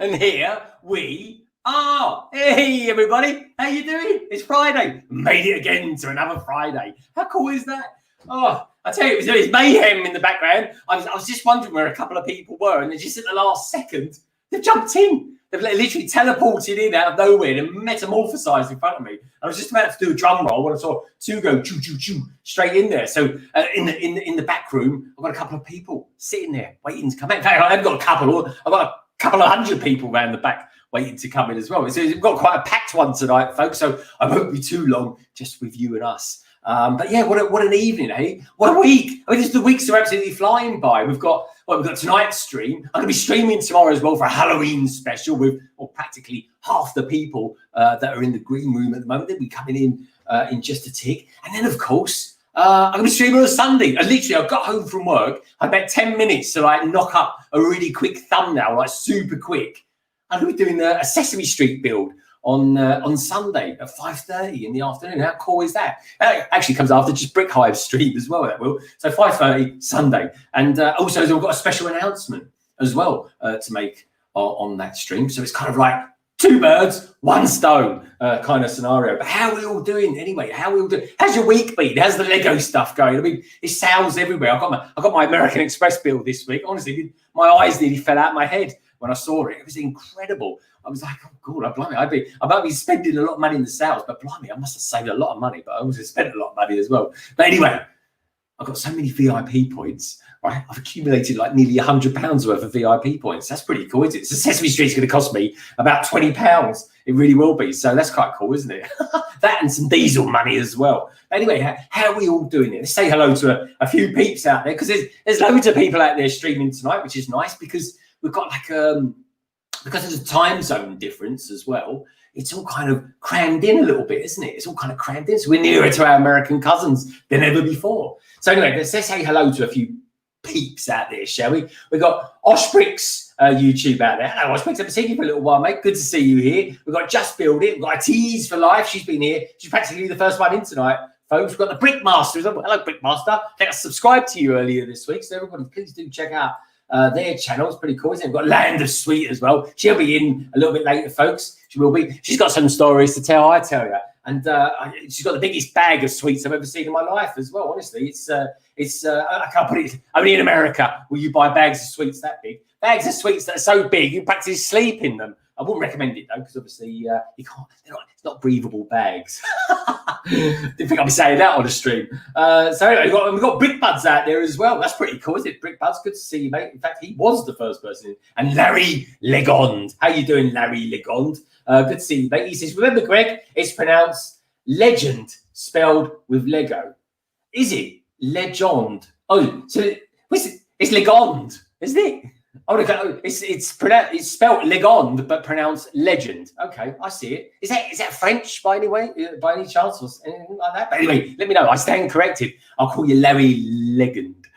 And here we are. Hey, everybody. How you doing? It's Friday. Made it again to another Friday. How cool is that? Oh, I tell you, it was mayhem in the background. I was just wondering where a couple of people were, and then just at the last second, they've jumped in. They've literally teleported in out of nowhere and metamorphosized in front of me. I was just about to do a drum roll when I saw two go choo choo choo straight in there. So in the back room, I've got a couple of people sitting there waiting to come in. In fact, I've got a couple. I've got a couple of hundred people around the back waiting to come in as well. So we've got quite a packed one tonight, folks. So I won't be too long, just with you and us. But yeah, what an evening, eh? What a week! I mean, the weeks are absolutely flying by. We've got tonight's stream. I'm going to be streaming tomorrow as well for a Halloween special with practically half the people that are in the green room at the moment. They'll be coming in just a tick. And then, of course, I'm going to be streaming on a Sunday. And literally, I got home from work. I had about 10 minutes to knock up a really quick thumbnail, super quick. I'm going to be doing a Sesame Street build on Sunday at 5:30 in the afternoon. How cool is that? That actually comes after just Brick Hive stream as well, that will. So 5:30 Sunday. And also we've got a special announcement as well to make on that stream. So it's kind of like two birds, one stone kind of scenario. But how are we all doing anyway? How are we all doing? How's your week been? How's the Lego stuff going? I mean, it's sales everywhere. I got my American Express bill this week. Honestly, my eyes nearly fell out of my head when I saw it. It was incredible. I was like, oh God, blimey, I might be spending a lot of money in the sales, but blimey, I must have saved a lot of money, but I also spent a lot of money as well. But anyway, I've got so many VIP points, right? I've accumulated nearly £100 worth of VIP points. That's pretty cool, isn't it? So Sesame Street's going to cost me about £20. It really will be. So that's quite cool, isn't it? That and some diesel money as well. Anyway, how are we all doing it? Let's say hello to a few peeps out there, because there's loads of people out there streaming tonight, which is nice, because we've got because there's a time zone difference as well, it's all kind of crammed in a little bit, isn't it? It's all kind of crammed in. So we're nearer to our American cousins than ever before. So anyway, let's say hello to a few peeps out there, shall we? We've got Oshbricks YouTube out there. Hello, Oshbricks. I've seen you for a little while, mate. Good to see you here. We've got Just Build It. We've got a Tease for Life. She's been here. She's practically the first one in tonight, folks. We've got the Brickmaster as well. Hello, Brickmaster. I think I subscribed to you earlier this week, so everybody, please do check out their channel. It's pretty cool, isn't it? We've got Land of Sweet as well. She'll be in a little bit later, folks. She will be. She's got some stories to tell, I tell you. And she's got the biggest bag of sweets I've ever seen in my life as well. Honestly, it's I can't put it. Only in America will you buy bags of sweets that big. Bags of sweets that are so big you practically sleep in them. I wouldn't recommend it though, because obviously you can't. It's not breathable bags. Didn't think I'd be saying that on a stream. So anyway, we've got Brick Buds out there as well. That's pretty cool, isn't it? Brick Buds, good to see you, mate. In fact, he was the first person in. And Larry Legond. How you doing, Larry Legond? Good to see you, mate. He says, remember, Greg, it's pronounced legend, spelled with Lego. Is it? Legend. Oh, so it's Legond, isn't it? Oh, it's spelled Legond, but pronounced legend. Okay, I see it. Is that French by any chance, or anything like that? But anyway, let me know. I stand corrected. I'll call you Larry Legend.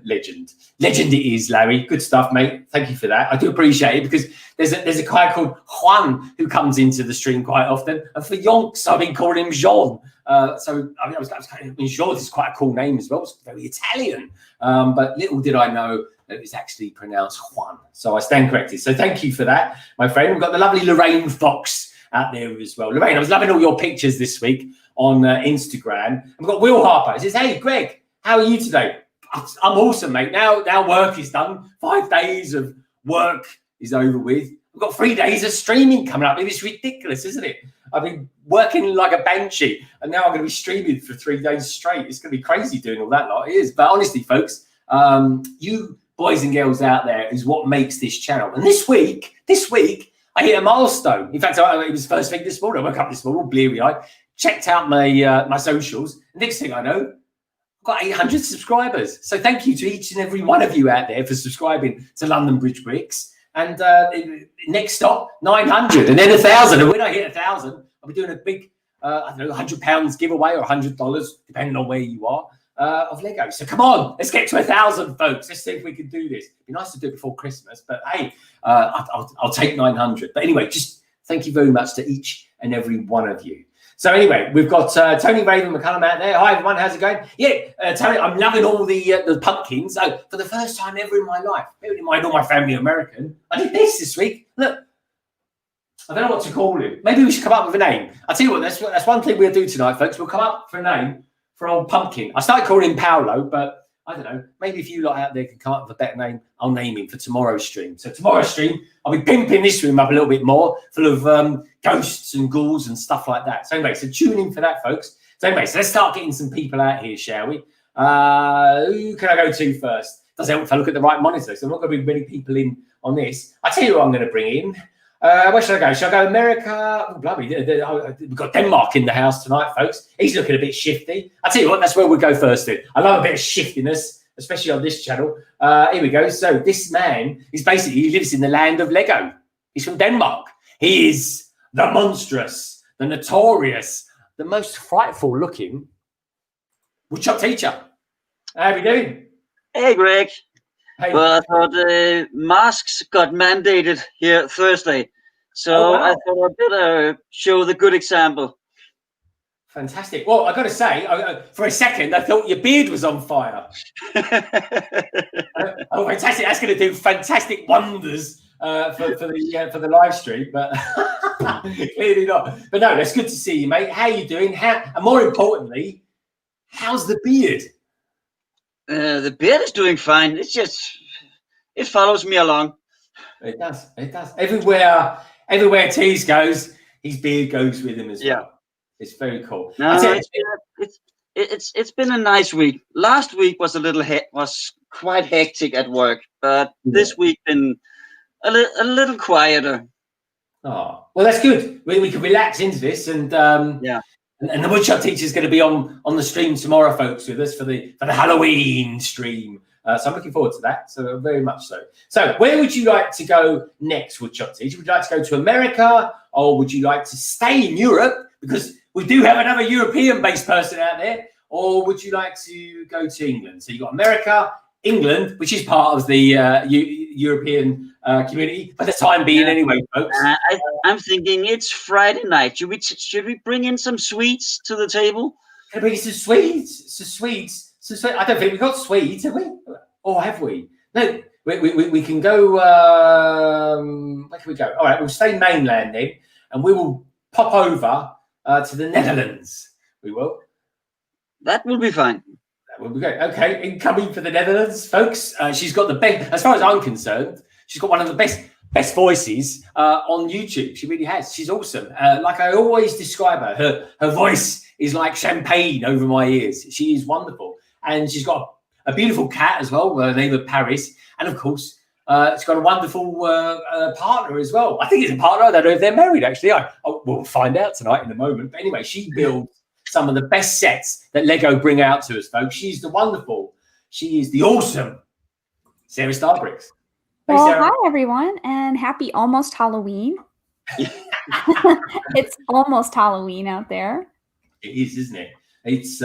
Legend it is, Larry. Good stuff, mate. Thank you for that. I do appreciate it, because there's a guy called Juan who comes into the stream quite often, and for yonks I've been calling him Jean. So I was kind of, Jean is quite a cool name as well. It's very Italian, but little did I know that it was actually pronounced Juan. So I stand corrected. So thank you for that, my friend. We've got the lovely Lorraine Fox out there as well. Lorraine, I was loving all your pictures this week on Instagram. And we've got Will Harper. He says, hey, Greg, how are you today? I'm awesome, mate. Now work is done. 5 days of work is over with. We've got 3 days of streaming coming up. It's ridiculous, isn't it? I've been working like a banshee, and now I'm going to be streaming for 3 days straight. It's going to be crazy doing all that lot. It is. But honestly, folks, you boys and girls out there is what makes this channel. And this week, I hit a milestone. In fact, it was first thing this morning. I woke up this morning, all bleary-eyed, checked out my socials. Next thing I know, I've got 800 subscribers. So thank you to each and every one of you out there for subscribing to London Bridge Bricks. And next stop, 900, and then 1,000. And when I hit 1,000, I'll be doing a big, I don't know, £100 giveaway or $100, depending on where you are, of Lego. So come on, let's get to 1,000, folks. Let's see if we can do this. It'd be nice to do it before Christmas, but hey, I'll take 900. But anyway, just thank you very much to each and every one of you. So anyway, we've got Tony Raven McCullum out there. Hi everyone, how's it going? Yeah, Tony, I'm loving all the pumpkins. So for the first time ever in my life, bearing in mind all my family are American, I did this week. Look, I don't know what to call him. Maybe we should come up with a name. I'll tell you what, that's one thing we'll do tonight, folks. We'll come up for a name for old pumpkin. I started calling him Paolo, but I don't know. Maybe if you lot out there can come up with a better name, I'll name him for tomorrow's stream. So tomorrow's stream, I'll be pimping this room up a little bit more, full of ghosts and ghouls and stuff like that. So anyway, so tune in for that, folks. So anyway, so let's start getting some people out here, shall we? Who can I go to first? Doesn't help if I look at the right monitor, so I'm not going to be many people in on this. I'll tell you who I'm going to bring in. Where should I go? Should I go America? Oh, bloody, we've got Denmark in the house tonight, folks. He's looking a bit shifty. I'll tell you what, that's where we'll go first then. I love a bit of shiftiness, especially on this channel. Here we go. So this man is basically, he lives in the land of Lego. He's from Denmark. He is the monstrous, the notorious, the most frightful looking WoodshopTeacher. How are we doing? Hey, Greg. Hey. Well, I thought masks got mandated here Thursday, so I thought I'd better show the good example. Fantastic. Well, I got to say, for a second, I thought your beard was on fire. Oh, fantastic! That's going to do fantastic wonders for the live stream, but clearly not. But no, that's good to see you, mate. How are you doing? And more importantly, how's the beard? The beard is doing fine. It's just, it follows me along. It does. It does. Everywhere Tease goes, his beard goes with him as well. It's very cool. No, it's been a nice week. Last week was was quite hectic at work, but this week been a little quieter. Oh, well, that's good. We can relax into this, and And the WoodshopTeacher is going to be on the stream tomorrow, folks, with us for the Halloween stream. So I'm looking forward to that. So very much so. So where would you like to go next, WoodshopTeacher? Would you like to go to America, or would you like to stay in Europe, because we do have another European-based person out there, or would you like to go to England? So you've got America, England, which is part of the European community for the time being, anyway, folks. I'm thinking it's Friday night. Should we bring in some sweets to the table? Can I bring some sweets? I don't think we've got sweets, have we? Or have we? No, we can go. Where can we go? All right, we'll stay mainland then, and we will pop over to the Netherlands. We will. That will be fine. Well, we go. Okay, incoming for the Netherlands, folks. She's got the best, as far as I'm concerned, she's got one of the best voices on YouTube. She really has. She's awesome. Like I always describe her voice is like champagne over my ears. She is wonderful. And she's got a beautiful cat as well, her name of Paris. And of course, it's got a wonderful partner as well. I think it's a partner. I don't know if they're married, actually. We'll find out tonight in a moment. But anyway, she builds some of the best sets that Lego bring out to us, folks. She's the wonderful, she is the awesome Sara Starbricks. Hey, well, Sara. hi everyone, and happy almost Halloween. It's almost Halloween out there. It is, isn't it? It's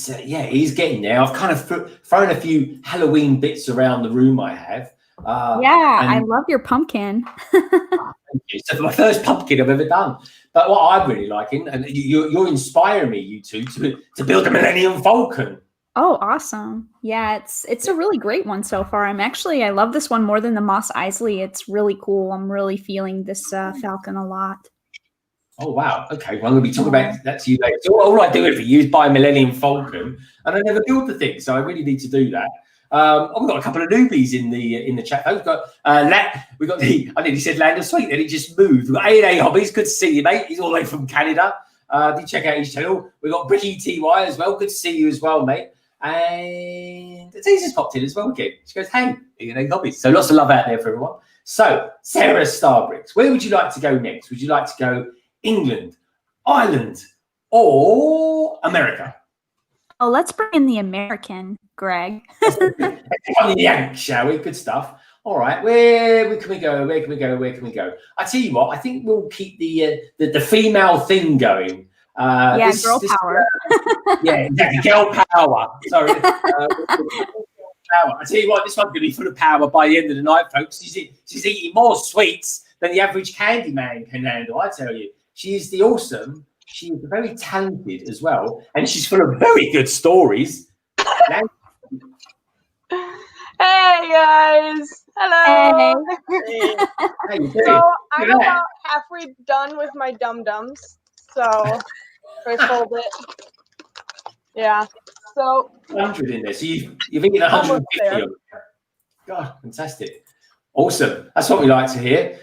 yeah, it is getting there. I've kind of thrown a few Halloween bits around the room I have. I love your pumpkin. Thank you. So my first pumpkin I've ever done. But what I'm really liking, and you're inspiring me, you two, to build a Millennium Falcon. Oh, awesome. Yeah, it's a really great one so far. I love this one more than the Mos Eisley. It's really cool. I'm really feeling this Falcon a lot. Oh, wow. Okay, well, I'm going to be talking about that to you later. So all I do for you is buy a Millennium Falcon, and I never build the thing, so I really need to do that. We've got a couple of newbies in the chat. We've got I nearly said Land of Sweet, then it just moved. We've got A&A Hobbies. Good to see you, mate. He's all the way from Canada. Do check out his channel. We've got Bricky TY as well. Good to see you as well, mate. And Teaser's popped in as well again. She goes, hey, A&A Hobbies. So lots of love out there for everyone. So, Sara Starbricks, where would you like to go next? Would you like to go England, Ireland, or America? Oh, let's bring in the American, Greg. On the yank, shall we? Good stuff. All right, where can we go? Where can we go? I tell you what, I think we'll keep the female thing going. Girl power. Yeah, exactly. Girl power. Sorry. Power. I tell you what, this one's going to be full of power by the end of the night, folks. She's eating more sweets than the average candy man can handle. I tell you, she is the awesome She is very talented as well, and she's full of very good stories. Hey guys! Hello! Hey. How you doing? So I'm Look at that. about halfway done with my dum-dums. So I fold it. Yeah. So 100 in there. So you've eaten 150 there. of them. God, fantastic. Awesome. That's what we like to hear.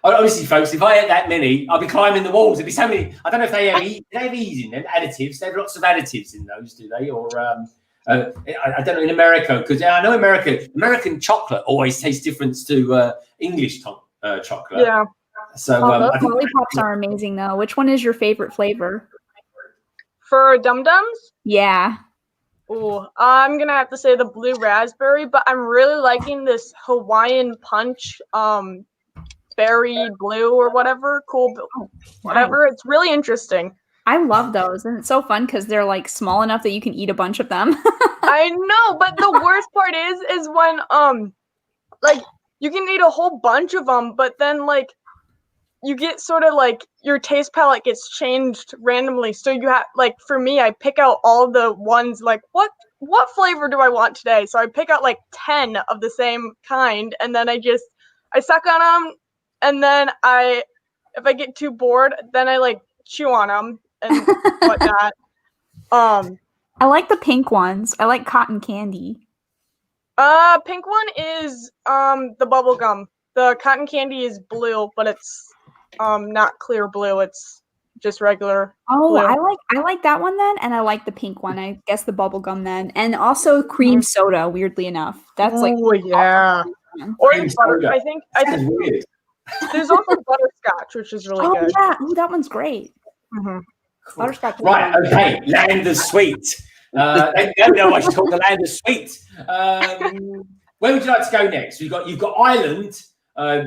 Obviously, folks, if I ate that many, I'd be climbing the walls. There'd be so many. I don't know if they have these in them, additives. They have lots of additives in those, do they? Or I don't know in America, because I know American chocolate always tastes different to English chocolate. yeah. So Those I think lollipops are amazing, though. Which one is your favorite flavor? For dum-dums, Yeah. ooh, I'm gonna have to say the blue raspberry, but I'm really liking this Hawaiian punch berry blue or whatever. Cool, whatever. It's really interesting. I love those, and it's so fun because they're like small enough that you can eat a bunch of them. I know, but the worst part is when like you can eat a whole bunch of them, but then like you get sort of like your taste palette gets changed randomly. So you have like for me, I pick out all the ones like what flavor do I want today? So I pick out like 10 of the same kind, and then I suck on them, and then if I get too bored, then I like chew on them and whatnot. I like the pink ones. I like cotton candy. Pink one is the bubble gum. The cotton candy is blue, but it's not clear blue. It's just regular. Oh, blue. I like that one then, and I like the pink one. I guess the bubble gum then, and also cream soda. Weirdly enough, that's like oh yeah. Or Cream butter. soda. I think That's weird. there's also butterscotch, which is really oh good. yeah, oh that one's great. Mhm. Butterscotch. Right, okay, land of sweet. They know I should call the land of sweet. Where would you like to go next? You've got Ireland,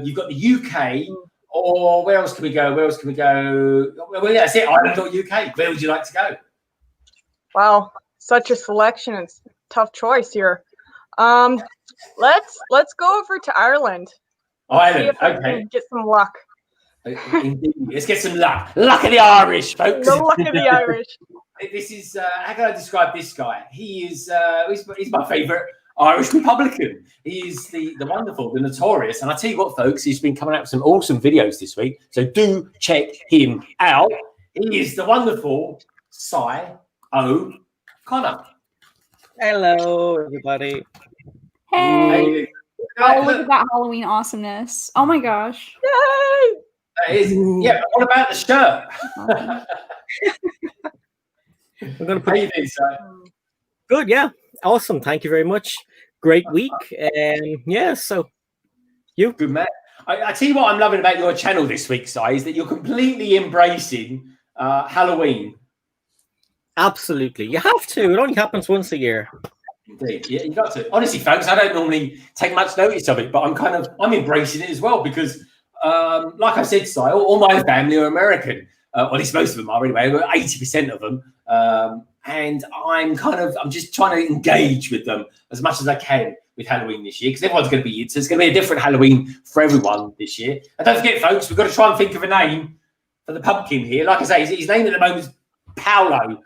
you've got the UK, or where else can we go? Well, yeah, that's it, Ireland or UK. Where would you like to go? Wow, such a selection. It's a tough choice here. Let's go over to Ireland. See Ireland, if I okay. can get some luck. Indeed. Let's get some luck. Luck of the Irish, folks. The luck of the Irish. This is how can I describe this guy? He is he's my favourite Irish Republican. He is the wonderful, the notorious, and I tell you what, folks, he's been coming out with some awesome videos this week. So do check him out. He is the wonderful Psychonor. Hello, everybody. Hey. Oh, look at that Halloween awesomeness. Oh my gosh. Yay! That is, yeah, but what about the shirt? I'm gonna How put you doing, sir? good, yeah, awesome. Thank you very much. Great week, and yeah. So you Good man. I tell you what I'm loving about your channel this week, Si, is that you're completely embracing Halloween. absolutely you have to. It only happens once a year. Indeed, yeah, you got to. Honestly, folks, I don't normally take much notice of it, but I'm embracing it as well because, like I said, Si, all my family are American. Well, at least most of them are anyway. 80% of them, and I'm just trying to engage with them as much as I can with Halloween this year because everyone's going to be. It's going to be a different Halloween for everyone this year. And don't forget, folks, we've got to try and think of a name for the pumpkin here. Like I say, his name at the moment is Paolo.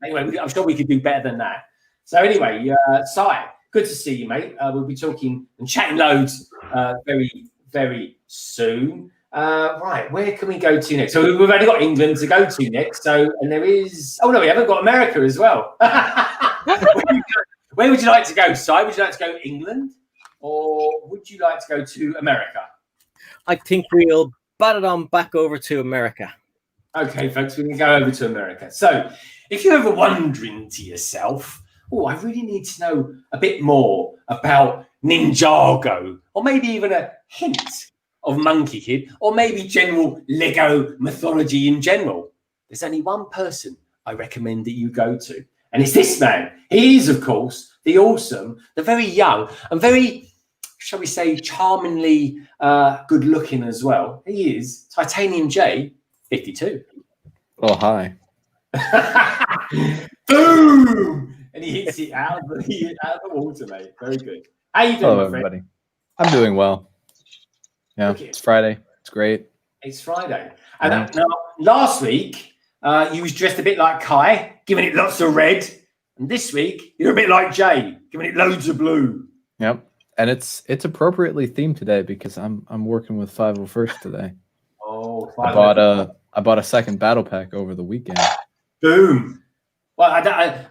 Anyway, I'm sure we could do better than that. So anyway, Si, good to see you, mate. We'll be talking and chatting loads very, very soon. Right, where can we go to next? So we've only got England to go to next. So, and there is, oh no, we haven't got America as well. Where would you like to go, Si? Would you like to go to England or would you like to go to America? I think we'll bat it on back over to America. Okay, folks, we're going to go over to America. So if you're ever wondering to yourself, oh, I really need to know a bit more about Ninjago, or maybe even a hint of Monkey Kid, or maybe general Lego mythology in general, there's only one person I recommend that you go to, and it's this man. He is, of course, the awesome, the very young, and very, shall we say, charmingly good-looking as well. He is Titanium J, 52. Oh, hi. Boom! And he hits it out of the water, mate. Very good. How you doing, Hello, my friend? everybody. I'm doing well. Yeah, Okay. it's Friday. It's great. It's Friday. And now, last week, you was dressed a bit like Kai, giving it lots of red. And this week, you're a bit like Jay, giving it loads of blue. Yep. And it's appropriately themed today because I'm working with 501st today. Oh, I bought a second battle pack over the weekend. Boom. Well, I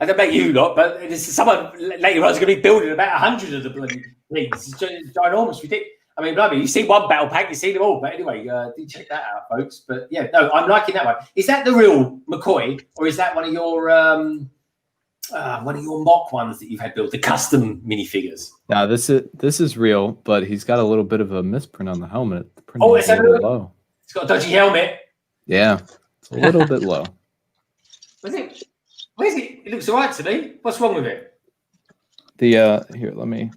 don't bet you lot, but someone later on is going to be building about 100 of the bloody things. It's ginormous. I mean, bloody, you see one battle pack, you see them all. But anyway, do check that out, folks. But yeah, no, I'm liking that one. Is that the real McCoy, or is that one of your mock ones that you've had built, the custom minifigures? Now this is real, but he's got a little bit of a misprint on the helmet. The print Oh, is a little low. It's got a dodgy helmet. Yeah, it's a little bit low. Where's it? It looks all right to me. What's wrong with it? Here, let me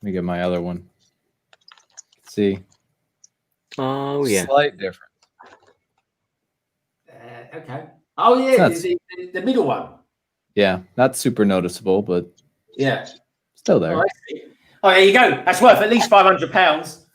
get my other one. See. Oh yeah. Slight difference. Okay. Oh yeah, the middle one. Yeah, not super noticeable, but yeah, still there. Oh, I see. Oh, there you go. That's worth at least £500.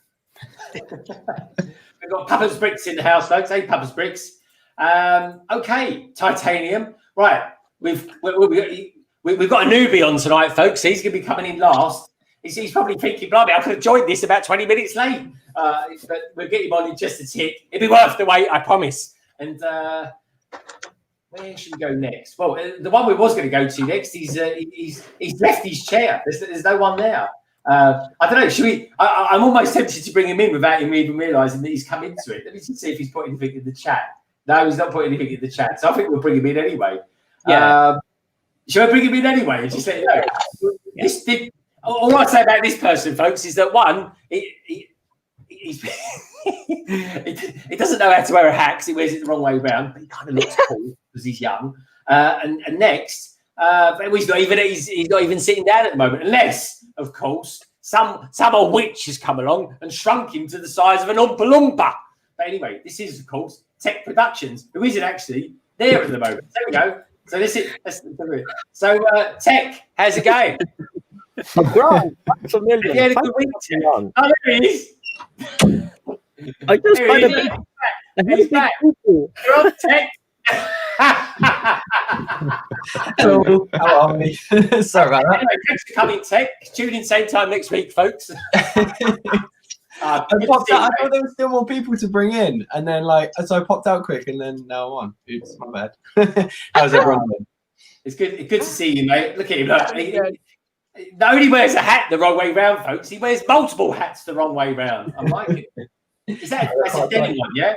We've got Papa's Bricks in the house, folks. Hey, Papa's Bricks. Okay, titanium. Right, we've got a newbie on tonight, folks. He's going to be coming in last. He's probably thinking, blimey, I could have joined this about 20 minutes late. But we'll get him on in just a tick. It'll be worth the wait, I promise. And where should we go next? Well, the one we was going to go to next, he's left his chair. There's no one there. I don't know. Should we? I'm almost tempted to bring him in without him even realising that he's come into it. Let me just see if he's put anything in the chat. No, he's not putting anything in the chat. So I think we'll bring him in anyway. Yeah. Should I bring him in anyway? And just let you know. All I say about this person, folks, is that one, he doesn't know how to wear a hat because he wears it the wrong way around, but he kind of looks cool because he's young. And next, he's not even sitting down at the moment, unless, of course, some old witch has come along and shrunk him to the size of an Oompa Loompa. But anyway, this is, of course, Tek Productions, who isn't actually there at the moment. There we go. So this is so Tek, how's it going? Right, that's a million. Yeah, good week, Tek. Oh, there he is. I just find a bit. He's back. You're on, Tek. Hello, how are we? Sorry about that. Anyway, thanks for coming, Tek. Tune in same time next week, folks. I popped out. I thought there were still more people to bring in, and then so I popped out quick, and then now I'm on. Oops, my bad. How's everyone doing? It's good to see you, mate. Look at him. Look. He not only wears a hat the wrong way round, folks, he wears multiple hats the wrong way round. I like it. That's a denim one, yeah?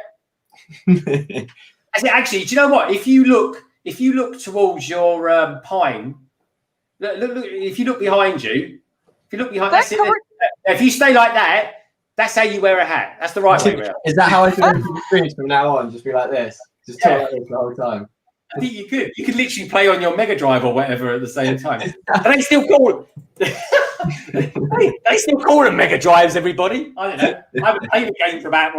Actually, do you know what? If you look towards your pine, look, if you look behind you, if you stay like that, that's how you wear a hat. That's the right way around. Is that how I feel in the screens from now on? Just be like this. Just talk like this the whole time. I think you could. You could literally play on your Mega Drive or whatever at the same time. And they still call they still call them Mega Drives, everybody. I don't know. I haven't played the game for about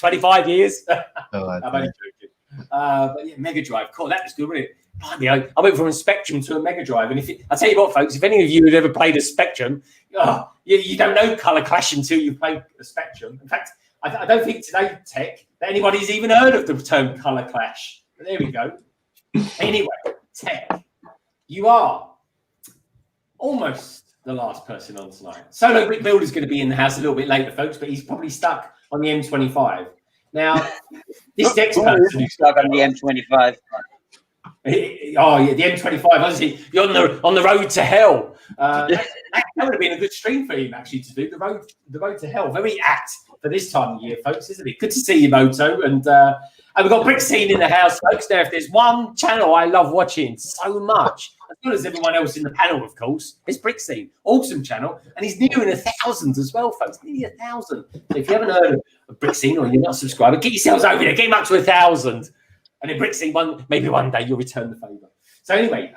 25 years. I'm only joking. But yeah, Mega Drive. Cool, that was good, wasn't it? Blimey, I went from a Spectrum to a Mega Drive. And I'll tell you what, folks, if any of you had ever played a Spectrum, you don't know Colour Clash until you've played a Spectrum. In fact, I don't think today, Tek, that anybody's even heard of the term Colour Clash. But there we go. Anyway, Tek, you are almost the last person on tonight. Solo Brick Builder's going to be in the house a little bit later, folks, but he's probably stuck on the M25. Now, this next person who's Stuck on the M25. Oh yeah, the M25. Honestly, you're on the road to hell. That would have been a good stream for him actually to do the road to hell. Very apt for this time of year, folks, isn't it? Good to see you, Moto, and we've got Brick Scene in the house, folks. Now, if there's one channel I love watching so much, as well as everyone else in the panel, of course, it's Brick Scene. Awesome channel, and he's nearing 1,000 as well, folks. Nearly 1,000. So if you haven't heard of Brick Scene or you're not subscribed, get yourselves over there. Get him up to 1,000. And then Brick Scene, maybe one day you'll return the favour. So anyway,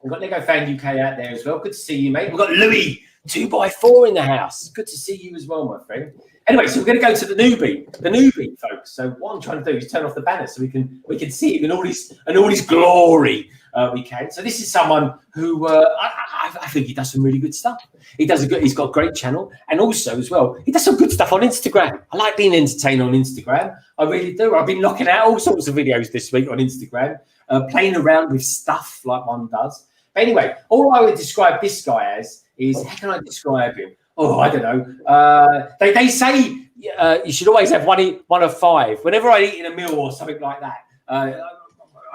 we've got Lego Fan UK out there as well. Good to see you, mate. We've got Louis 2x4 in the house. Good to see you as well, my friend. Anyway, so we're going to go to the newbie, folks. So what I'm trying to do is turn off the banner so we can see him in all his glory. We can. So this is someone who I think he does some really good stuff. He's got a great channel, and also as well, he does some good stuff on Instagram. I like being entertained on Instagram. I really do. I've been knocking out all sorts of videos this week on Instagram, playing around with stuff like one does. But anyway, all I would describe this guy as is, how can I describe him? Oh, I don't know. They say you should always have one of 5. Whenever I eat in a meal or something like that, I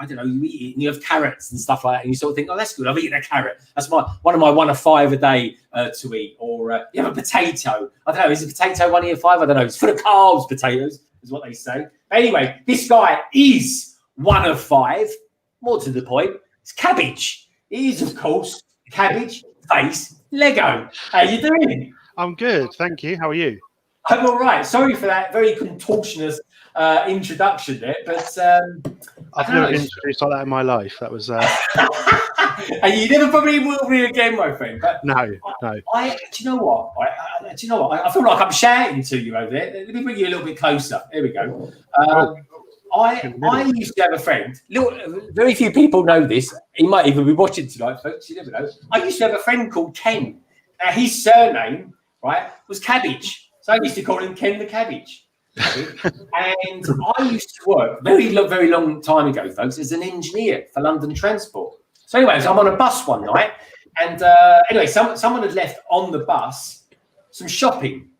don't know, you eat it and you have carrots and stuff like that, and you sort of think, oh, that's good. I've eaten a carrot. That's one of my 1 of 5 a day to eat. Or you have a potato. I don't know. Is a potato 1 of your 5? I don't know. It's full of carbs. Potatoes is what they say. But anyway, this guy is 1 of 5. More to the point, it's Cabbage. It is, of course, Cabbage Face Lego. How you doing? I'm good, thank you. How are you? I'm all right. Sorry for that very contortionist introduction there, but I've never been introduced like that in my life. That was. And you never probably will be again, my friend. But no. Do you know what? I feel like I'm shouting to you over there. Let me bring you a little bit closer. Here we go. I used to have a friend. Very few people know this. He might even be watching tonight, folks. You never know. I used to have a friend called Ken. Now, his surname, right, was Cabbage. So I used to call him Ken the Cabbage. And I used to work very long time ago, folks, as an engineer for London Transport. So anyways, I'm on a bus one night, and anyway, someone had left on the bus some shopping.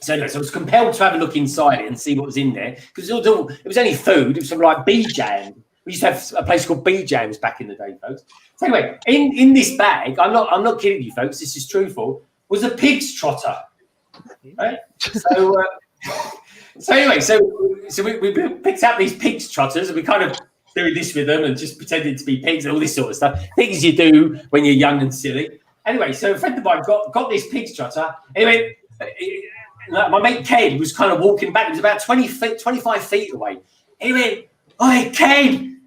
So anyway, so I was compelled to have a look inside it and see what was in there, because it was only food. It was some like B-Jam. We used to have a place called B-Jams back in the day, folks. So anyway, in this bag, I'm not kidding you, folks. This is truthful. Was a pig's trotter. Right? So anyway, so we picked out these pig's trotters, and we kind of doing this with them and just pretending to be pigs and all this sort of stuff. Things you do when you're young and silly. Anyway, so a friend of mine got this pig's trotter. Anyway, my mate Ken was kind of walking back. He was about 25 feet away. He went, "Oi, Ken!"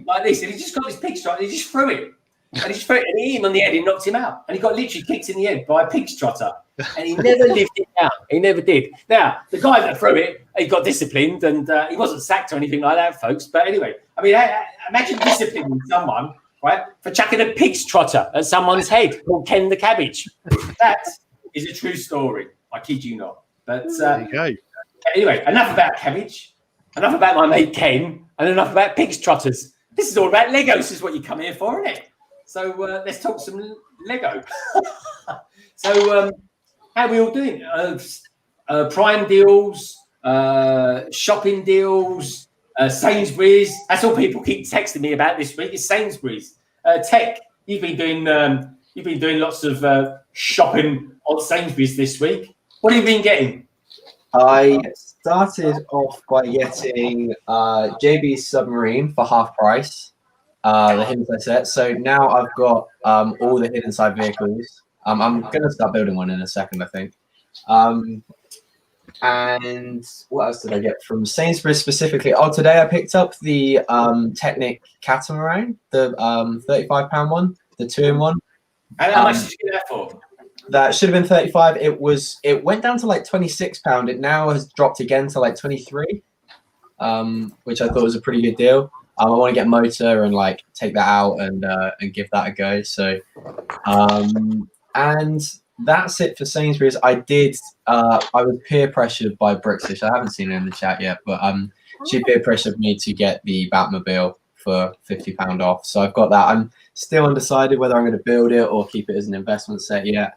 like this, and he just got this pig's trotter and he just threw it. And he just threw it and he hit him on the head and knocked him out. And he got literally kicked in the head by a pig's trotter. And he never lived it down. He never did. Now, the guy that threw it, he got disciplined, and he wasn't sacked or anything like that, folks. But anyway, I mean, imagine disciplining someone, right, for chucking a pig's trotter at someone's head called Ken the Cabbage. That is a true story. I kid you not. But there you go. Anyway, enough about Cabbage, enough about my mate Ken, and enough about pig's trotters. This is all about Legos. This is what you come here for, isn't it? So let's talk some Lego. So how are we all doing? Prime deals, shopping deals, Sainsbury's. That's all people keep texting me about this week. Is Sainsbury's. Tek, you've been doing lots of shopping on Sainsbury's this week. What have you been getting? I started off by getting JB's Submarine for half price, the hidden side set. So now I've got all the hidden side vehicles. I'm going to start building one in a second, I think. And what else did I get from Sainsbury's specifically? Oh, today I picked up the Technic Catamaran, the £35 one, the 2-in-1. And how much did you get that for? That should have been 35. It went down to like £26. It now has dropped again to like 23, which I thought was a pretty good deal. I want to get motor and like take that out and give that a go. So, and that's it for Sainsbury's. I was peer pressured by Brixfish. I haven't seen her in the chat yet, but she peer pressured me to get the Batmobile for £50 off. So I've got that. I'm still undecided whether I'm going to build it or keep it as an investment set yet.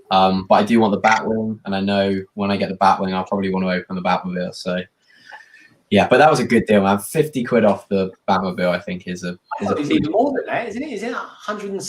But I do want the Batwing, and I know when I get the Batwing, I'll probably want to open the Batmobile. So yeah, but that was a good deal, man. 50 quid off the Batmobile, I think, is even more than that, isn't it? Is it 100?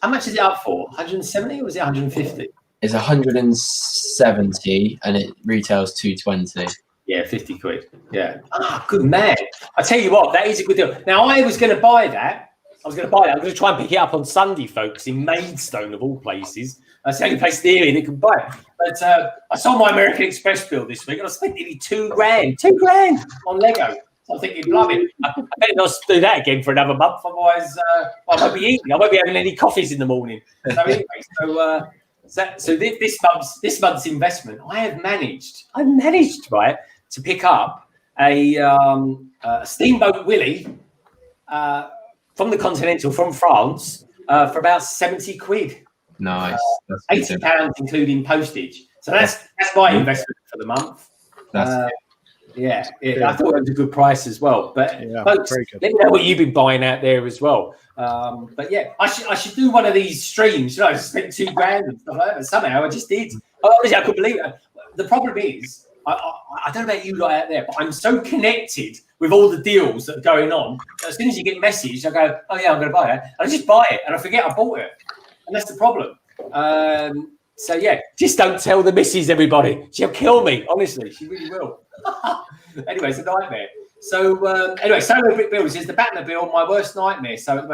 How much is it up for? 170 or is it 150? It's 170 and it retails 220. Yeah, 50 quid. Yeah. Ah, good man. I tell you what, that is a good deal. Now, I was going to buy that. I'm going to try and pick it up on Sunday, folks, in Maidstone, of all places. That's the only place near me that can buy it. But I saw my American Express bill this week, and I spent nearly £2,000 on Lego. So I'm thinking, blimey, I better not do that again for another month. Otherwise, I won't be eating. I won't be having any coffees in the morning. So anyway, So this month's investment, I've managed, right, to pick up a Steamboat Willie from the Continental, from France, for about 70 quid. Nice. £80 including postage. So that's my investment for the month. Yeah, I thought it was a good price as well. But folks, let me know what you've been buying out there as well. But yeah, I should do one of these streams. You know, I spent £2,000 and stuff like that. But somehow I just did. Honestly, I couldn't believe it. The problem is, I don't know about you lot out there, but I'm so connected with all the deals that are going on. As soon as you get messaged, I go, oh yeah, I'm going to buy it. And I just buy it, and I forget I bought it. And that's the problem. So yeah, just don't tell the missus, everybody. She'll kill me. Honestly, she really will. Anyway, it's a nightmare. So anyway, Solo Brick Builders is the Batmobile, my worst nightmare. So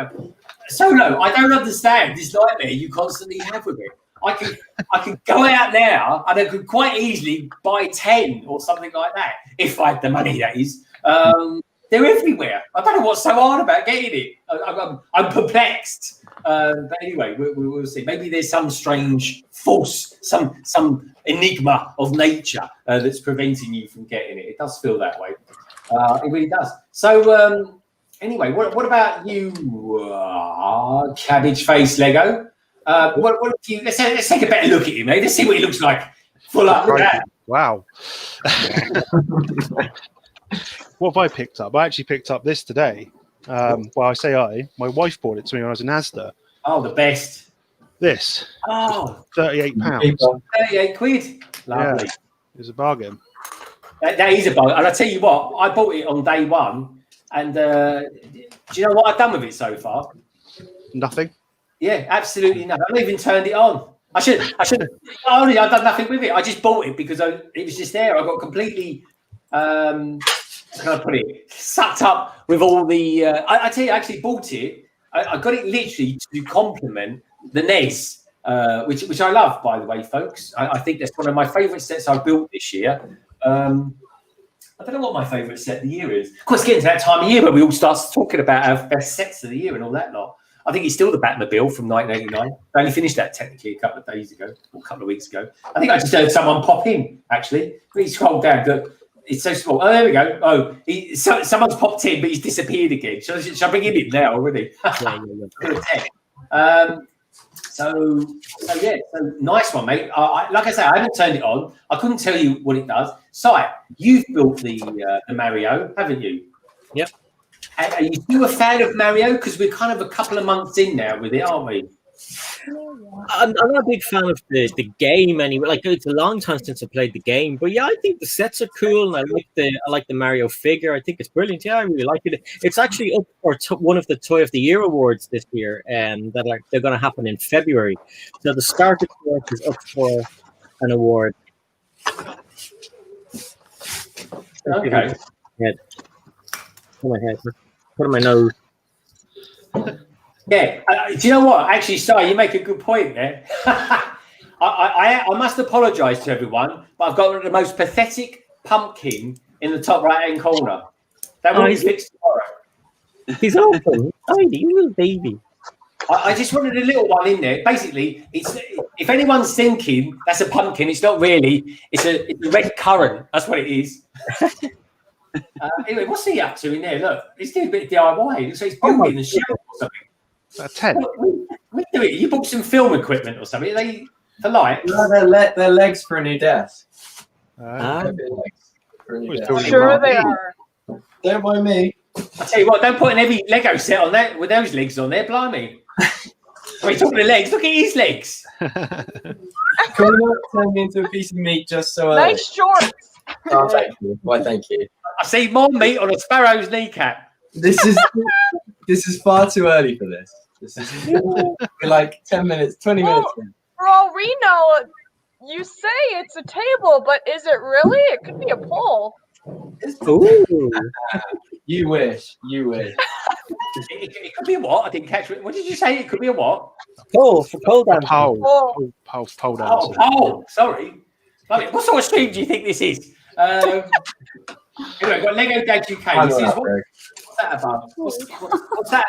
Solo, I don't understand this nightmare you constantly have with it. I could go out now and I could quite easily buy 10 or something like that if I had the money. That is, they're everywhere. I don't know what's so hard about getting it. I'm perplexed. But anyway, we'll see. Maybe there's some strange force, some enigma of nature that's preventing you from getting it. It does feel that way. It really does. So anyway, what about you, Cabbage Face Lego? What do you? Let's take a better look at him, mate. Let's see what he looks like. Full up. Look at that. Wow. What have I picked up? I actually picked up this today. Well, I say my wife bought it to me when I was in Asda. Oh, the best. This. Oh, £38. 38 quid. Lovely. Yeah, it was a bargain. That is a bargain. And I tell you what, I bought it on day one. And do you know what I've done with it so far? Nothing. Yeah, absolutely nothing. I've not even turned it on. I should. Honestly, I've done nothing with it. I just bought it because it was just there. I got completely, how can I put it, sucked up with all the. I tell you, I actually bought it. I got it literally to complement the NES, which I love, by the way, folks. I think that's one of my favourite sets I've built this year. I don't know what my favourite set of the year is. Of course, getting to that time of year where we all start talking about our best sets of the year and all that lot. I think it's still the Batmobile from 1989. I only finished that technically a couple of days ago, or a couple of weeks ago. I think I just heard someone pop in, actually. Please scroll down. Look, it's so small. Oh, there we go. Oh, someone's popped in, but he's disappeared again. Shall I bring him in now already? So nice one, mate. Like I say, I haven't turned it on. I couldn't tell you what it does. Sai, you've built the Mario, haven't you? Yep. Are you still a fan of Mario? Because we're kind of a couple of months in now with it, aren't we? I'm not a big fan of the game anyway. Like, it's a long time since I played the game, but yeah, I think the sets are cool, and I like the Mario figure. I think it's brilliant. Yeah, I really like it. It's actually up for one of the Toy of the Year awards this year, they're going to happen in February. So the Starbricks work is up for an award. Okay. Put my head. Put on my nose. Yeah. Do you know what? Actually, sorry, you make a good point there. I must apologise to everyone, but I've got the most pathetic pumpkin in the top right-hand corner. That will be fixed tomorrow. He's awful. Tiny little baby. I just wanted a little one in there. Basically, if anyone's thinking that's a pumpkin, it's not really. It's a red currant. That's what it is. Anyway, what's he up to in there? Look, he's doing a bit of DIY. It looks like he's building the shelf or something. A tent. What are you doing? You bought some film equipment or something? Are they for light? No, they're legs for a new desk. Sure they are. Don't mind me. I tell you what, don't put an heavy Lego set on that with those legs on there, blimey. When you're talking to legs, look at his legs. Can we not turn me into a piece of meat just so Nice shorts. Oh, thank you. Why, thank you. I see more meat on a sparrow's kneecap. This is far too early for this. We're like 10 minutes, 20 minutes. For all we know, you say it's a table, but is it really? It could be a pole. Ooh. You wish. It could be a what? I didn't catch it. What did you say? It could be a what? Pole down. Pole down. Oh, sorry. What sort of stream do you think this is? Anyway, we've got Lego Dad UK. This is, what's that above? What's that?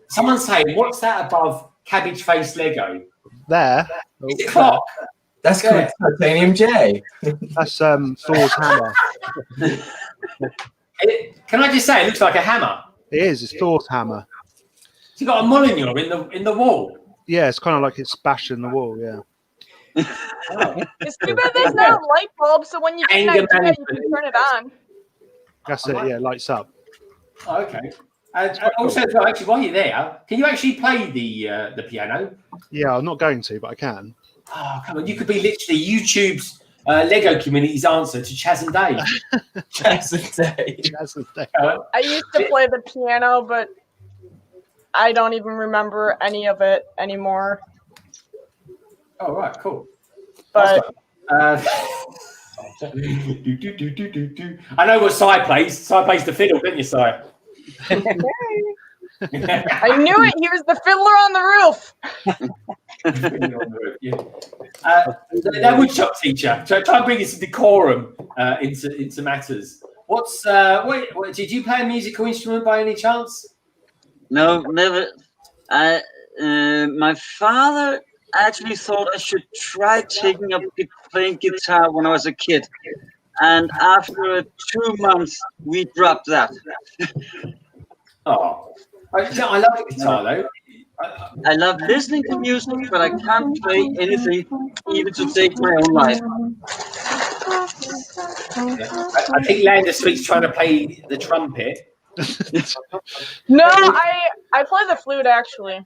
Someone's saying, what's that above Cabbage Face Lego? There. Is it a clock? That's called Titanium J. That's Thor's hammer. Can I just say, it looks like a hammer. It is. It's Thor's hammer. It's got a Molyneux in the wall. Yeah, it's kind of like it's bashing the wall. Yeah. It's too bad there's not a light bulb, so when you get an Anger idea, you management. can turn it on. That's it. Yeah, lights up. Oh, okay. Also, actually, while you're there, can you actually play the piano? Yeah, I'm not going to, but I can. Oh, come on. You could be literally YouTube's Lego community's answer to Chaz and Dave. Chaz and Dave. Chaz and Dave. I used to play the piano, but I don't even remember any of it anymore. Oh, right, cool. But I know what Sai plays. Sai plays the fiddle, didn't you, Sai? I knew it. He was the fiddler on the roof. That woodshop teacher. Try and bring some decorum into matters. What did you play a musical instrument by any chance? No, never. My father actually thought I should try taking up playing guitar when I was a kid, and after 2 months, we dropped that. Oh, I love the guitar though. I love listening to music, but I can't play anything, even to save my own life. I think Lander Sweet's trying to play the trumpet. No, I play the flute actually.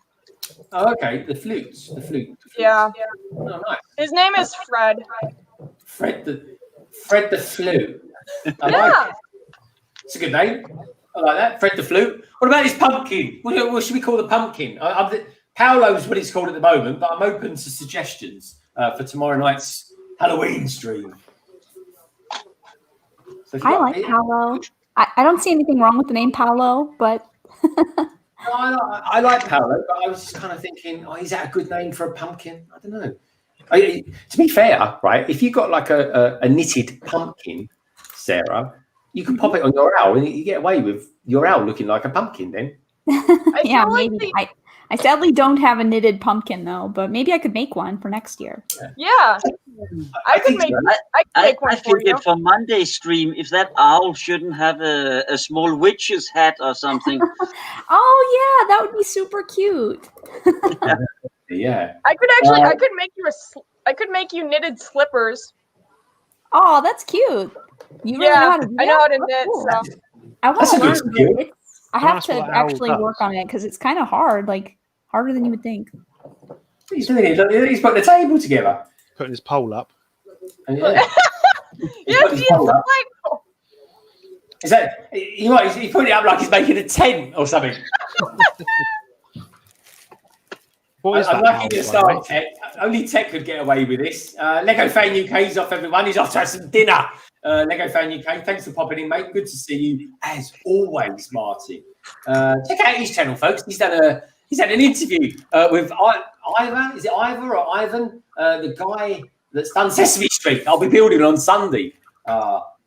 Oh, okay. The flute. Yeah. Oh, nice. His name is Fred. Fred the flute. I Yeah. like it. It's a good name. I like that. Fred the flute. What about his pumpkin? What should we call the pumpkin? Paolo's what it's called at the moment, but I'm open to suggestions for tomorrow night's Halloween stream. So I like Paolo. I don't see anything wrong with the name Paolo, but I like Paolo, but I was just kind of thinking, is that a good name for a pumpkin? I don't know. To be fair, right, if you got like a knitted pumpkin, Sarah, you can pop it on your owl and you get away with your owl looking like a pumpkin then. yeah, maybe. I sadly don't have a knitted pumpkin though, but maybe I could make one for next year. Yeah. I could make one I for think you. for Monday stream, if that owl shouldn't have a small witch's hat or something. Oh yeah, that would be super cute. Yeah. I could actually I could make you knitted slippers. Oh, that's cute. You really know how to do that? I know how to Oh, knit, cool. so I want That's to a good learn. skill. But I have That's to what owl actually does. work on it because it's kind of hard, like harder than you would think. He's doing it. He's put the table together. Putting his pole up. And yeah. yes, his he is pole up. delightful. Is that he put it up like he's making a tent or something? What is I'm that lucky owl, to by the start way? Tek. Only Tek could get away with this. Lego Fan UK's off, everyone. He's off to have some dinner. Lego Fan UK, thanks for popping in, mate. Good to see you as always, Martin. Check out his channel, folks. He's had an interview with Ivor. Is it Ivor or Ivan? The guy that's done Sesame Street. I'll be building on Sunday,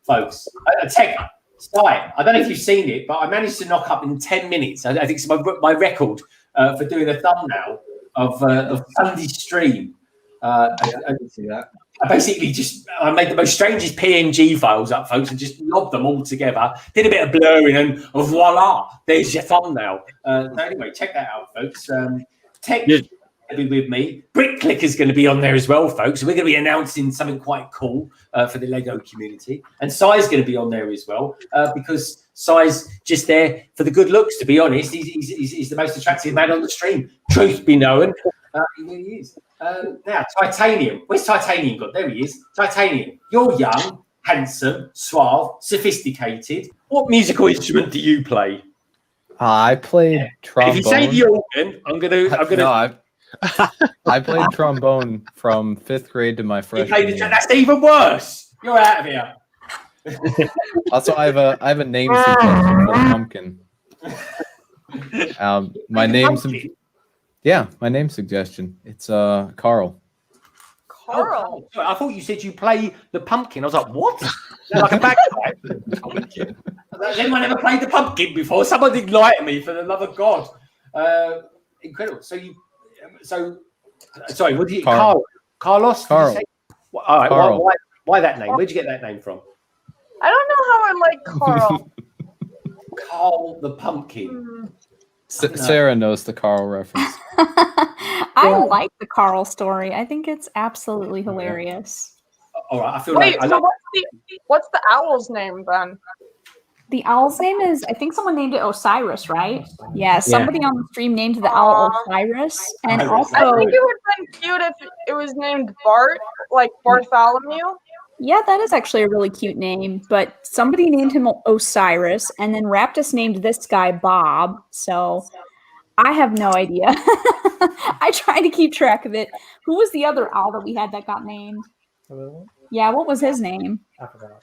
folks. Tek, Sky. I don't know if you've seen it, but I managed to knock up in 10 minutes. I think it's my record for doing a thumbnail of Sunday's stream. I didn't see that. I made the most strangest PNG files up, folks, and just lobbed them all together. Did a bit of blurring, and voila, there's your thumbnail. So anyway, check that out, folks. Tek will be with me. Brick Clicker's going to be on there as well, folks. So we're going to be announcing something quite cool for the Lego community. And Sai's going to be on there as well because Sai's just there for the good looks, to be honest. He's the most attractive man on the stream. Truth be known. He really is. Now, Titanium. Where's Titanium gone? There he is. Titanium. You're young, handsome, suave, sophisticated. What musical instrument do you play? I played trombone. If you say the organ, I'm gonna. No, I played trombone from 5th grade to my You freshman play the, year. that's even worse. You're out of here. Also, I have a name suggestion for the pumpkin. My name suggestion. It's Carl. Carl. Oh, I thought you said you play the pumpkin. I was like, what? Like a bagpipe. Has anyone ever played the pumpkin before? Someone enlighten me, for the love of God. Incredible. So Sorry, what did you Carl. Carlos? Did you Carl. say? All right. Carl. Why that name? Where'd you get that name from? I don't know how I like Carl. Carl the Pumpkin. Sarah knows the Carl reference. I like the Carl story. I think it's absolutely hilarious. All right. I feel Wait, like so what's the owl's name then? The owl's name is, I think someone named it Osiris, right? Yeah, somebody on the stream named the owl Osiris. And also, I think it would have been cute if it was named Bart, like Bartholomew. yeah, that is actually a really cute name. But somebody named him Osiris, and then Raptus named this guy Bob. So I have no idea. I try to keep track of it. Who was the other owl that we had that got named? Yeah, what was his name? I forgot.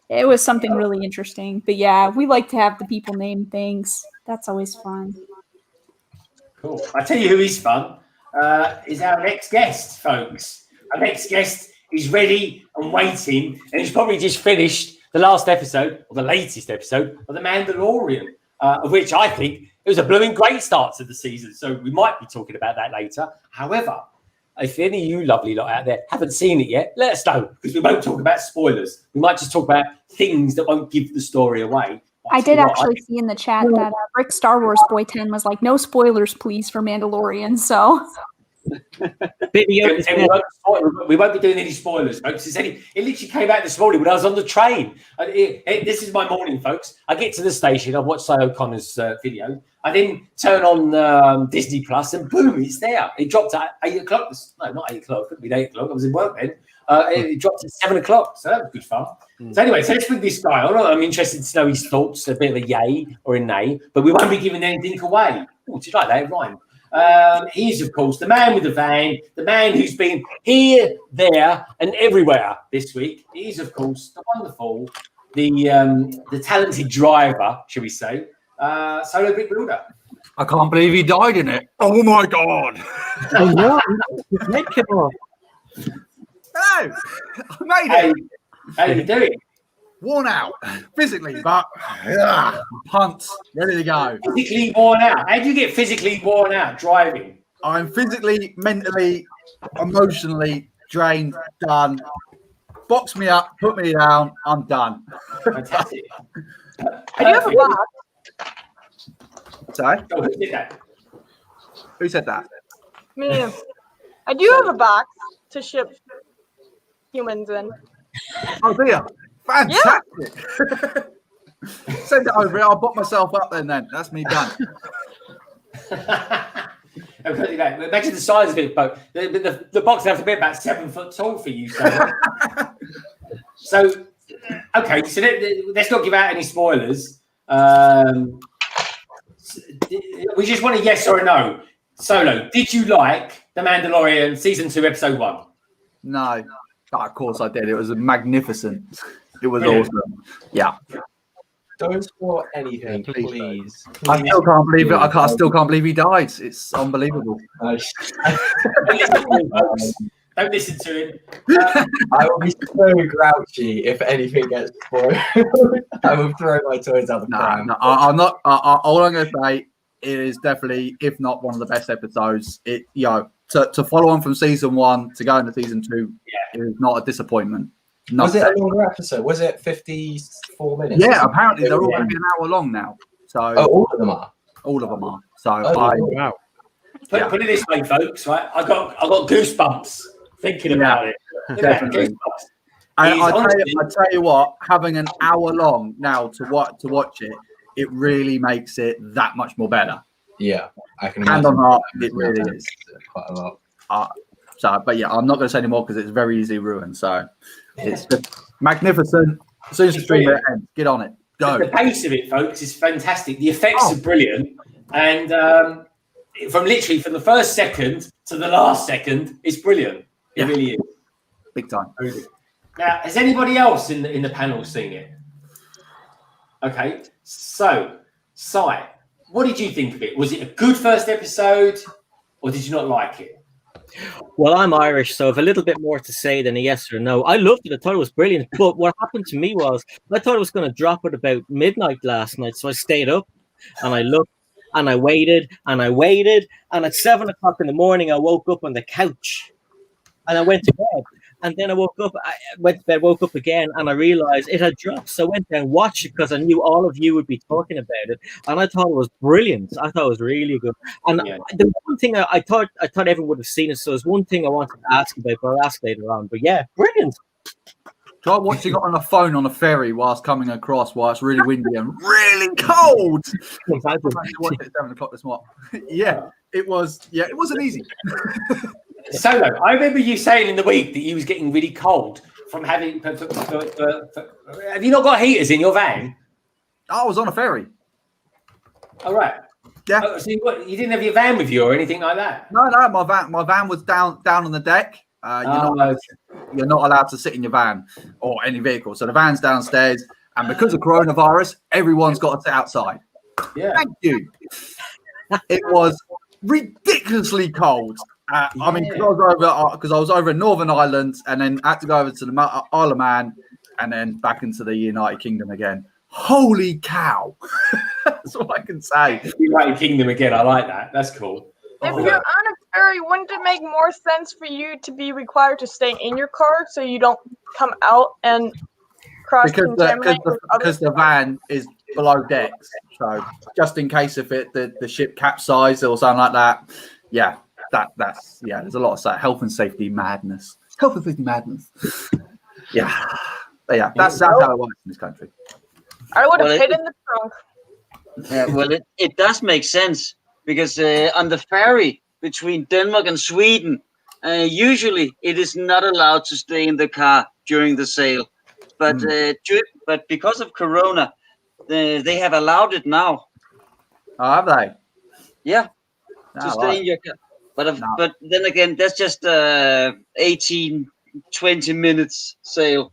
It was something really interesting. But yeah, we like to have the people name things. That's always fun. cool. I tell you who is fun is our next guest, folks. Our next guest is ready and waiting, and he's probably just finished the last episode, or the latest episode, of The Mandalorian, of which I think it was a blooming great start to the season. So we might be talking about that later. However, if any of you lovely lot out there haven't seen it yet, let us know, because we won't talk about spoilers. We might just talk about things that won't give the story away. I did actually see in the chat that Rick Star Wars Boy 10 was like, no spoilers, please, for Mandalorian. So we won't be doing any spoilers, folks. It literally came out this morning when I was on the train. This is my morning, folks. I get to the station, I watch Psychonor's video. I then turn on Disney Plus, and boom, it's there. It dropped at 8 o'clock. No, not 8 o'clock. It couldn't be 8 o'clock. I was in work then. It dropped at 7 o'clock, so that was good fun. So anyway, so let's bring this guy on. I'm interested to know his thoughts, a bit of a yay or a nay, but we won't be giving anything away. Oh, did you like that? It rhymed. He is, of course, the man with the van, the man who's been here, there, and everywhere this week. He is, of course, the wonderful, the talented driver, shall we say, Solo Big Builder. I can't believe he died in it. Oh my god! Hello, I made it. How you doing? Worn out physically, but pumped, ready to go. Physically worn out. How do you get physically worn out driving? I'm physically, mentally, emotionally drained, done. Box me up, put me down, I'm done. Fantastic. I do have a box. Sorry? Oh, who did that? Who said that? Me. I do have a box to ship humans in. Oh dear. Fantastic. Send it over here. I'll box myself up then. That's me done. Imagine the size of it, but the box has to be about 7 foot tall for you. So okay, so let's not give out any spoilers. We just want a yes or a no. Solo, did you like The Mandalorian Season 2, Episode 1? No. Of course I did. It was magnificent. It was Brilliant. awesome. Yeah. Don't spoil anything, please. I still can't believe it. I still can't believe he died. It's unbelievable. Don't listen to him. I will be so grouchy if anything gets spoiled. I will throw my toys out the pram. No, I'm not. All I'm going to say is definitely, if not one of the best episodes. To follow on from season 1 to go into season 2 is not a disappointment. Was it a longer episode? Was it 54 minutes? Yeah, apparently they're all going to be an hour long now. So all of them are. All of them are. So Wow. Put it this way, folks. Right, I got goosebumps thinking about it. Definitely. I tell you what, having an hour long now to watch it, it really makes it that much more better. Yeah, I can Hand imagine. on heart, it really is. Quite a lot. But yeah, I'm not going to say any more because it's very easy ruined. So it's just magnificent. As soon as the stream ends, get on it. Go. The pace of it, folks, is fantastic. The effects are brilliant, and from the first second to the last second, it's brilliant. It really is. Big time. Now, has anybody else in the panel seen it? Okay, so Sai, what did you think of it? Was it a good first episode, or did you not like it? Well, I'm Irish, so I have a little bit more to say than a yes or no. I loved it. I thought it was brilliant. But what happened to me was I thought it was going to drop at about midnight last night. So I stayed up and I looked and I waited, and I waited, and at 7 o'clock in the morning, I woke up on the couch, and I went to bed. And then I woke up, woke up again, and I realized it had dropped. So I went down and watched it because I knew all of you would be talking about it. And I thought it was brilliant. I thought it was really good. And the one thing I thought everyone would have seen it. So there's one thing I wanted to ask about, but I'll ask later on. But yeah, brilliant. Try watching it on a phone on a ferry whilst coming across while it's really windy and really cold. I watched it at 7 o'clock this morning. Yeah, it wasn't easy. Solo, I remember you saying in the week that you was getting really cold from having. Have you not got heaters in your van? I was on a ferry. All right. Yeah. Oh, so you didn't have your van with you or anything like that? No, my van was down on the deck. You're not allowed to sit in your van or any vehicle. So the van's downstairs, and because of coronavirus, everyone's got to sit outside. Yeah. Thank you. It was ridiculously cold. I mean, because I was over in Northern Ireland, and then had to go over to the Isle of Man, and then back into the United Kingdom again. Holy cow! That's all I can say. United Kingdom again. I like that. That's cool. If you're on a ferry, wouldn't it make more sense for you to be required to stay in your car so you don't come out and cross-contaminate? Because the van is below decks, so just in case if the ship capsized or something like that. Yeah, that's there's a lot of health and safety madness. Yeah, that's how it works in this country. I would have hid in the trunk. Yeah, well, it does make sense because on the ferry between Denmark and Sweden, usually it is not allowed to stay in the car during the sail, but because of Corona, they have allowed it now. Oh, have they? Yeah, to stay in your car. But then again, that's just 18, 20 minutes sail.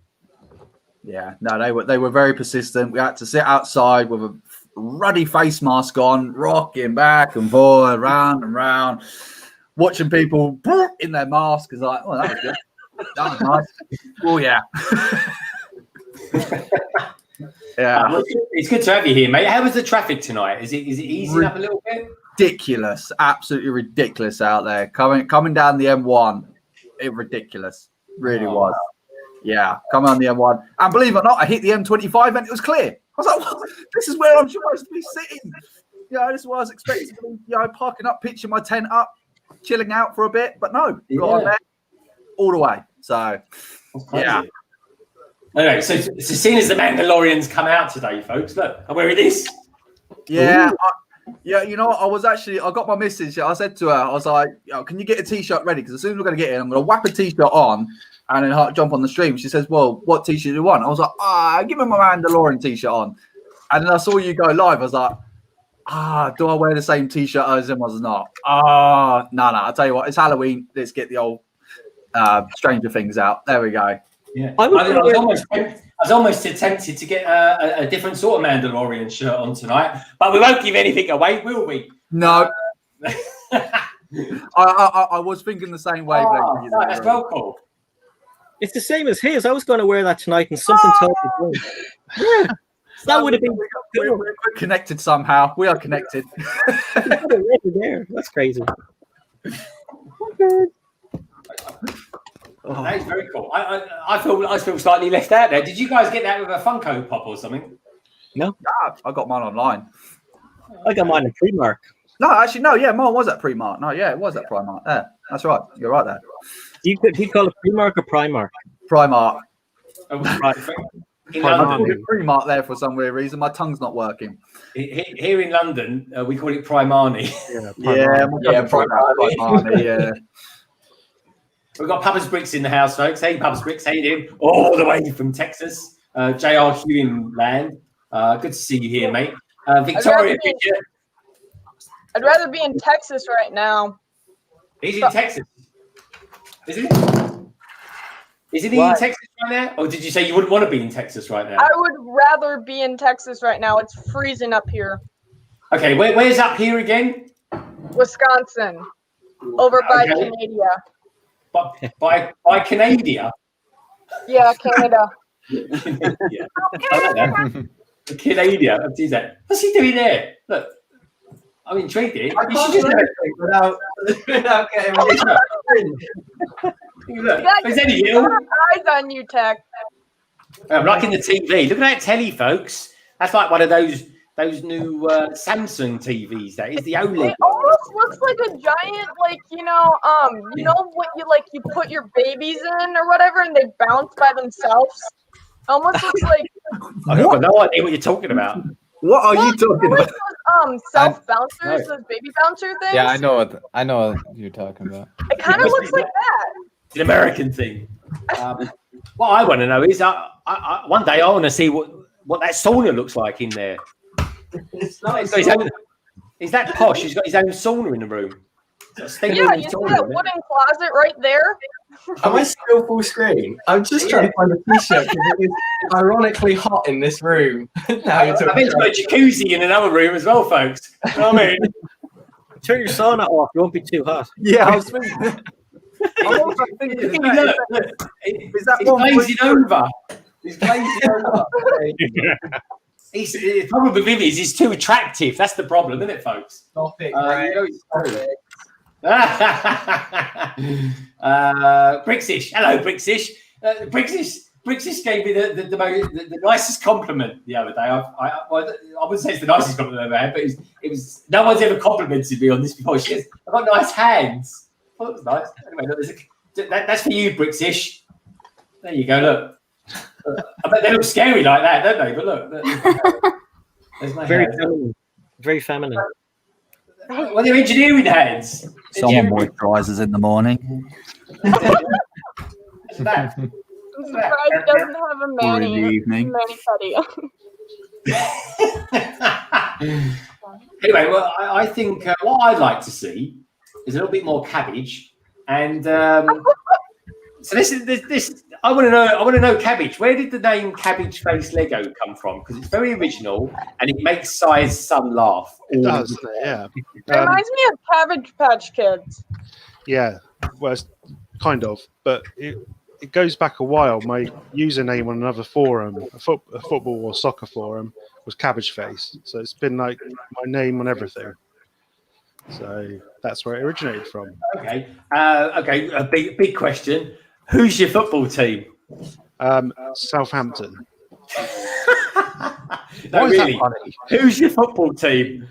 Yeah, no, they were very persistent. We had to sit outside with a ruddy face mask on, rocking back and forth, round and round, watching people in their mask. Is like, oh, that was good. That was nice. Oh yeah. Yeah. It's good to have you here, mate. How was the traffic tonight? Is it easing up a little bit? Ridiculous, absolutely ridiculous out there. Coming down the M1, ridiculous, really was. Yeah, coming on the M1, and believe it or not, I hit the M25 and it was clear. I was like, well, this is where I'm supposed to be sitting. This is what I was expecting to be, parking up, pitching my tent up, chilling out for a bit. But no, got on there all the way. So, yeah. Anyway, so seeing as the Mandalorian's come out today, folks, look, I'm wearing this. Yeah. You know what? I got my message. I said to her, I was like, can you get a t-shirt ready? Because as soon as we're going to get in, I'm going to whap a t-shirt on and then jump on the stream. She says, well, what t-shirt do you want? I was like, give me my Mandalorian t-shirt on. And then I saw you go live. I was like, do I wear the same t-shirt as him or not? No. I'll tell you what, it's Halloween. Let's get the old Stranger Things out. There we go. Yeah, I was almost tempted to get a different sort of Mandalorian shirt on tonight, but we won't give anything away, will we? No. I was thinking the same way. That's well cool. It's the same as his. I was going to wear that tonight, and something told me. Yeah, that would have been. We're connected somehow. We are connected. There. That's crazy. Oh. That is very cool. I feel slightly left out there. Did you guys get that with a Funko Pop or something? No. I got mine online. I got mine in Primark. No, actually, no. Yeah, mine was at Primark. No, yeah, it was at Primark. Yeah, that's right. You're right there. Do you call it Primark or Primark? Primark. In London, Primark there for some weird reason. My tongue's not working. Here in London, we call it Primani. Primani. Yeah. We've got Papa's Bricks in the house, folks. Hey, Papa's Bricks, how you doing? All the way from Texas. J.R. Hewing land. Good to see you here, mate. Victoria, I'd rather be in Texas right now. He's in Texas. Is he? Isn't he in Texas right now? Or did you say you wouldn't want to be in Texas right now? I would rather be in Texas right now. It's freezing up here. Okay, where's up here again? Wisconsin. Over by Canada. By Canada? Yeah, Canada. Canada. What's he doing there? Look, I'm intrigued here. I can't do anything without getting ready. Look, is any you? Eyes on you, Tek. I'm liking the TV. Look at that telly, folks. That's like one of those new Samsung TVs. That is the OLED. It almost looks like a giant, like, you know what you put your babies in or whatever, and they bounce by themselves. Almost looks like. I've got no idea what you're talking about. What are you talking like about? those self bouncers, those baby bouncer things. Yeah, I know what you're talking about. It kind of looks like that. It's an American thing. What I want to know is, one day I want to see what that sauna looks like in there. It's nice. Is that posh? He's got his own sauna in the room. Yeah, you see that wooden closet right there? Am I still full screen? I'm just trying to find a t-shirt because it is ironically hot in this room. Now you're I talking bet you've got a jacuzzi in another room as well, folks. You know what I mean? Turn your sauna off. You won't be too hot. Yeah, I was thinking. I'm also thinking, Look, is that he's one glazing point- over. He's glazing over. The problem with him is he's too attractive. That's the problem, isn't it, folks? Stop it, You know it's true. Brixish. Hello, Brixish. Brixish gave me the nicest compliment the other day. I wouldn't say it's the nicest compliment I've ever had, but it was no one's ever complimented me on this before. She goes, I've got nice hands. I thought it was nice. Anyway, look, that's for you, Brixish. There you go, look. I bet they look scary like that, don't they? But look. There's my Very hands. feminine. Very feminine. Well, they're engineering hands. Someone moisturizes in the morning. What's that? I'm surprised it doesn't have a Or in the mani evening. pedi. Anyway, well, I think what I'd like to see is a little bit more cabbage, and so this. I want to know cabbage. Where did the name Cabbage Face Lego come from? Because it's very original and it makes Si's son laugh. It does, yeah. It reminds me of Cabbage Patch Kids. Yeah, well, it's kind of, but it goes back a while. My username on another forum, a football or soccer forum, was Cabbage Face. So it's been like my name on everything. So that's where it originated from. Okay. A big question. Who's your football team? Southampton. No, Why is that really. funny? Who's your football team?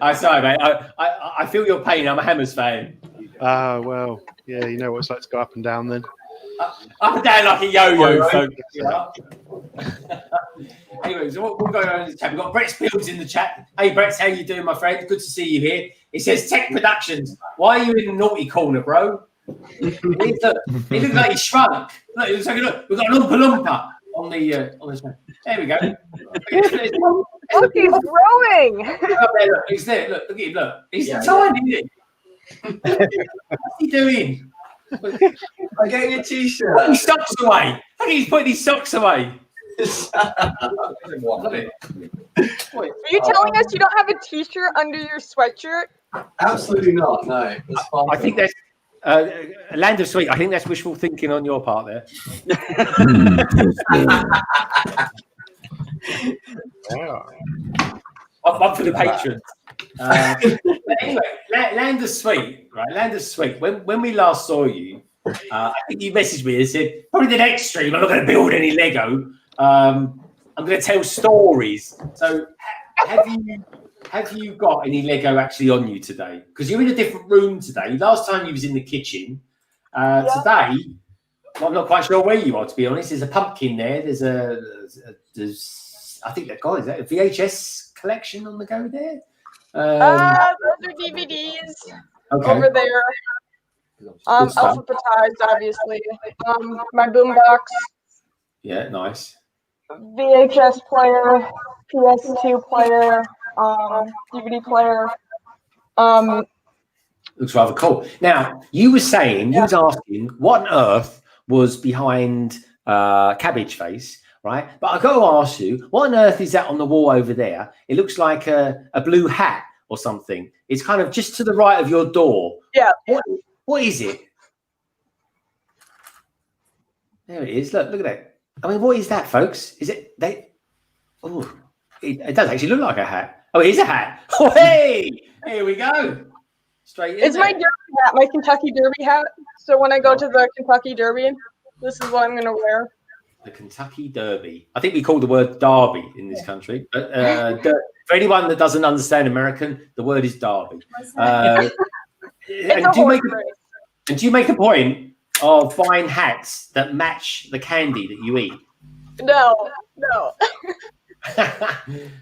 I'm sorry, mate. I feel your pain. I'm a Hammers fan. Well, yeah, you know what it's like to go up and down then. Up and down like a yo-yo, folks. Yeah. Anyway, so we'll go on in the chat. We've got Brett Fields in the chat. Hey, Brett, how you doing, my friend? Good to see you here. It says Tek Productions. Why are you in the naughty corner, bro? It looks like he shrunk. Look, it looks like we've got an Oompa Loompa on the screen. There we go. Look, he's growing. Look, he's there. Look at him. Look, he's tiny, isn't he? What's he doing? I'm getting a t-shirt. Put his socks away. Look, he's putting his socks away. Love it. Are you telling us you don't have a t-shirt under your sweatshirt? Absolutely not. No. It's fine. I think that's Land of Sweet. I think that's wishful thinking on your part there. I'm for the patrons. But anyway, Land of Sweet, right? Land of Sweet. When we last saw you, I think you messaged me and said, probably the next stream, I'm not going to build any Lego. I'm going to tell stories. So have you got any Lego actually on you today? Because you're in a different room today. Last time you was in the kitchen. Today, I'm not quite sure where you are, to be honest. There's a pumpkin there. There's I think is that a VHS collection on the go there? Those are DVDs over there. Alphabetized, obviously. My boombox. Yeah, nice. VHS player, PS2 player, DVD player. Looks rather cool. Now, you were saying, you was asking what on earth was behind Cabbage Face, right? But I've got to ask you, what on earth is that on the wall over there? It looks like a blue hat or something. It's kind of just to the right of your door. Yeah. What is it? There it is. Look at that. I mean, what is that, folks? Is it they? Oh, It does actually look like a hat. Oh, it is a hat. Oh, hey, here we go. Straight in. It's my there. Derby hat, my Kentucky Derby hat. So when I go to the Kentucky Derby, this is what I'm gonna wear. The Kentucky Derby. I think we call the word derby in this country. But for anyone that doesn't understand American, the word is derby. And do you make a point of buying hats that match the candy that you eat? No. This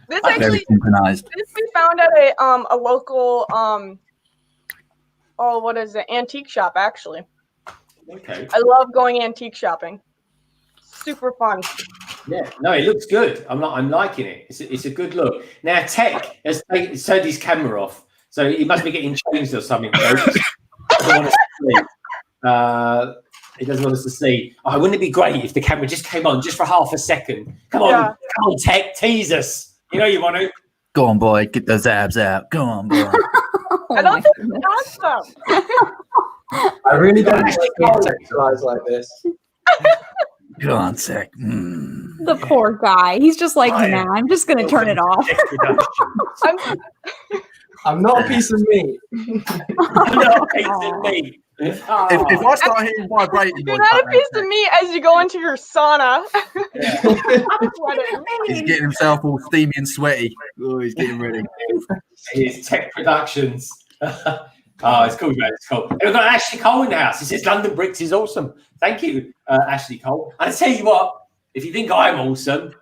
Very actually, synchronized. this we found at a local what is it? Antique shop actually. Okay. I love going antique shopping. Super fun. Yeah, no, it looks good. I'm liking it. It's a good look. Now, Tek has turned his camera off, so he must be getting changed or something. Folks. He doesn't want us to see. Oh, wouldn't it be great if the camera just came on just for half a second? Come on, Tek, tease us. You know you want to. Go on, boy. Get those abs out. Go on, boy. I don't think it's awesome. I really don't like being sexualized like this. Go on, Tek. Mm. The poor guy. He's just like, nah, I'm just going to turn it off. I'm not a piece of meat. I'm not a piece of meat. If I start hearing vibrating, You're not a piece of meat as you go into your sauna. he's getting himself all steamy and sweaty. Oh, he's getting ready. It's Tek Productions. Oh, it's cool, man. It's cool. And we've got Ashley Cole in the house. He says London Bricks is awesome. Thank you, Ashley Cole. And I tell you what, if you think I'm awesome,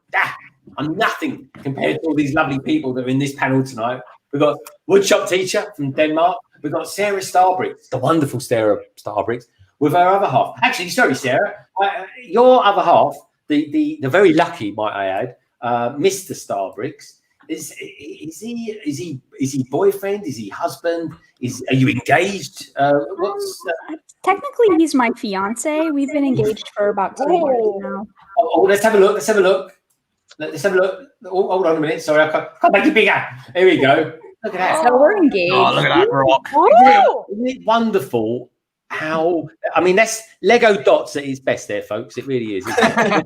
I'm nothing compared to all these lovely people that are in this panel tonight. We've got WoodshopTeacher from Denmark. We've got Sara Starbricks, the wonderful Sara Starbricks, with her other half. Actually, sorry, Sara, your other half, the very lucky, might I add, Mr. Starbricks. Is he boyfriend? Is he husband? Are you engaged? Technically, he's my fiance. We've been engaged for about 2 years now. Oh, let's have a look. Oh, hold on a minute. Sorry, I can't make it bigger. Here we go. Look at that. So we're engaged. Oh, look at that rock. Isn't it wonderful how, I mean, that's Lego dots at its best there, folks. It really is. I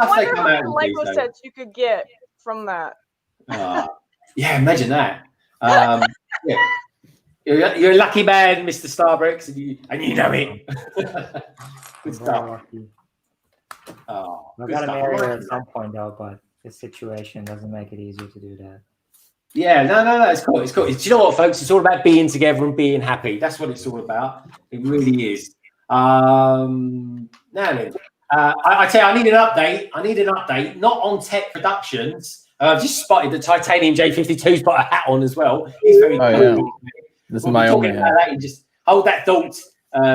wonder how many Lego sets you could get from that. Yeah, imagine that. Yeah. You're a lucky man, Mr. Starbricks, and you know it. Good stuff. Oh, I've got to marry her at some point, though, but this situation doesn't make it easy to do that. Yeah, no, it's cool. Do you know what, folks? It's all about being together and being happy. That's what it's all about. It really is. Now then, I tell you, I need an update. Not on Tek Productions. I've just spotted that Titanium J52's got a hat on as well. He's very cool. Yeah. This is my only hat. That, just hold that thought,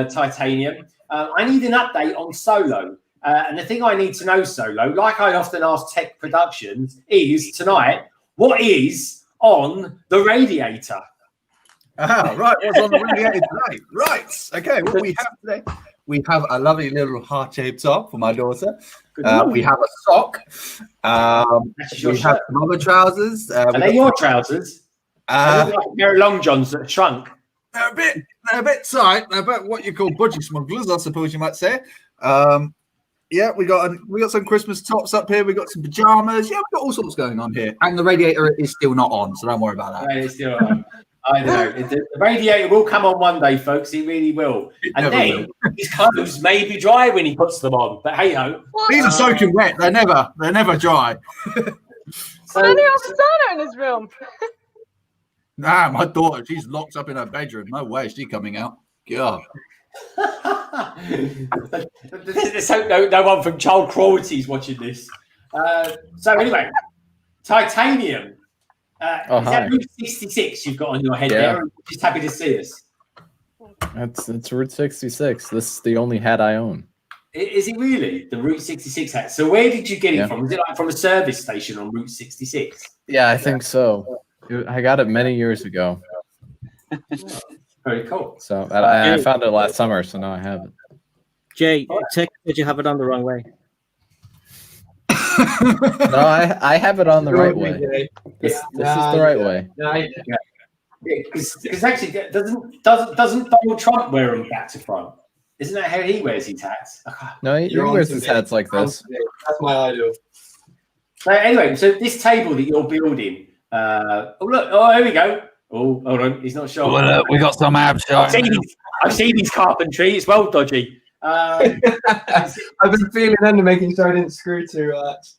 Titanium. I need an update on Solo. And the thing I need to know, Solo, like I often ask Tek Productions, is tonight, what is on the Radiator? Right, what's on the Radiator tonight? Right, okay, what we have today, we have a lovely little heart-shaped top for my daughter. We have a sock. We have some other trousers. Are they your trousers? They're long johns that shrunk. They're a bit tight. They're about what you call budgie smugglers, I suppose you might say. Yeah, we got some Christmas tops up here. We got some pajamas. Yeah, we got all sorts going on here. And the Radiator is still not on, so don't worry about that. It's still on. I know. The Radiator will come on one day, folks. He really will. And then his clothes may be dry when he puts them on. But hey ho. These are soaking wet. They're never dry. So they have sauna in his room. Nah, my daughter, she's locked up in her bedroom. No way, she's coming out. God. Let's hope no one from child cruelty is watching this. So anyway, Titanium. Is that Route 66 you've got on your head there? I'm just happy to see us. It's Route 66. This is the only hat I own. Is it really the Route 66 hat? So where did you get it from? Was it like from a service station on Route 66? Yeah, I think so. I got it many years ago. Very cool. So I found it last summer, so now I have it. Jay, Tek said you have it on the wrong way. No, I have it on the right way. This is the right way. Because actually, doesn't Donald Trump wear them back to front? Isn't that how he wears his hats? No, he wears his hats like this. That's my idol. So anyway, so this table that you're building. Oh look! Oh, here we go. Oh, hold on, he's not sure. Well, we got some abs I've showing. seen his carpentry. It's well dodgy. I've been feeling under making sure I didn't screw too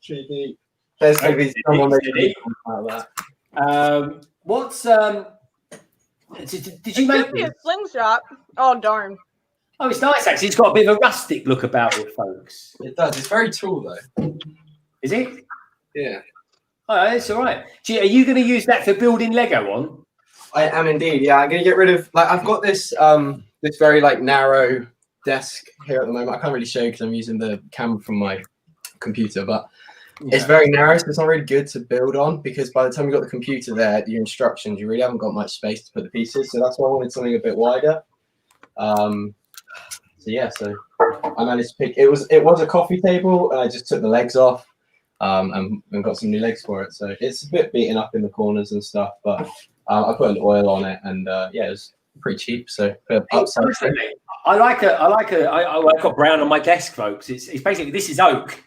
deep. There's going to be someone making like that. What's did you It make could be a this? slingshot. Oh darn. Oh, it's nice actually. It's got a bit of a rustic look about it, folks. It does. It's very tall though. Is it? Yeah. Oh, it's all right. Are you going to use that for building Lego on? I am indeed. Yeah, I'm going to get rid of I've got this this very narrow desk here at the moment. I can't really show you because I'm using the camera from my computer, but it's very narrow, so it's not really good to build on because by the time you've got the computer there, your instructions, you really haven't got much space to put the pieces. So that's why I wanted something a bit wider. So I managed to pick. It was a coffee table, and I just took the legs off, and got some new legs for it. So it's a bit beaten up in the corners and stuff, but I put an oil on it, and it was pretty cheap. So I've got brown on my desk, folks. It's basically, this is oak,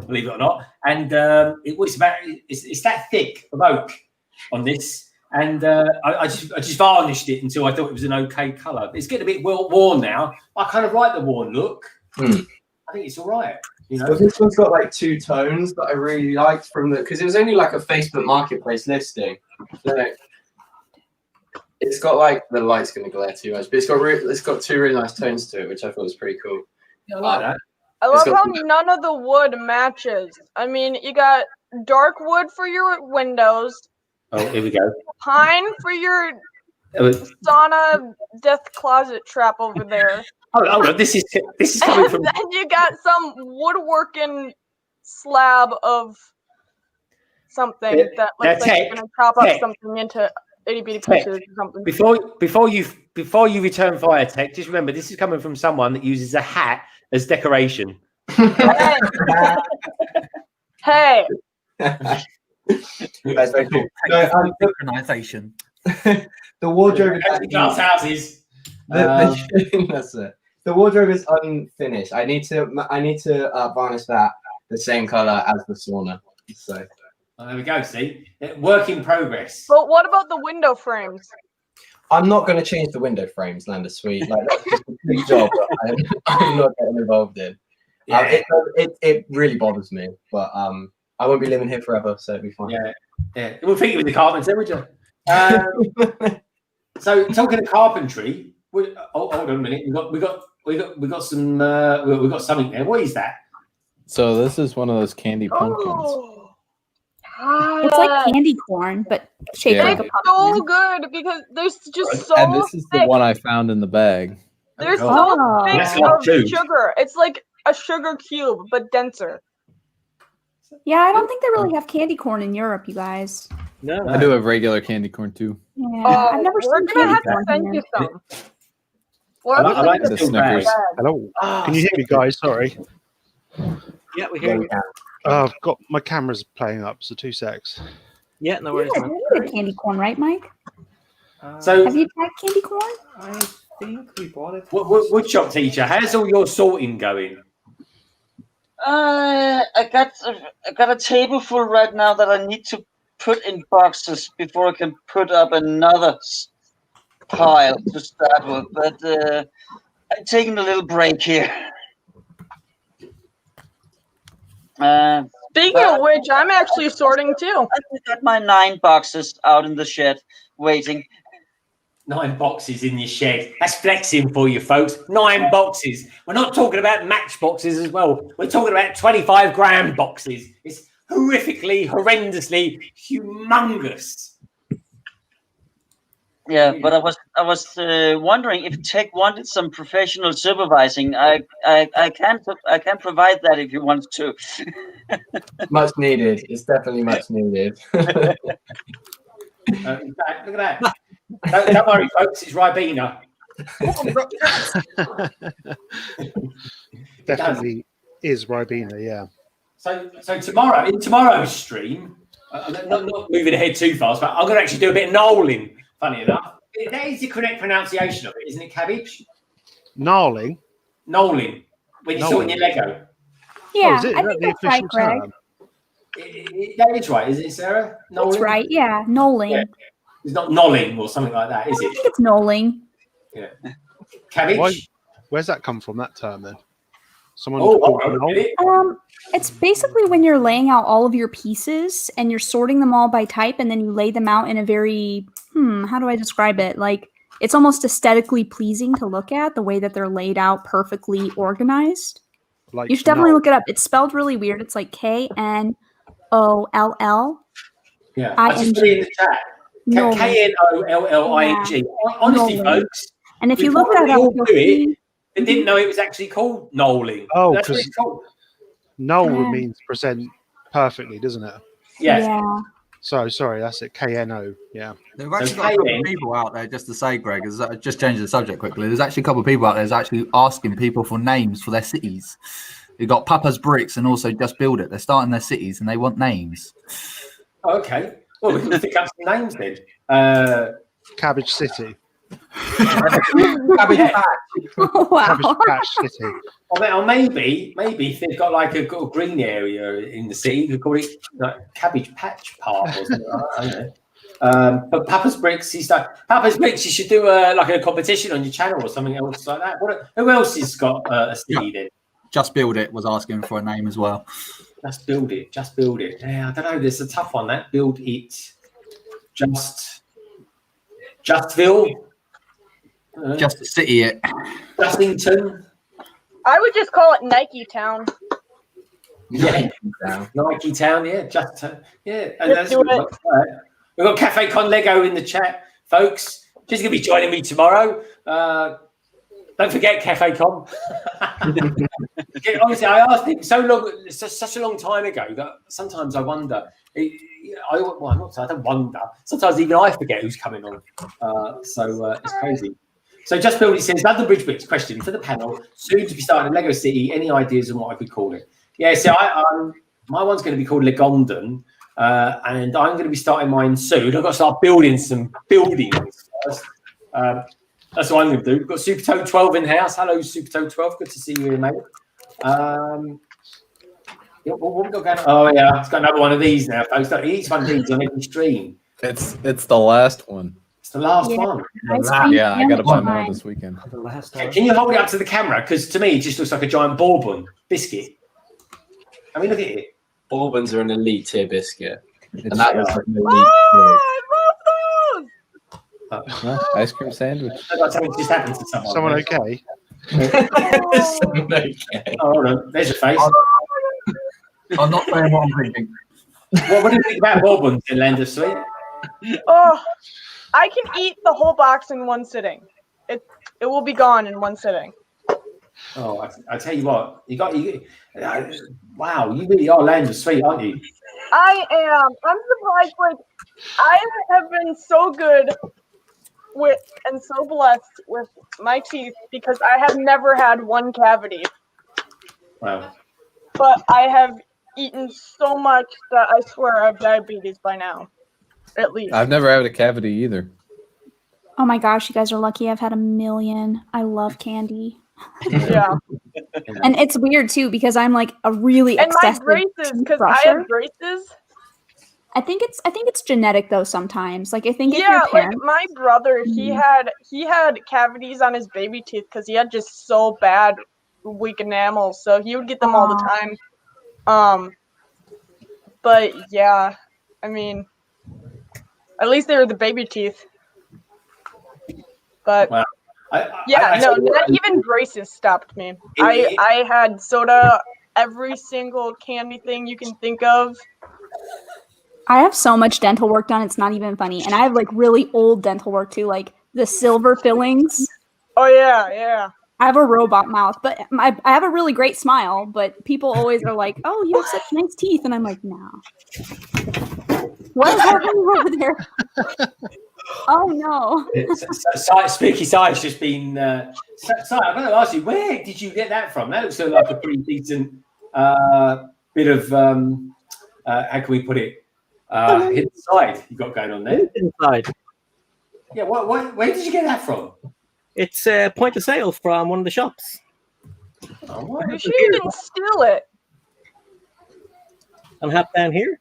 believe it or not, and it's that thick of oak on this. And I just varnished it until I thought it was an okay colour. It's getting a bit worn now. I kind of like the worn look. I think it's all right. You know, well, this one's got like two tones that I really liked from because it was only like a Facebook Marketplace listing. So it's got like the light's going to glare too much, but it's got two really nice tones to it, which I thought was pretty cool. Yeah, I like that. I love how none of the wood matches. I mean, you got dark wood for your windows. Oh, here we go. Pine for your sauna death closet trap over there. Oh, this is coming from. And then you got some woodworking slab of something that looks like you're gonna chop up something into itty bitty pieces or something. Before you return fire, Tek, just remember this is coming from someone that uses a hat as decoration. Hey. That's very cool. Synchronization. The wardrobe is glass houses. That's it. The wardrobe is unfinished. I need to varnish that the same color as the sauna. So there we go. See, work in progress. But what about the window frames? I'm not going to change the window frames, Land of Sweet. Like that's just a big job that I'm not getting involved in. Yeah. It really bothers me, but I won't be living here forever, so it'll be fine. Yeah. We'll think with the carpenter, would you? So talking of carpentry, hold on a minute. We got something there. What is that? So this is one of those candy pumpkins. It's like candy corn, but shaped like a pumpkin. So good because there's just so And this is thick. the one I found in the bag. They're so thick of sugar. It's like a sugar cube, but denser. Yeah, I don't think they really have candy corn in Europe, you guys. No, I do have regular candy corn too. Yeah, I've never We're seen gonna candy have to corn send here. you some. I like the Snickers. Hello. Can you hear me, guys? Sorry. Yeah, we hear you. I've got my camera's playing up, so 2 secs. Yeah, no You worries. guys did candy corn, right, Mike? So Have you tried candy corn? I think we bought it. Woodshop teacher, how's all your sorting going? I got a table full right now that I need to put in boxes before I can put up another pile to start with. But I'm taking a little break here. Speaking of which, I'm actually sorting too. I've got my 9 boxes out in the shed waiting. 9 boxes in your shed. That's flexing for you, folks. 9 boxes. We're not talking about match boxes as well. We're talking about 25-gram boxes. It's horrifically, horrendously humongous. Yeah, but I was wondering if Tek wanted some professional supervising. I can provide that if you want to. Much needed. It's definitely much needed. In fact, look at that. Don't worry, folks. It's Ribena. Definitely is Ribena, yeah. So tomorrow's stream, not moving ahead too fast, but I'm going to actually do a bit of knolling. Funny enough, that is the correct pronunciation of it, isn't it? Cabbage. Gnarling. Knolling. When you're sorting your Lego. Yeah, is it? I think that's right, Greg. That is right, is it, Sarah? That's right. Yeah, knolling. Yeah. It's not nolling or something like that, is I it? think it's knolling. Yeah. Cabbage. Where's that come from? That term then? Someone. It's basically when you're laying out all of your pieces and you're sorting them all by type, and then you lay them out in a very how do I describe it? Like it's almost aesthetically pleasing to look at the way that they're laid out, perfectly organized. Like you should definitely look it up. It's spelled really weird. It's like KNOLL. Yeah, I just put it in the chat. KNOLLING. Honestly, folks. And if you look that up, you'll see. They didn't know it was actually called knolling. Oh, that's what because it's called. Knoll means present perfectly, doesn't it? Yes. Yeah. So sorry, that's it. KNO. Yeah. They've actually got a couple of people out there, just to say, Greg, just change the subject quickly. There's actually a couple of people out there that's actually asking people for names for their cities. You've got Papa's Bricks and also Just Build It. They're starting their cities and they want names. Okay. Well, we can pick up some names then. Cabbage City. Cabbage Patch. Wow. Cabbage Patch City. Or maybe if they've got like a green area in the city, you could call it like Cabbage Patch Park or something. I don't know. But Papa's Bricks, Papa's Bricks. You should do like a competition on your channel or something else like that. Who else has got a city then? Just Build It was asking for a name as well. Just Build It. Just Build It. Yeah, I don't know. There's a tough one. That Build It. Justville. Just City It. Justington. I would just call it Nike Town. Yeah, Nike Town. Yeah, yeah. And that's we've got Cafe Con Lego in the chat, folks. She's going to be joining me tomorrow. Don't forget Cafe Con. Honestly, I asked him so long, such a long time ago that sometimes I wonder. I don't wonder. Sometimes even I forget who's coming on. So it's crazy. So Just Build It says, London Bridge Bricks question for the panel. Soon to be starting a Lego City. Any ideas on what I could call it? Yeah, so my one's going to be called Legondon, and I'm going to be starting mine soon. I've got to start building some buildings first. That's what I'm going to do. We've got Super Toad 12 in the house. Hello, Super Toad 12. Good to see you here, mate. What we got going on? Oh, yeah, it's got another one of these now, folks. Each one of these on every stream. It's the last one. It's the last one. Yeah, I got to buy more this weekend. Can you hold it up to the camera? Because to me, it just looks like a giant bourbon biscuit. I mean, look at it. Bourbons are an elite tier biscuit. It's And that was like an elite tier. Ice cream sandwich. Something just happened to someone. Someone okay? Someone okay. Oh, hold on. There's a face. I'm not saying what I'm thinking. What do you think about bourbons in Land of Sweet? Oh, I can eat the whole box in one sitting. It will be gone in one sitting. Oh, I tell you what, wow, you really are Land of Sweet, aren't you? I am. I'm surprised. Like, I have been so good with and so blessed with my teeth because I have never had one cavity. Wow. But I have eaten so much that I swear I have diabetes by now. At least. I've never had a cavity either. Oh my gosh, you guys are lucky. I've had 1,000,000. I love candy. Yeah. And it's weird too because I'm like a really And my excessive braces, because I crusher. have braces. I think it's genetic though sometimes. Like I think if Yeah, your like parents, my brother, he had cavities on his baby teeth because he had just so bad weak enamel, so he would get them all the time. But yeah, I mean, at least they were the baby teeth. But wow. Not even braces stopped me. I had soda, every single candy thing you can think of. I have so much dental work done, it's not even funny. And I have like really old dental work too, like the silver fillings. Oh yeah. I have a robot mouth, but I have a really great smile, but people always are like, oh, you have such nice teeth. And I'm like, no. What is happening over there? Oh, no. Spooky Si's just been... Si, I'm going to ask you, where did you get that from? That looks like a pretty decent bit of... how can we put it? Hidden side you got going on there. Inside. Yeah, where did you get that from? It's point of sale from one of the shops. Oh, You should even steal it. I'm happy down here.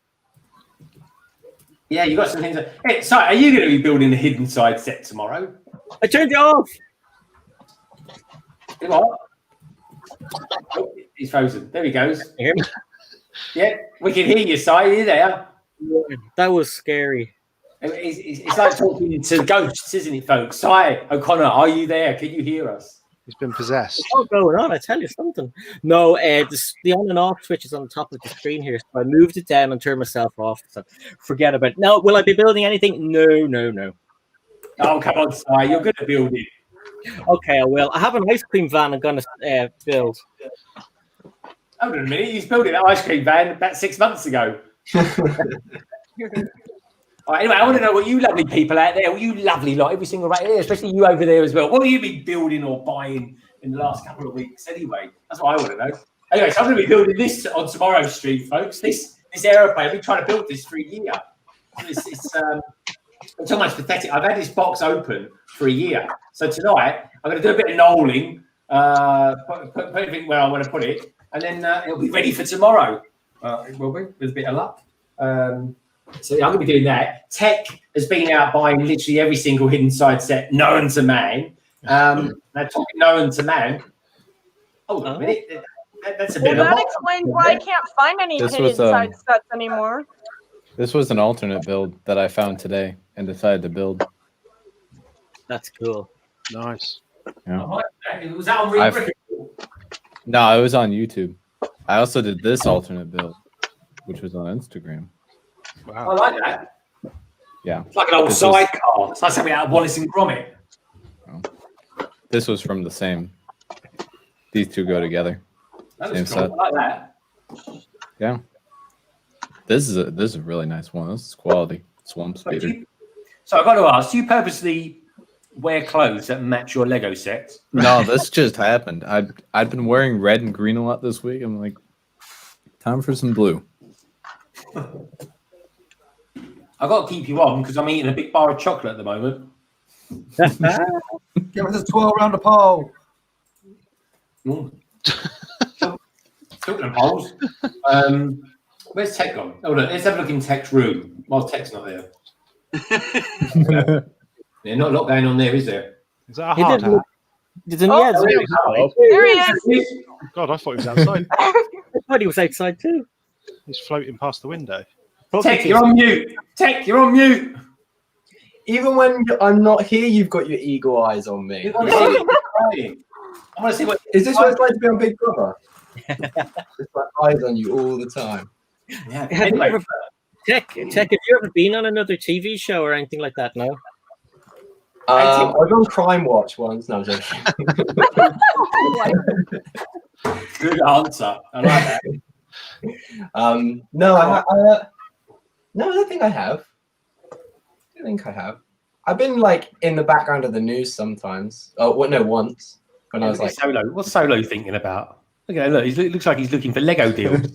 Yeah, you got some things. Hey, so, are you going to be building a hidden side set tomorrow? I turned it off. What? Oh, he's frozen. There he goes. You hear me? Yeah, we can hear you, Si. Are you there? That was scary. It's like talking to ghosts, isn't it, folks? Si O'Connor, are you there? Can you hear us? He's been possessed. What's going on? I tell you something. No, the on and off switch is on the top of the screen here, so I moved it down and turned myself off. So forget about it. Now, will I be building anything? No. Oh, come on, Si. You're good at building. Okay, I will. I have an ice cream van I'm going to build. Hold on a minute. He's building that ice cream van about 6 months ago. All right, anyway, I want to know what you lovely people out there, what you lovely lot, every single right here, especially you over there as well. What have you been building or buying in the last couple of weeks anyway? That's what I want to know. Anyway, so I'm going to be building this on tomorrow's stream, folks. This aeroplane, I've been trying to build this for a year. It's almost pathetic. I've had this box open for a year. So tonight, I'm going to do a bit of knolling, put everything where I want to put it, and then it'll be ready for tomorrow. It will be, with a bit of luck. So I'm going to be doing that. Tek has been out buying literally every single hidden side set known to man. Now talking known to man. Hold on a minute. That's a bit Well, of that explains why I can't find any This hidden was, side sets anymore. This was an alternate build that I found today and decided to build. That's cool. Nice. Yeah. Was that on Real Brick? No, it was on YouTube. I also did this alternate build, which was on Instagram. Wow. I like that. Yeah. It's like an old This sidecar. It's like something out of Wallace and Gromit. This was from the same. These two go together. That Same was cool. set. I like that. Yeah. This is a really nice one. This is quality. Swamp Speeder. So I've got to ask, do you purposely wear clothes that match your Lego sets? No, this just happened. I'd been wearing red and green a lot this week. I'm like, time for some blue. I've got to keep you on because I'm eating a big bar of chocolate at the moment. Give us a 12 round of pole. Talking of poles, where's Tek gone? Hold on, let's have a look in Tek's room while Tek's not there. There's not a lot going on there, is there? Is that a hard hat? There he is. God, I thought he was outside. I thought he was outside too. He's floating past the window. Tek, you're on mute. Tek, you're on mute. Even when I'm not here, you've got your eagle eyes on me. I want to see what. Is this what it's like to be on Big Brother? Just like eyes on you all the time. Yeah. Have you Anyway, ever, Tek, have you ever been on another TV show or anything like that? No. I was on Crime Watch once. No, I'm joking. good answer. I like that. No, no, I don't think I have. I think I have. I've been like in the background of the news sometimes. Oh, well, no, once when I was like, Solo. What's Solo thinking about? Look at that. Look, he looks like he's looking for Lego deals.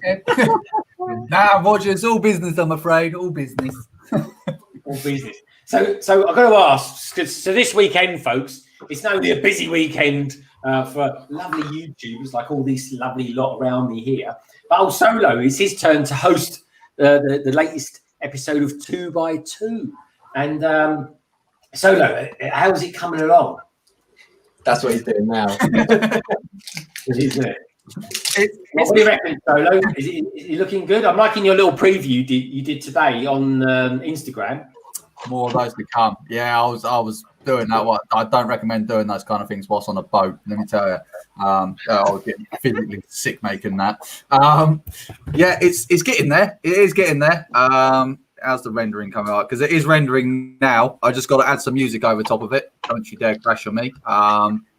Nah, Roger, it's all business, I'm afraid. All business. All business. So I've got to ask. So this weekend, folks, it's not only a busy weekend for lovely YouTubers like all this lovely lot around me here, but Solo, it's his turn to host the latest episode of 2x2. And Solo, how's it coming along? that's what he's doing now. Isn't it? What do you reckon, Solo? Is it looking good? I'm liking your little preview you did today on Instagram. More of those to come. Yeah, I was doing that. What I don't recommend doing those kind of things whilst on a boat. Let me tell you, I was getting physically sick making that. Yeah, it's getting there. It is getting there. How's the rendering coming out? Because it is rendering now. I just got to add some music over top of it. Don't you dare crash on me.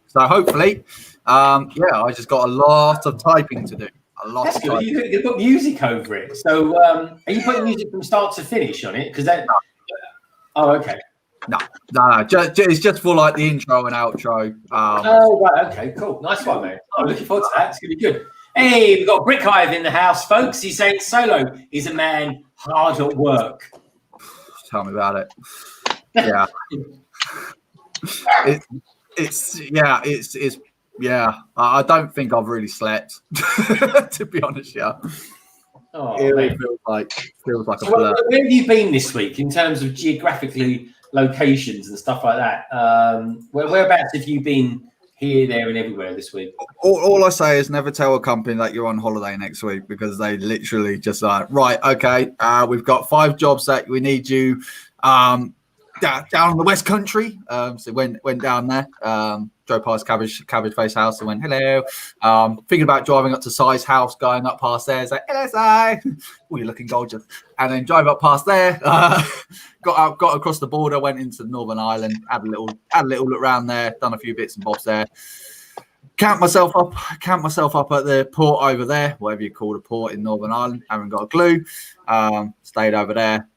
So hopefully, yeah, I just got a lot of typing to do. A lot. That's of good. typing. You've got music over it. So are you putting music from start to finish on it? Because that. Oh, okay. No. It's just for like the intro and outro. Oh, right. Okay, cool. Nice one, mate. I'm looking forward to that. It's going to be good. Hey, we've got Brick Hive in the house, folks. He's saying Solo is a man hard at work. Tell me about it. Yeah. it's yeah. I don't think I've really slept, to be honest. Yeah. Oh, It mate. feels like a So where, blur. where have you been this week in terms of geographically locations and stuff like that? Whereabouts have you been here, there, and everywhere this week? All I say is never tell a company that you're on holiday next week, because they literally just like, right, okay, we've got 5 jobs that we need you down in the West Country. So went down there, drove past Cabbage Face house and went, hello. Thinking about driving up to Si's house, going up past there, it's like, hello, Si. Oh, you're looking gorgeous. And then drive up past there, got across the border, went into Northern Ireland, had a little look around there, done a few bits and bobs there. Camped myself up at the port over there, whatever you call the port in Northern Ireland. Haven't got a clue. Stayed over there.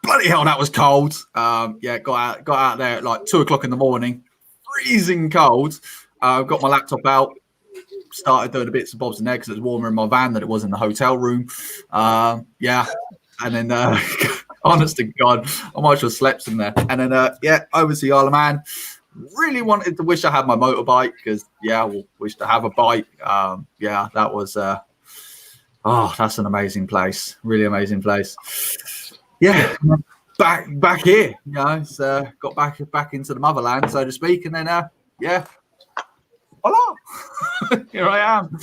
Bloody hell, that was cold. Got out there at like 2 o'clock in the morning, freezing cold. Got my laptop out, started doing the bits and bobs in there because it was warmer in my van than it was in the hotel room. And then honest to God, I might as well slept in there. And then over to the Isle of Man. Really wanted to wish I had my motorbike because wish to have a bike. That was that's an amazing place, really amazing place. Yeah, back here, so got back into the motherland, so to speak, and then hello, here I am.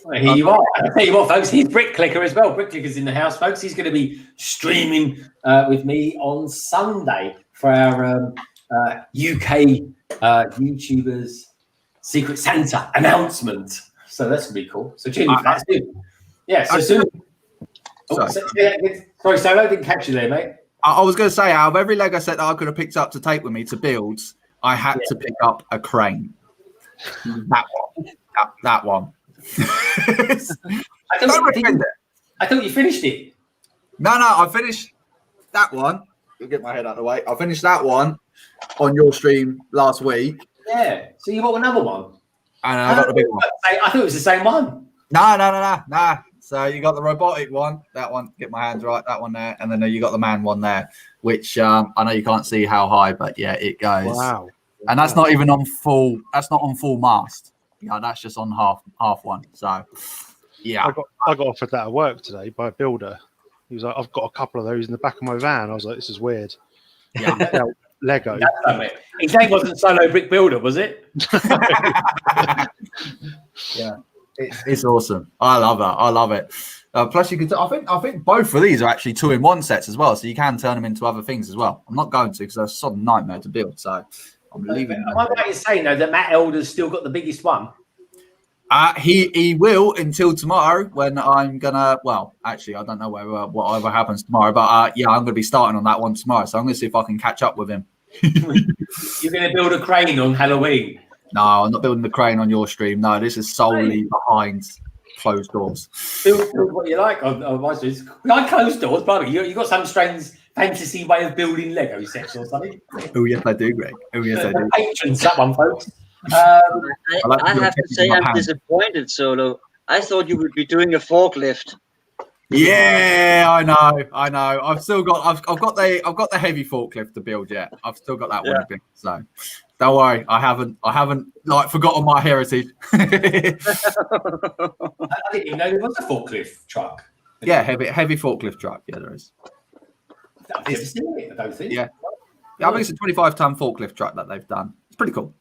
Well, here you are. I'll tell you what, folks, he's Brick Clicker as well. Brick Clicker's in the house, folks. He's going to be streaming with me on Sunday for our UK YouTubers Secret Santa announcement. So that's going to be cool. So tune in for that soon. Yeah, so soon. Sorry, Solo, I didn't catch you there, mate. I was going to say, out of every Lego set that I could have picked up to take with me to builds, I had to pick up a crane. That one. I thought you finished it. No, I finished that one. You'll get my head out of the way. I finished that one on your stream last week. Yeah. So you bought another one? And I got the big one. I thought it was the same one. No. So you got the robotic one, that one, get my hands right, that one there, and then you got the man one there, which I know you can't see how high, but yeah, it goes. Wow. And that's not even on full. That's not on full mast. That's just on half one. So yeah, I got offered that at work today by a builder. He was like, "I've got a couple of those in the back of my van." I was like, "This is weird." Yeah, Lego. His name wasn't Solo Brick Builder, was it? Yeah, it's awesome. I love it. Plus, you could. I think both of these are actually 2-in-1 sets as well, so you can turn them into other things as well. I'm not going to because they're a sudden nightmare to build. So I'm leaving. Am I right in saying though that Matt Elder's still got the biggest one? He will until tomorrow when I'm gonna. Well, actually, I don't know whatever happens tomorrow, but I'm gonna be starting on that one tomorrow. So I'm gonna see if I can catch up with him. You're gonna build a crane on Halloween? No, I'm not building the crane on your stream. No, this is solely behind closed doors. Build what you like on my stream. Behind closed doors, brother. You got some strange fantasy way of building Lego sets or something. Oh yes, I do, Greg. Oh yes, I do. Patrons, that one, folks. I have to say I'm disappointed, Solo. I thought you would be doing a forklift. Yeah, I know. I've got the heavy forklift to build yet. I've still got that one to build. So don't worry, I haven't like forgotten my heritage. I didn't even know there was a forklift truck. Yeah, heavy forklift truck. Yeah, there is. I've never seen it, I don't think. Yeah, I think it's a 25-ton forklift truck that they've done. It's pretty cool.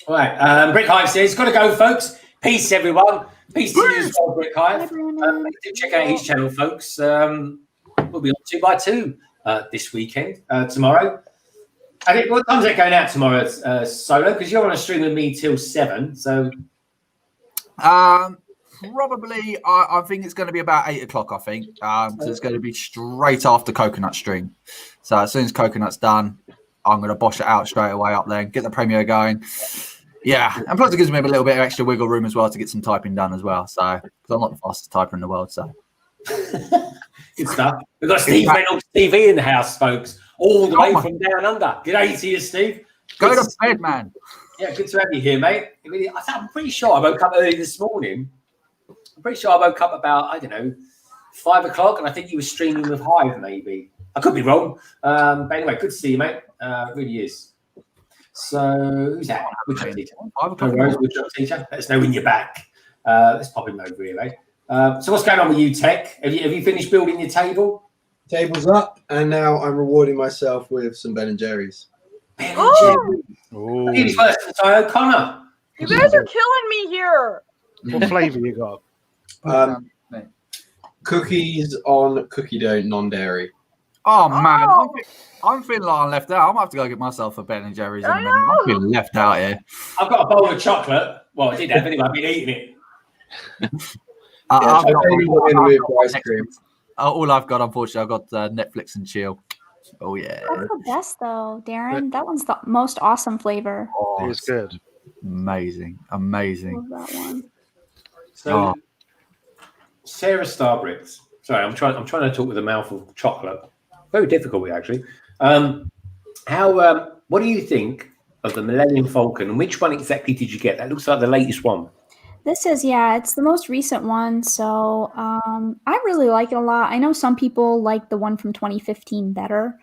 All right, Brick Hive says, got to go, folks. Peace, everyone. Peace to you as well, Brick Hive. Check out his channel, folks. We'll be on 2x2 this weekend, tomorrow. I think, what time's that going out tomorrow, Solo? Because you're on a stream with me till 7, so... Probably, I think it's going to be about 8 o'clock, I think. So it's going to be straight after Coconut stream. So as soon as Coconut's done, I'm going to bosh it out straight away up there and get the premiere going. Yeah, and plus it gives me a little bit of extra wiggle room as well to get some typing done as well. So, because I'm not the fastest typer in the world, so. Good stuff. We've got Steve Reynolds TV in the house, folks, all the way from down under. G'day to you, Steve. Go to bed, man. Yeah, good to have you here, mate. I'm pretty sure I woke up early this morning. I'm pretty sure I woke up about, 5 o'clock, and I think you were streaming with Hive, maybe. I could be wrong. But anyway, good to see you, mate. It really is. So, who's that? WoodshopTeacher. Woodshop Teacher. Let us know when you're back. Let's pop him over here, right? So what's going on with you, Tek? Have you finished building your table? Table's up, and now I'm rewarding myself with some Ben and Jerry's. Ben and Jerry's. Ooh. Ladies first, Connor. You guys are killing me here. What flavour you got? Cookies on cookie dough, non-dairy. Oh man, I'm feeling like I'm left out. I'm gonna have to go get myself a Ben and Jerry's in a minute. I'm feeling left out here. I've got a bowl of chocolate. Well, I did have anyway. I've been eating it. All I've got, unfortunately, I've got Netflix and chill. Oh yeah, That's the best though, Darren. That one's the most awesome flavor. It was good. Amazing. Love that one. So, Sara Starbricks. Sorry, I'm trying to talk with a mouthful of chocolate. Very difficult, actually. What do you think of the Millennium Falcon, and which one exactly did you get? That looks like the latest one. This is, it's the most recent one. So I really like it a lot. I know some people like the one from 2015 better,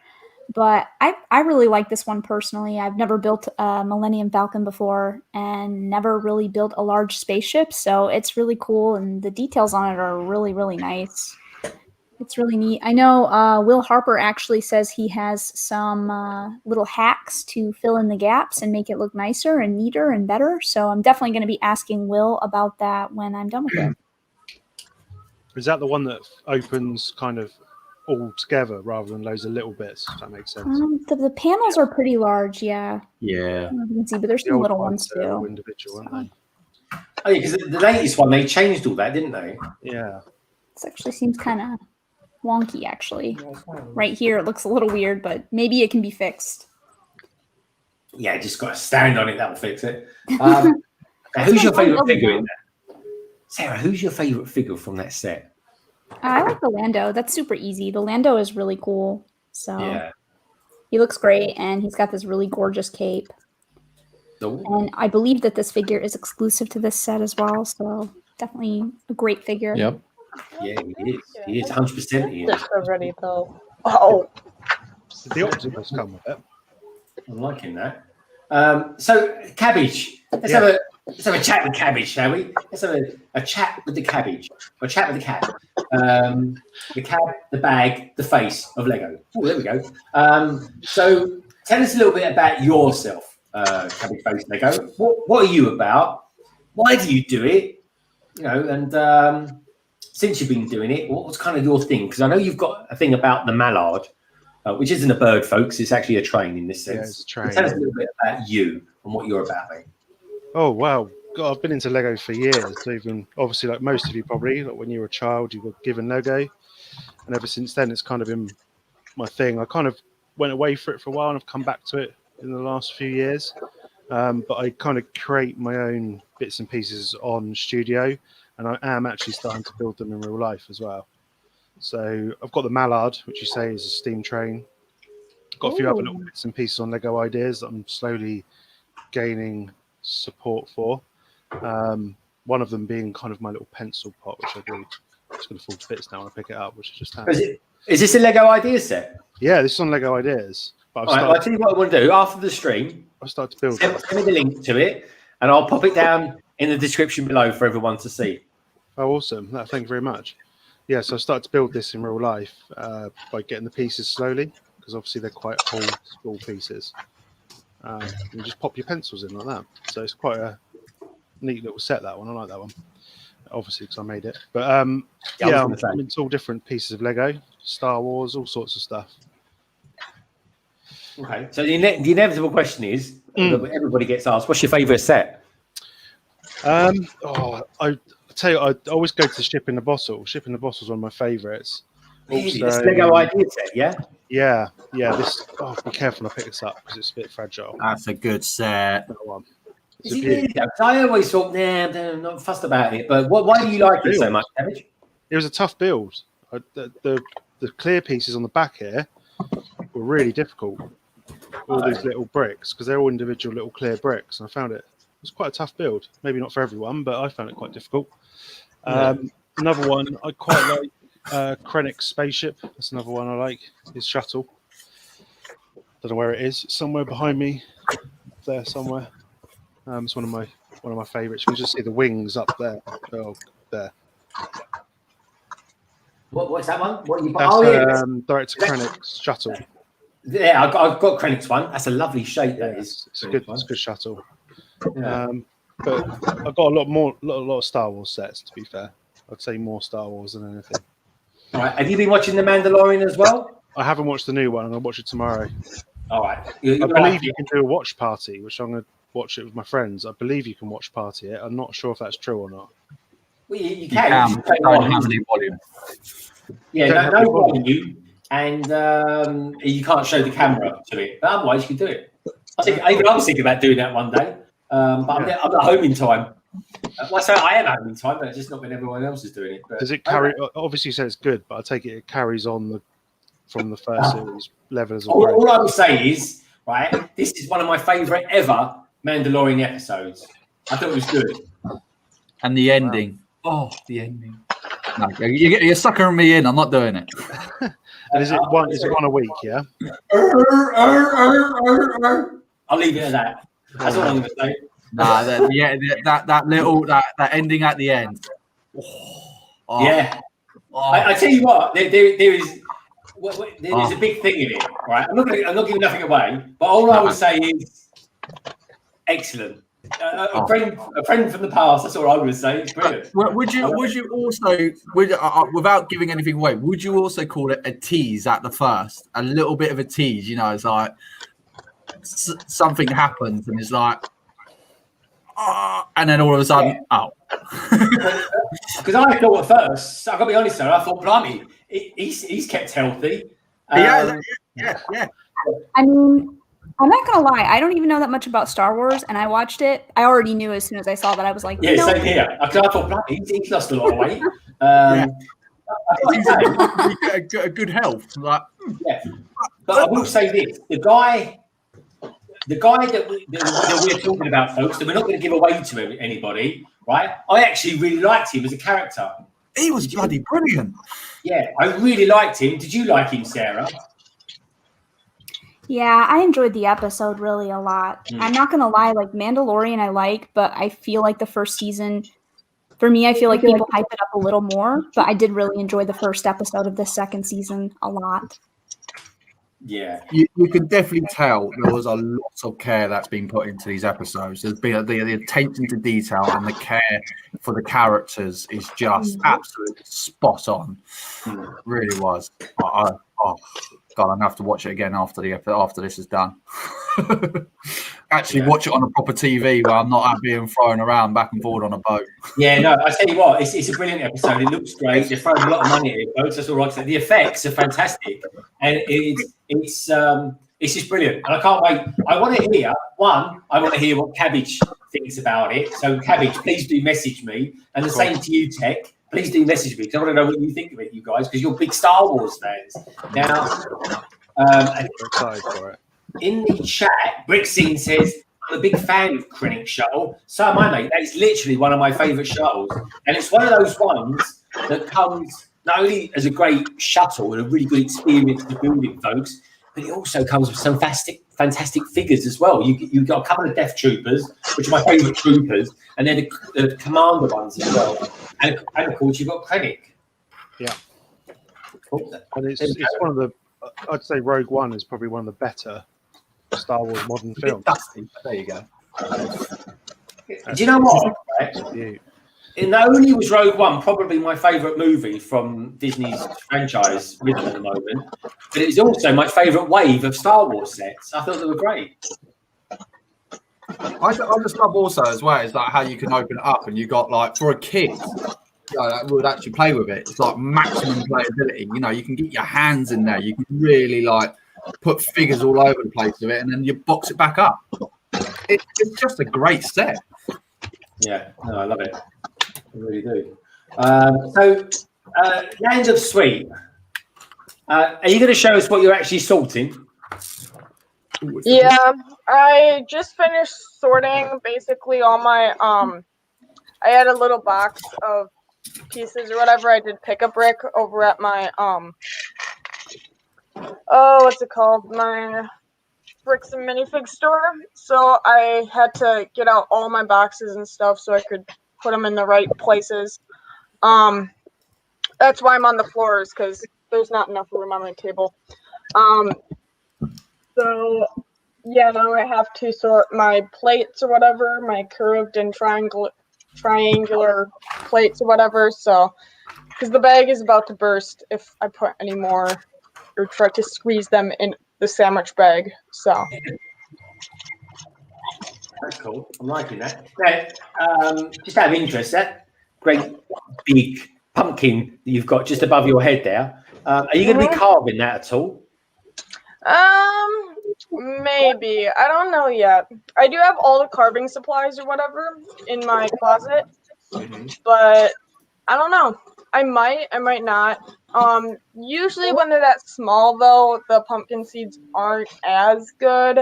but I really like this one personally. I've never built a Millennium Falcon before and never really built a large spaceship. So it's really cool. And the details on it are really, really nice. It's really neat. I know Will Harper actually says he has some little hacks to fill in the gaps and make it look nicer and neater and better. So I'm definitely going to be asking Will about that when I'm done with it. Is that the one that opens kind of all together rather than loads of little bits? If that makes sense. The panels are pretty large, yeah. Yeah. I don't know if you can see, but there's some little ones too. Individual, aren't they? Oh, yeah, because the latest one, they changed all that, didn't they? Yeah. This actually seems kind of wonky, actually. Right here, it looks a little weird, but maybe it can be fixed. Yeah, just got to stand on it. That'll fix it. Now, who's your favourite figure in that? Sarah, who's your favourite figure from that set? I like the Lando. That's super easy. The Lando is really cool. So Yeah. he looks great, and he's got this really gorgeous cape. And I believe that this figure is exclusive to this set as well. So definitely a great figure. Yep. Yeah, he is. He is 100%. He is. Already though. Oh. The Optimus come with it. I'm liking that. So, Cabbage. Let's have a chat with Cabbage, shall we? Let's have a chat with the Cabbage. Or a chat with the cat. The cat, the bag, the face of Lego. Oh, there we go. So, tell us a little bit about yourself, Cabbage Face Lego. What are you about? Why do you do it? You know, and since you've been doing it, what's kind of your thing? Because I know you've got a thing about the mallard, which isn't a bird, folks. It's actually a train in this sense. Yeah, it's a train. Tell us a little bit about you and what you're about, mate. Oh wow, God, I've been into Lego for years. Even obviously, like most of you probably, like when you were a child, you were given Lego, and ever since then, it's kind of been my thing. I kind of went away for it for a while, and I've come back to it in the last few years. But I kind of create my own bits and pieces on Studio, and I am actually starting to build them in real life as well. So I've got the Mallard, which you say is a steam train. Got a few other little bits and pieces on Lego ideas that I'm slowly gaining support for. One of them being kind of my little pencil pot, which I do. It's going to fall to bits now when I pick it up, which is just happening. Is this a Lego Ideas set? Yeah, this is on Lego Ideas. But I'll tell you what I want to do after the stream. I'll start to build. Send me the link to it, and I'll pop it down in the description below for everyone to see. Oh, awesome! Thank you very much. Yeah, so I started to build this in real life by getting the pieces slowly, because obviously they're quite old school pieces. You just pop your pencils in like that. So it's quite a neat little set, that one. I like that one. Obviously, because I made it. But I'm into all different pieces of Lego, Star Wars, all sorts of stuff. Okay, so the inevitable question is, everybody gets asked, what's your favourite set? I tell you, I always go to Ship in the Bottle. Ship in the Bottle is one of my favourites. Really? This Lego Idea set, yeah? Yeah. This. Oh, be careful! I pick this up because it's a bit fragile. That's a good set. That one. Is it really? I always thought, I'm not fussed about it. But why do you like it so much, Cabbage? It was a tough build. The clear pieces on the back here were really difficult. All these little bricks, because they're all individual little clear bricks, and I found it was quite a tough build. Maybe not for everyone, but I found it quite difficult. Another one I quite like, Krennic's spaceship. That's another one I like. His shuttle. Don't know where it is. It's somewhere behind me, there somewhere. It's one of my favourites. You can just see the wings up there. Oh, there. What's that one? What you? That's Oh yeah, Director Krennic's shuttle. yeah. I've got Krennic's one. That's a lovely shape. That is. It's a good shuttle. Yeah. But I've got a lot of Star Wars sets. To be fair, I'd say more Star Wars than anything. All right. Have you been watching The Mandalorian as well? I haven't watched the new one. I'm gonna watch it tomorrow. All right. I believe you can do a watch party, which I'm gonna watch it with my friends. I believe you can watch party it. I'm not sure if that's true or not. Well, you You can. can. Don't have any volume. Yeah, no volume, and you can't show the camera to it. But otherwise, you can do it. I was thinking about doing that one day, but I'm not home in time. Well, so I am home in time, but it's just not when everyone else is doing it. But, Does it carry? Obviously, you said it's good, but I take it carries on from the first series levels. All I will say is, right, this is one of my favourite ever Mandalorian episodes. I thought it was good. And the ending. Oh, the ending. No, you're suckering me in. I'm not doing it. And is it one a week? Yeah. I'll leave it at that. That's all I'm going to say. Nah, that ending at the end. Oh. Yeah. Oh. I tell you what, there is a big thing in it, right? I'm not giving nothing away, but all I would say is excellent. A friend from the past. That's all I would say. It's brilliant. Would you also without giving anything away? Would you also call it a tease at the first? A little bit of a tease, you know? It's like something happens and it's like, and then all of a sudden, Because I thought at first, I've got to be honest, Sarah, I thought, blimey, he's kept healthy. Yeah. I mean, I'm not gonna lie. I don't even know that much about Star Wars, and I watched it. I already knew as soon as I saw that. I was like, yeah, no. same here. I thought, blimey, he's lost a lot of weight. A good health. Like, yeah. But I will say this: the guy that we're talking about, folks, that we're not going to give away to anybody, right? I actually really liked him as a character. He was bloody brilliant. Yeah, I really liked him. Did you like him, Sarah? Yeah, I enjoyed the episode really a lot. I'm not gonna lie, like Mandalorian I like, but I feel like the first season, for me, I feel like people hype it up a little more, but I did really enjoy the first episode of the second season a lot. Yeah. You can definitely tell there was a lot of care that's been put into these episodes. There's been the attention to detail and the care for the characters is just absolutely spot on. It really was. God, I'm gonna have to watch it again after this is done. Actually, watch it on a proper TV where I'm not being thrown around back and forward on a boat. Yeah, no, I tell you what, it's a brilliant episode. It looks great. They're throwing a lot of money at it, folks. That's all I can say. The effects are fantastic, and it's just brilliant. And I can't wait. I want to hear what Cabbage thinks about it. So, Cabbage, please do message me, and the same to you, Tek. Please do message me because I want to know what you think of it, you guys, because you're big Star Wars fans. Now, excited for it. In the chat, Brickscene says, I'm a big fan of Krennic Shuttle. So am I, mate. That is literally one of my favourite shuttles. And it's one of those ones that comes not only as a great shuttle and a really good experience to build it, folks, but it also comes with some fantastic figures as well. You've got a couple of Death Troopers, which are my favourite troopers, and they're the commander ones as well. And of course, you've got Krennic. Yeah. And it's one of the, I'd say Rogue One is probably one of the better Star Wars modern films. There you go. Do you know what? Right? Not only was Rogue One probably my favourite movie from Disney's franchise rhythm at the moment, but it was also my favourite wave of Star Wars sets. I thought they were great. I just love also as well is like how you can open it up and you got like for a kid that would actually play with it. It's like maximum playability. You know, you can get your hands in there. You can really like put figures all over the place with it, and then you box it back up. It's just a great set. Yeah, no, I love it. I really do. Land of Sweet. Are you going to show us what you're actually sorting? Yeah, I just finished sorting basically all my I had a little box of pieces or whatever. I did pick a brick over at my what's it called? My bricks and minifig store. So I had to get out all my boxes and stuff so I could put them in the right places. That's why I'm on the floors, because there's not enough room on my table. So yeah, now I have to sort my plates or whatever, my curved and triangular plates or whatever. So, because the bag is about to burst if I put any more or try to squeeze them in the sandwich bag. So. That's cool. I'm liking that. Now, just out of interest, that great big pumpkin that you've got just above your head there, are you going to be carving that at all? Maybe. I don't know yet. I do have all the carving supplies or whatever in my closet, but I don't know. I might not. Usually when they're that small though, the pumpkin seeds aren't as good.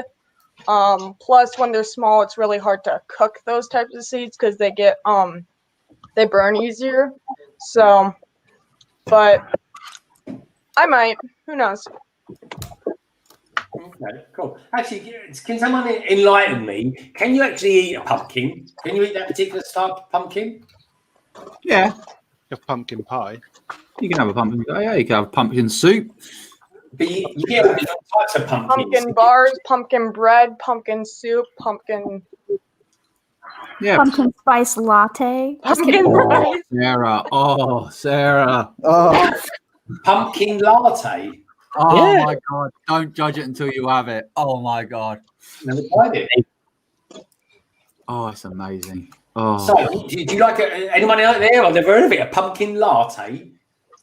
Plus when they're small, it's really hard to cook those types of seeds because they get they burn easier. So, but I might. Who knows? Okay, cool. Actually, can someone enlighten me? Can you actually eat a pumpkin? Can you eat that particular type of pumpkin? Yeah. You have pumpkin pie. You can have a pumpkin pie. Yeah, you can have pumpkin soup. But you get different types of pumpkins. Pumpkin bars, pumpkin bread, pumpkin soup, pumpkin. Yeah. Pumpkin spice latte. Just Pumpkin kidding. spice. Sarah. Oh, Sarah. Oh. Pumpkin latte. Oh Yeah. my God. Don't judge it until you have it. Oh my God. Never tried it. Oh, it's amazing. Oh. So, do you like it? Anyone out there? I've never heard of it. A pumpkin latte.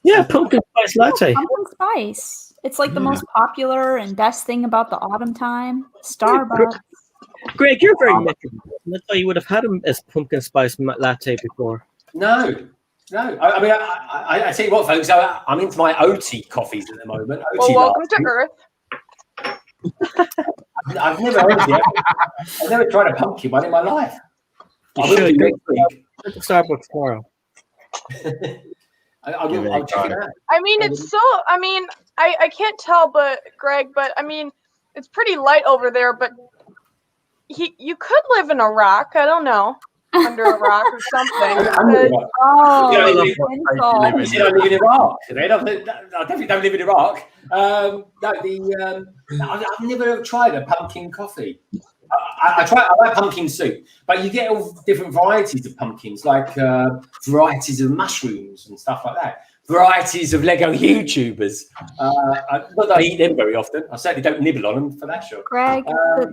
Yeah, pumpkin spice latte. Pumpkin spice. It's like the most popular and best thing about the autumn time. Starbucks. Greg, you're very metrical. I thought you would have had him as pumpkin spice latte before. No. I mean, I tell you what, folks. I'm into my OT coffees at the moment. Well, OT welcome latte. to Earth. I've never heard of it. I've never tried a pumpkin one in my life. You I will should. do next week. Go to Starbucks tomorrow. I'll check it out. I mean, it's so. I mean, I can't tell, but Greg, but I mean, it's pretty light over there. But you could live in a rock. I don't know, under a rock or something. Oh, I live in Iraq. I definitely don't live in Iraq. I've never tried a pumpkin coffee. I like pumpkin soup, but you get all different varieties of pumpkins, like varieties of mushrooms and stuff like that. Varieties of Lego YouTubers. Not that I eat them very often. I certainly don't nibble on them for that sure. Greg,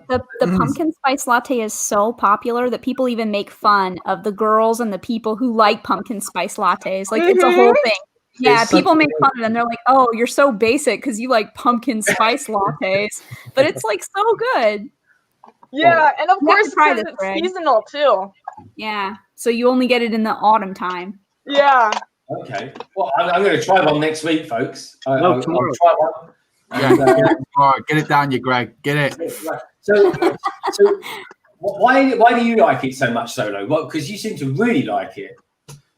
the pumpkin spice latte is so popular that people even make fun of the girls and the people who like pumpkin spice lattes. Like, it's a whole thing. Yeah, It's people such- make fun of them. They're like, "Oh, you're so basic because you like pumpkin spice lattes," but it's like so good. Yeah, and of You have course to try because this, it's Greg. seasonal too. Yeah, so you only get it in the autumn time. Yeah. Okay. Well, I'm going to try one next week, folks. I'll tomorrow. try one. Yeah, all right, get it down, you Greg. Get it. So why do you like it so much, Solo? Well, because you seem to really like it.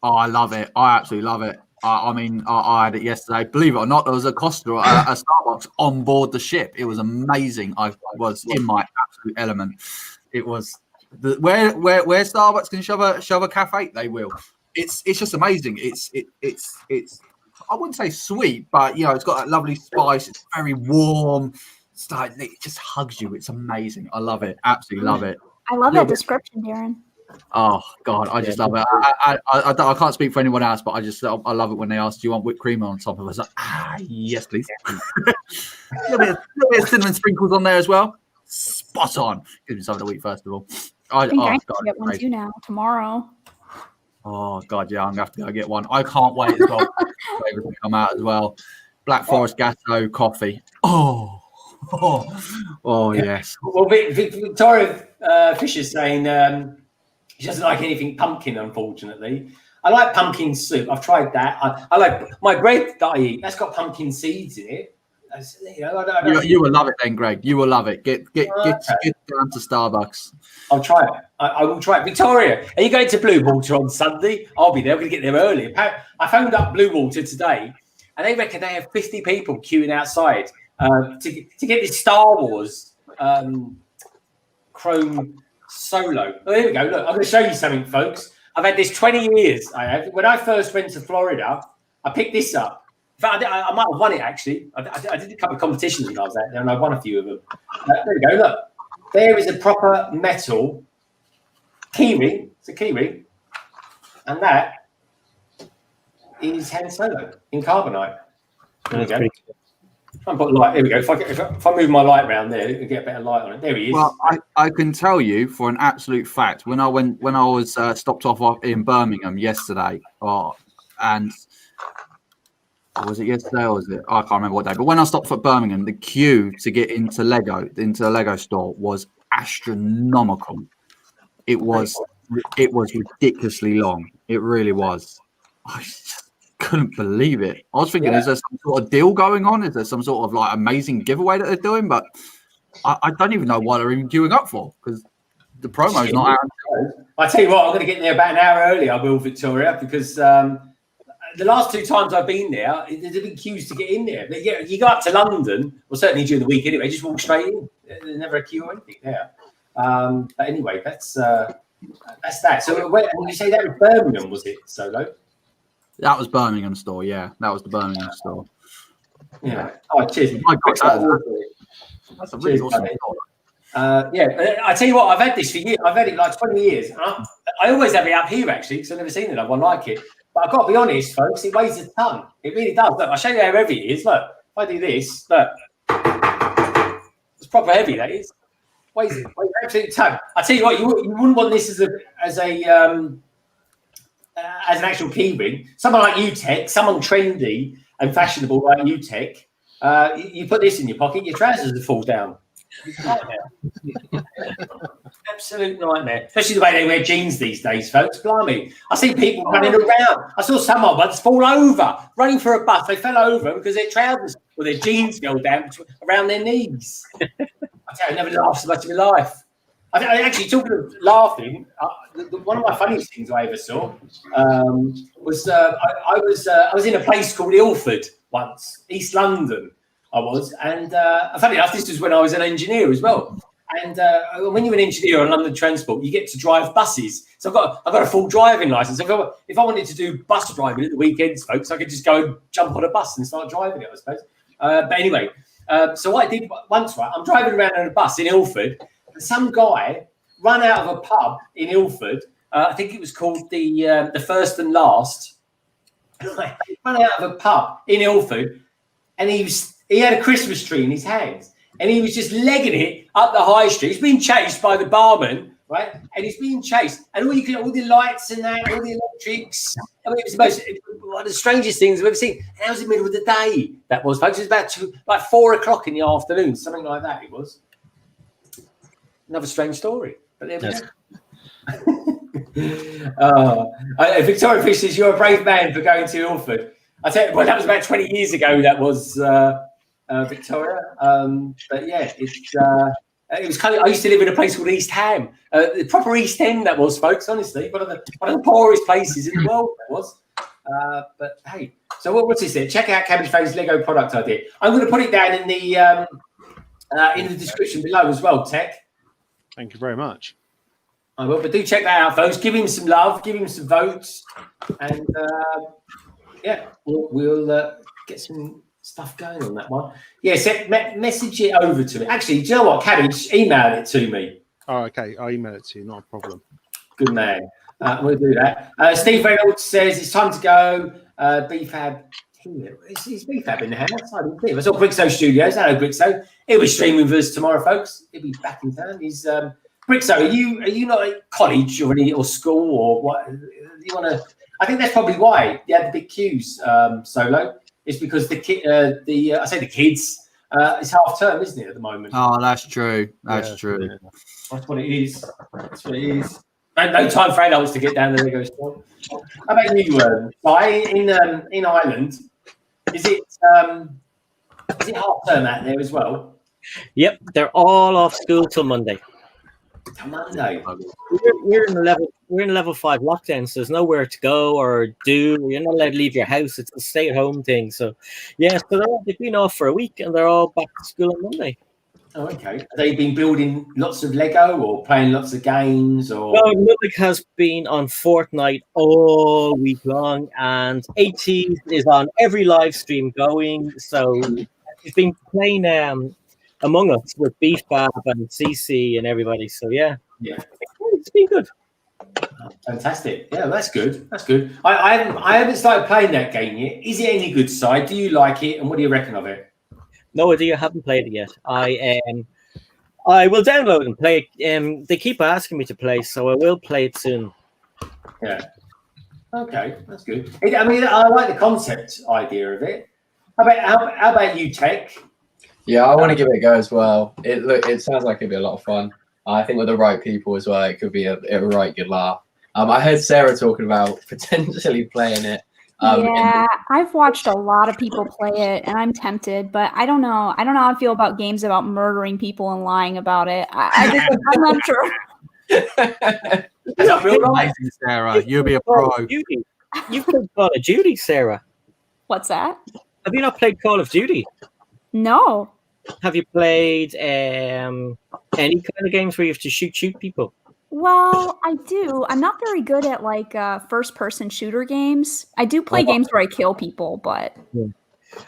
Oh, I love it. I absolutely love it. I mean, I had it yesterday. Believe it or not, there was a Costa, a Starbucks on board the ship. It was amazing. I was in my absolute element. It was where Starbucks can shove a cafe, they will. It's just amazing. It's I wouldn't say sweet, but it's got that lovely spice. It's very warm. It's like, it just hugs you. It's amazing. I love it. Absolutely love it. I love that description, Darren. Oh God, I just love it. I can't speak for anyone else, but I love it when they ask, "Do you want whipped cream on top of us?" Like, yes, please. a little bit of cinnamon sprinkles on there as well. Spot on. Give me something to eat first of all. I think I need to get one too now tomorrow. Oh God, yeah, I'm gonna have to go get one. I can't wait as well. Flavors to come out as well. Black Forest Gatto coffee. Oh yes. Well, Victoria Fisher's saying she doesn't like anything pumpkin, unfortunately. I like pumpkin soup. I've tried that. I like my bread that I eat. That's got pumpkin seeds in it. You will love it then, Greg. You will love it. Get down to Starbucks. I'll try it. I will try it. Victoria, are you going to Blue Water on Sunday? I'll be there. I'm going to get there early. I phoned up Blue Water today, and they reckon they have 50 people queuing outside to get this Star Wars Chrome Solo. Oh, here we go. Look, I'm going to show you something, folks. I've had this 20 years. I have. When I first went to Florida, I picked this up. In fact, I might have won it actually. I did a couple of competitions when I was out there, and I won a few of them. There we go. Look, there is a proper metal keyring. It's a keyring, and that is Han Solo in carbonite. There we go. I'll put light. Here we go. If I move my light around there, you can get a better light on it. There he is. Well, I can tell you for an absolute fact when I was stopped off in Birmingham yesterday, and was it yesterday or was it? I can't remember what day. But when I stopped at Birmingham, the queue to get into the Lego store was astronomical. It was ridiculously long. It really was. I just couldn't believe it. I was thinking, is there some sort of deal going on? Is there some sort of like amazing giveaway that they're doing? But I don't even know what they're even queuing up for because the promo's not out. I tell you what, I'm going to get there about an hour early. I will, Victoria, because the last 2 times I've been there, there's been queues to get in there. But yeah, you go up to London, well, certainly during the week anyway, just walk straight in. There's never a queue or anything there. But anyway, that's that. So when you say that was Birmingham, was it, Solo? That was Birmingham store, yeah. That was the Birmingham store. Yeah. Oh, cheers. That's a really awesome store. Yeah, I tell you what, I've had this for years. I've had it like 20 years. I always have it up here, actually, because I've never seen another one like it. But I've got to be honest, folks, it weighs a ton. It really does. Look, I'll show you how heavy it is. Look, if I do this, look. It's proper heavy, that is. Weighs an absolute ton. I tell you what, you wouldn't want this as an actual key ring. Someone like you, Tek, someone trendy and fashionable like you, Tek, you put this in your pocket, your trousers will fall down. Absolute nightmare. Especially the way they wear jeans these days, folks. Blimey. I see people running around. I saw some of them fall over, running for a bus. They fell over because their trousers or their jeans fell down around their knees. I tell you, I never laughed so much in my life. I actually, talking of laughing, one of my funniest things I ever saw was I was in a place called Ilford once, East London. I was, and funny enough, this was when I was an engineer as well. And when you're an engineer on London Transport, you get to drive buses. So I've got a full driving license. If I wanted to do bus driving at the weekends, folks, I could just go and jump on a bus and start driving it, I suppose. But anyway, so what I did once, right, I'm driving around on a bus in Ilford, and some guy ran out of a pub in Ilford. I think it was called the First and Last. Ran out of a pub in Ilford, and he had a Christmas tree in his hands, and he was just legging it up the high street. He's being chased by the barman, right? And he's being chased, and all the lights and that, all the electrics. I mean, it was one of the strangest things I've ever seen. And that was in the middle of the day. That was, folks. It was about 4 o'clock in the afternoon, something like that. It was another strange story, but there we go. Victoria Fish says, "You're a brave man for going to Ilford." I tell you, well, that was about 20 years ago. That was Victoria. But yeah, it was kind of. I used to live in a place called East Ham, the proper East End. That was, folks. Honestly, one of the poorest places in the world. That was. But hey, so what's this then? Check out Cabbage Face Lego product idea. I'm going to put it down in the description below as well, Tek. Thank you very much. I will, but do check that out, folks. Give him some love, give him some votes, and yeah, we'll get some stuff going on that one. Yeah, so message it over to me. Actually, do you know what, Cabbage? Email it to me. Oh, okay. I'll email it to you. Not a problem. Good man. We'll do that. Steve Reynolds says it's time to go. BFAB. Is BFAB in the house? I saw Brixo Studios. Hello, Brixo. He'll be streaming with us tomorrow, folks. He'll be back in town. He's Brixo. Are you not at college or school or what? You want to? I think that's probably why you had the big queues. Solo. It's because the kids. It's half term, isn't it, at the moment? Oh, that's true. That's true. Yeah. That's what it is. That's what it is. No time for adults to get down the Lego store. How about you, Guy, in Ireland? Is it half term out there as well? Yep, they're all off school till Monday. Till Monday. We're in a level 5 lockdown, so there's nowhere to go or do. You're not allowed to leave your house. It's a stay-at-home thing. So, yeah, so they've been off for a week, and they're all back to school on Monday. Oh, okay. Have they been building lots of Lego or playing lots of games? Or Well, Ludwig has been on Fortnite all week long, and 80s is on every live stream going. So he's been playing Among Us with Beef Bab and CC and everybody. So yeah, it's been good. Fantastic. Yeah, that's good. That's good. I haven't started playing that game yet. Is it any good, Si? Do you like it? And what do you reckon of it? No idea. I haven't played it yet. I will download and play it. They keep asking me to play, so I will play it soon. Yeah. Okay, that's good. I mean, I like the concept idea of it. How about you, Tek? Yeah, I want to give it a go as well. It sounds like it'd be a lot of fun. I think with the right people as well, it could be a right good laugh. I heard Sarah talking about potentially playing it. Yeah, I've watched a lot of people play it, and I'm tempted, but I don't know. I don't know how I feel about games about murdering people and lying about it. I'm not sure. Amazing, Sarah. You'll be a pro. You've played Call of Duty, Sarah. What's that? Have you not played Call of Duty? No. Have you played any kind of games where you have to shoot people? Well, I do. I'm not very good at like first-person shooter games. I do play games where I kill people, but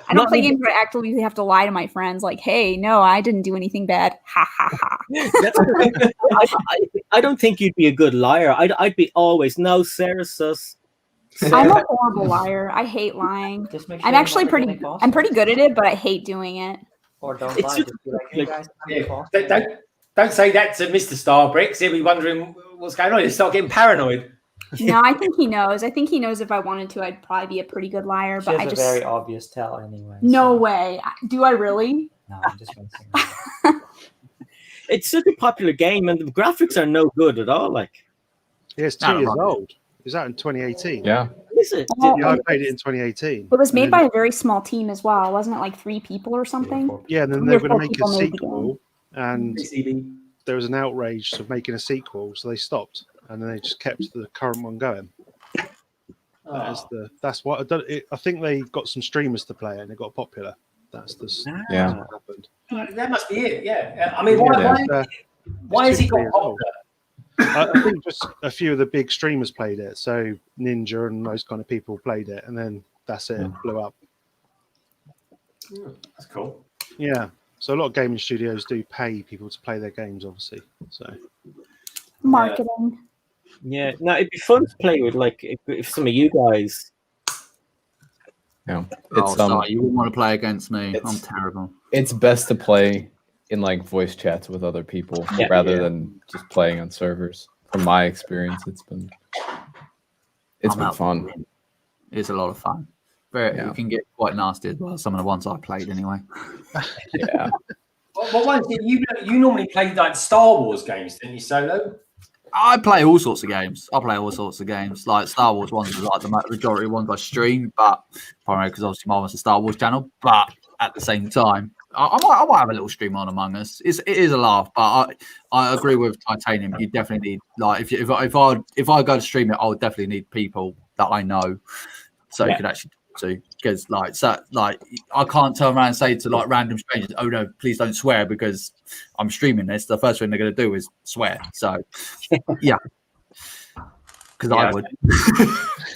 I don't play games where I actively have to lie to my friends. Like, hey, no, I didn't do anything bad. Ha ha ha. I don't think you'd be a good liar. I'd be always no, Sarah's sus. I'm a horrible liar. I hate lying. Just make sure I'm you're actually not pretty. getting false. I'm pretty good at it, but I hate doing it. Or don't It's lie. just Just be like, hey guys, I'm getting false. Don't say that to Mr. Starbricks. He'll be wondering what's going on. He'll start getting paranoid. No, I think he knows. I think he knows if I wanted to, I'd probably be a pretty good liar. She But has I a just very obvious tell anyway. no so- way. Do I really? No, I'm just rinsing. It's such a popular game, and the graphics are no good at all. Like, Yeah, it's 2 years old. It was out in 2018. Yeah. is it? Yeah, I played it in 2018. It was made And by then- a very small team as well. Wasn't it like 3 people or something? Yeah, and then 3 they or were 4 going to make a people made the sequel, and there was an outrage of making a sequel, so they stopped, and then they just kept the current one going. That's what I think they got some streamers to play it, and it got popular. That's Yeah. what happened. That must be it. Yeah. I mean, why has It's it got 2 years old. popular? I think just a few of the big streamers played it. So Ninja and those kind of people played it, and then that's it. Blew up. That's cool. Yeah. So a lot of gaming studios do pay people to play their games, obviously. So Marketing. Yeah, no, it'd be fun to play with, like, if some of you guys. Yeah, Oh, sorry, you wouldn't want to play against me. I'm terrible. It's best to play in like voice chats with other people rather than just playing on servers. From my experience, it's been fun. It's a lot of fun. But it can get quite nasty as well. Some of the ones I played anyway. Yeah. Well, one thing, you normally play like Star Wars games, don't you, Solo? I play all sorts of games. Like Star Wars ones are like the majority of ones I stream, but primarily because obviously mine was a Star Wars channel. But at the same time, I might have a little stream on Among Us. It is a laugh, but I agree with Titanium. You definitely need, like, if I go to stream it, I would definitely need people that I know, so you could actually talk to. Because I can't turn around and say to like random strangers, "Oh no, please don't swear," because I'm streaming this. The first thing they're going to do is swear. So yeah, because I would.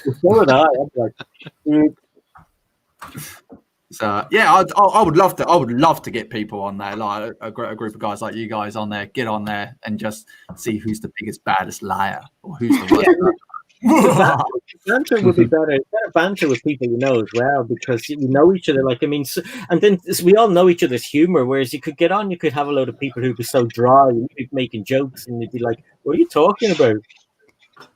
So would I. So yeah, I would love to. I would love to get people on there, like a group of guys like you guys on there. Get on there and just see who's the biggest, baddest liar, or who's the worst. Banter would be better banter with people you know as well, because you know each other. Like, I mean, and then we all know each other's humor. Whereas you could get on, you could have a load of people who'd be so dry, and you'd be making jokes, and you'd be like, "What are you talking about?"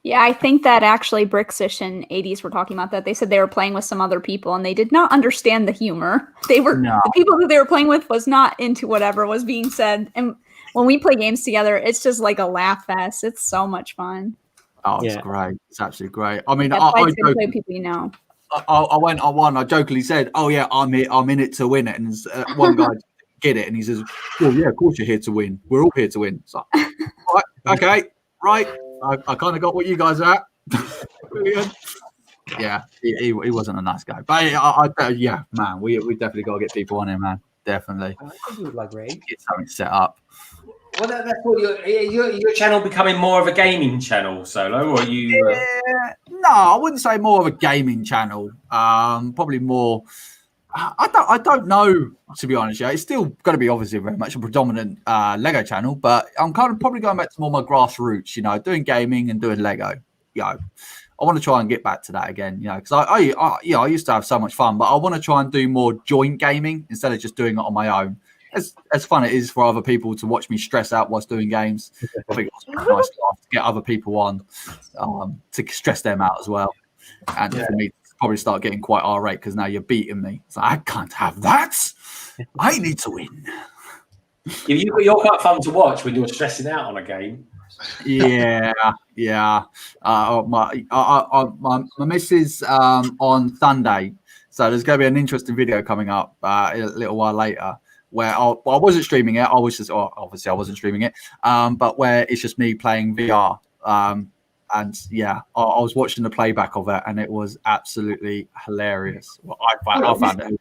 Yeah, I think that actually Brixish and 80s were talking about that. They said they were playing with some other people and they did not understand the humor. The people that they were playing with was not into whatever was being said. And when we play games together, it's just like a laugh fest. It's so much fun. Oh, it's great. It's absolutely great. I mean, That's why it's good to play with people you know. I went on one. I jokingly said, "Oh yeah, I'm in it to win it." And one guy get it, and he says, "Well, yeah, of course you're here to win. We're all here to win." So, right, okay, right. I kind of got what you guys are at. Brilliant. Yeah, he wasn't a nice guy, but yeah, man, we definitely got to get people on here, man. definitely. I can do it like Ray. Get something set up. Well, that's what your channel becoming more of a gaming channel, Solo, or are you? No, I wouldn't say more of a gaming channel. Probably more. I don't know, to be honest. Yeah, it's still going to be obviously very much a predominant Lego channel, but I'm kind of probably going back to more my grassroots. You know, doing gaming and doing Lego. You know, I want to try and get back to that again. You know, because I used to have so much fun, but I want to try and do more joint gaming instead of just doing it on my own. As fun it is for other people to watch me stress out whilst doing games, I think it's nice to get other people on to stress them out as well, and for me to probably start getting quite irate because now you're beating me. So I can't have that. I need to win. You're quite fun to watch when you're stressing out on a game. Yeah. My missus on Sunday, so there's going to be an interesting video coming up a little while later. Where I wasn't streaming it, obviously I wasn't streaming it, but where it's just me playing VR. And yeah, I was watching the playback of it, and it was absolutely hilarious. Well, I found it.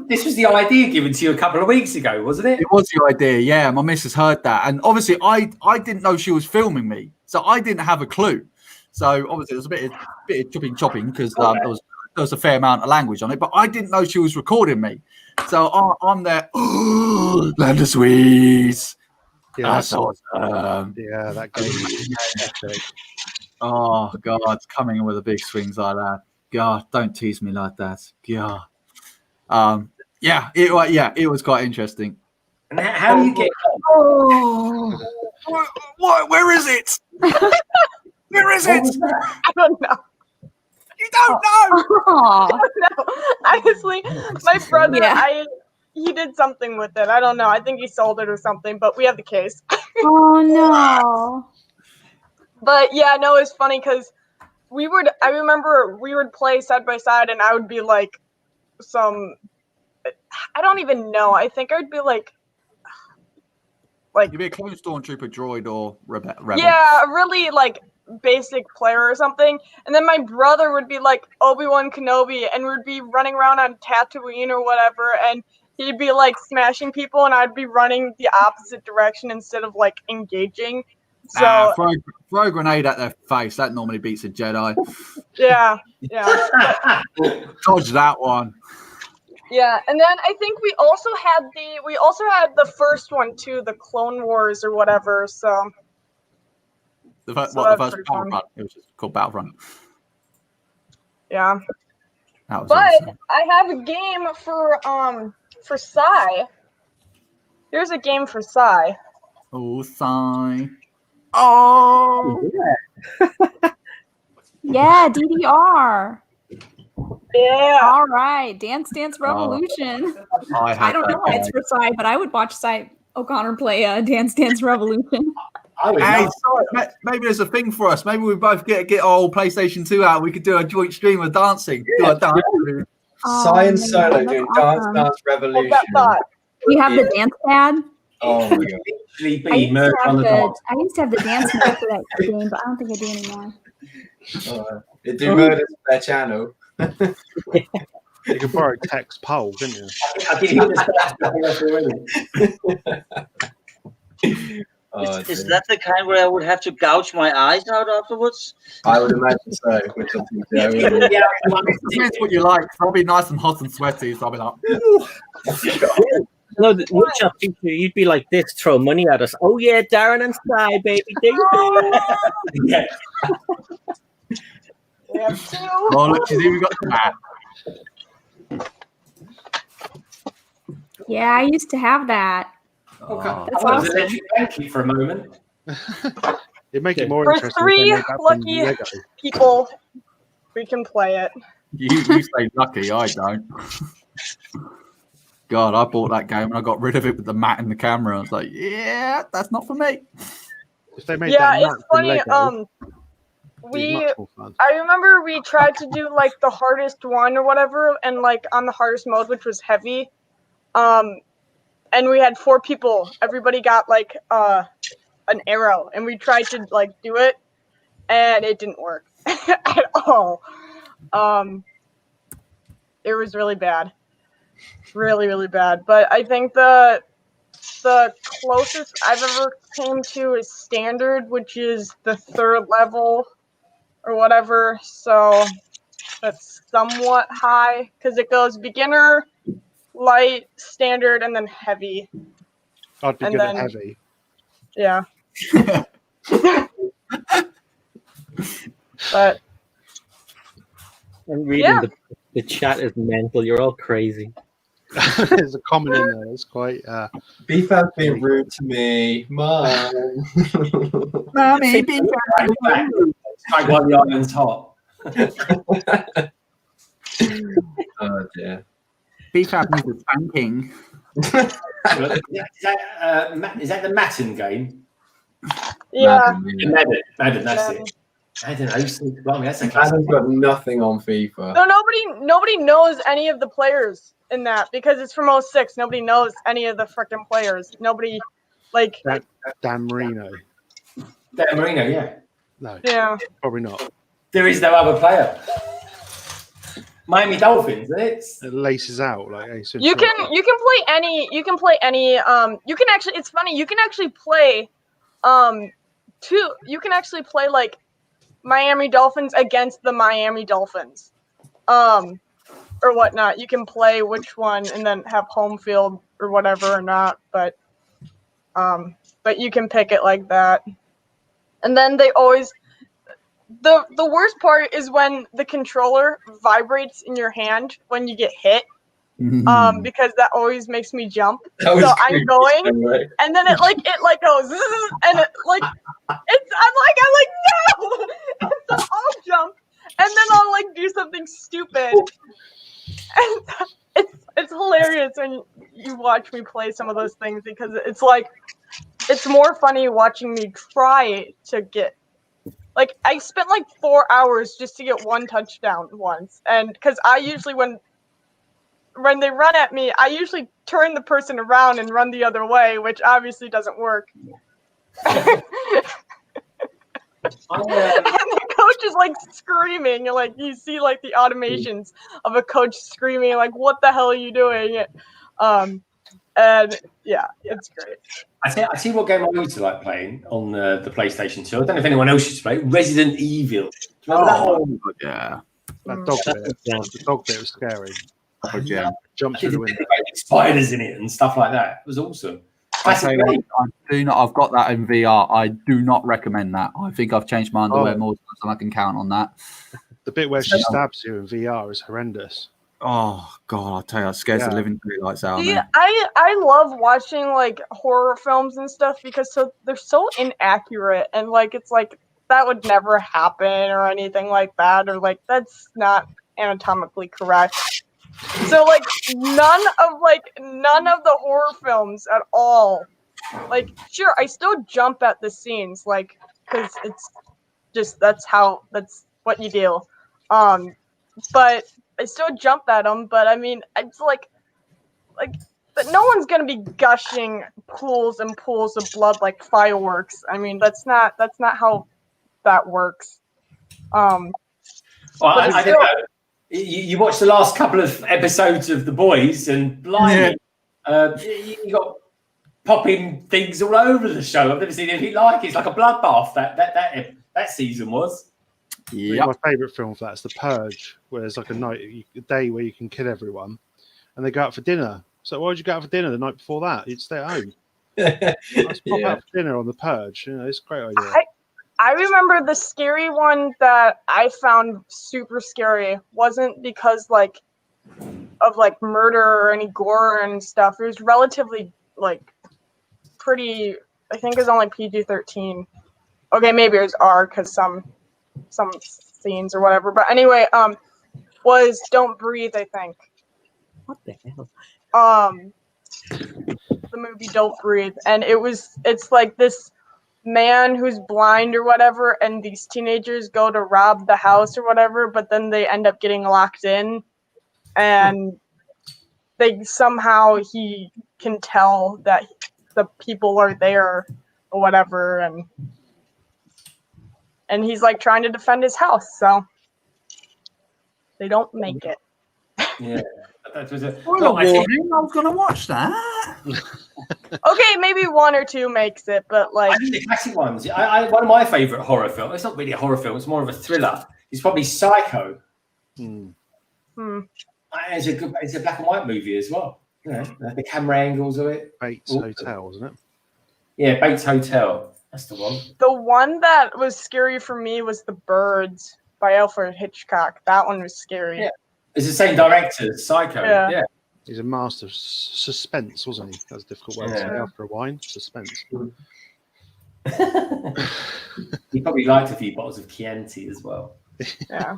This was the idea given to you a couple of weeks ago, wasn't it? It was the idea, yeah. My missus heard that, and obviously I didn't know she was filming me, so I didn't have a clue. So obviously there was a bit of chopping because there was a fair amount of language on it, but I didn't know she was recording me. So I'm there. Land of Sweets. Yeah, that's awesome. Yeah, that game is epic. Oh God, coming in with the big swings like that. God, don't tease me like that. God. It was quite interesting. And how do you get? Oh, what? Where is it? Where is it? I don't know. You don't know. Aw. I don't know. Honestly, my brother, he did something with it. I don't know. I think he sold it or something, but we have the case. Oh no. But yeah, no, it's funny because I remember we would play side by side, and I would be like I don't even know. I think I would be like You'd be a clone stormtrooper droid or rebel. Yeah, really like basic player or something. And then my brother would be like Obi-Wan Kenobi, and we'd be running around on Tatooine or whatever, and he'd be like smashing people, and I'd be running the opposite direction instead of like engaging. So throw a grenade at their face. That normally beats a Jedi. Yeah. Dodge that one. Yeah, and then I think we also had the first one too, the Clone Wars or whatever. So the first Battlefront. It was just called Battlefront. Yeah. That was but awesome. I have a game for Psy. Here's a game for Psy. Oh, Psy. Oh. Yeah, DDR. Yeah. All right. Dance Dance Revolution. I don't know why it's for Psy, but I would watch O'Connor play Dance Dance Revolution. Hey, sorry, maybe there's a thing for us. Maybe we both get our old PlayStation 2 out. We could do a joint stream of dancing. Yeah. Do a dance. Psy and Solo doing awesome. Dance Revolution. You have the dance pad? Oh my god. I used to have the dance mode for that game, but I don't think I do anymore. They do murder to their channel. You could borrow Tek's pole, didn't you? Is that the kind where I would have to gouge my eyes out afterwards? I would imagine so. Which Depends what you like. I'll be nice and hot and sweaty, so I'll be like, No, the WoodshopTeacher, you'd be like this, throw money at us. Oh yeah, Darren and Sky, baby. Yeah. We have two. oh, look, you see, we got that. Yeah, I used to have that. Okay. That's I was awesome. electric banky for a moment. It'd make it more For interesting. three if they made that from lucky Lego. people, we can play it. You say lucky, I don't. God, I bought that game and I got rid of it with the mat and the camera. I was like, yeah, that's not for me. If they made Yeah, that it's map from funny. Lego, it'd be much more fun. I remember we tried to do like the hardest one or whatever, and like on the hardest mode, which was heavy. And we had 4 people. Everybody got like an arrow, and we tried to like do it, and it didn't work at all. It was really bad. really, really bad. But I think the closest I've ever came to is standard, which is the 3rd level or whatever. So that's somewhat high because it goes beginner, light, standard, and then heavy. I'd be And good at then- heavy. Yeah. But I'm reading Yeah. the chat is mental. You're all crazy. There's a comment in there. It's quite. BFAB's being rude to me. Mom. Mommy, Strike while the island's hot. Oh dear. BFAB needs a spanking. Is that the Madden game? yeah. Madden, that's it. Madden 06, blimey, that's a classic. Adam's got nothing on FIFA. So nobody knows any of the players in that because it's from 06. Nobody knows any of the freaking players. Nobody like Dan Marino. Dan Marino, yeah. No, yeah. probably not. There is no other player. Miami Dolphins, isn't it? It laces out like Ace You can play any you can actually it's funny, you can actually play you can actually play like Miami Dolphins against the Miami Dolphins. Or whatnot. You can play which one and then have home field or whatever or not, but you can pick it like that. And then they always the worst part is when the controller vibrates in your hand when you get hit. Because that always makes me jump. So I'm going and then it like goes and it like I'm like no. And so I'll jump and then I'll like do something stupid. And it's hilarious when you watch me play some of those things because it's like it's more funny watching me try to get like I spent like 4 hours just to get one touchdown once, and because I usually when they run at me I usually turn the person around and run the other way, which obviously doesn't work. And the coach is like screaming, like you see like the automations of a coach screaming, like "What the hell are you doing?" And yeah, it's great. I see what game I used to like playing on the PlayStation 2. I don't know if anyone else used to play Resident Evil. Do you remember that one? Yeah. That dog bit. The dog bit was scary. Oh, yeah. Jump through the window. Spiders in it and stuff like that. It was awesome. I've got that in VR. I do not recommend that. I think I've changed my underwear more times than I can count on that. The bit where she stabs you in VR is horrendous. Oh god, I tell you, that scares the living daylights out of me. I love watching like horror films and stuff because they're so inaccurate and like it's like that would never happen or anything like that, or like that's not anatomically correct. So like none of the horror films at all. Like sure, I still jump at the scenes like because it's just that's what you do. But I still jump at them. But I mean, it's like but no one's gonna be gushing pools and pools of blood like fireworks. I mean, that's not how that works. Well, I don't know. You watched the last couple of episodes of The Boys, and blimey, you got popping things all over the show. I've never seen anything like it. It's like a bloodbath. That season was. My favourite film for that is The Purge, where there's like a day where you can kill everyone, and they go out for dinner. So why would you go out for dinner the night before that? You'd stay at home. Let's pop out for dinner on The Purge. You know, it's a great idea. I remember the scary one that I found super scary wasn't because of murder or any gore and stuff. It was relatively pretty. I think it was only PG-13. Okay, maybe it was R because some scenes or whatever. But anyway, was Don't Breathe. I think. What the hell? The movie Don't Breathe, and it's like this man who's blind or whatever, and these teenagers go to rob the house or whatever, but then they end up getting locked in, and he can tell that the people are there or whatever, and he's like trying to defend his house, so they don't make it. Yeah. That was a, Spoiler well, I think- warning, I was going to watch that. Okay, maybe 1 or 2 makes it, but like I think the classic ones. One of my favourite horror films. It's not really a horror film. It's more of a thriller. It's probably Psycho. Hmm. It's a black and white movie as well. You know, the camera angles of it. Bates Hotel, wasn't it? Yeah, Bates Hotel. That's the one. the one that was scary for me was The Birds by Alfred Hitchcock. That one was scary. Yeah. It's the same director as Psycho. Yeah. He's a master of suspense, wasn't he? That's a difficult word to say after a wine. Suspense. He probably liked a few bottles of Chianti as well. Yeah.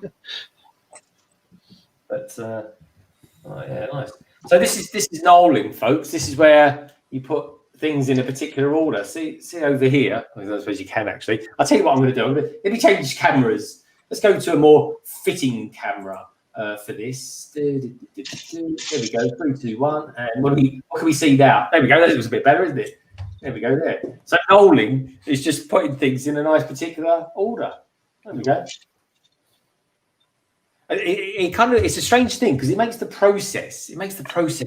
But nice. So this is Nolan, folks. This is where you put things in a particular order. See over here. I suppose you can actually. I'll tell you what I'm going to do. Let me change cameras. Let's go to a more fitting camera for this. There we go. 3, 2, 1. And what can we see now? There we go. That looks a bit better, isn't it? There we go. There. So Nolan is just putting things in a nice particular order. There we go. It's a strange thing because it makes the process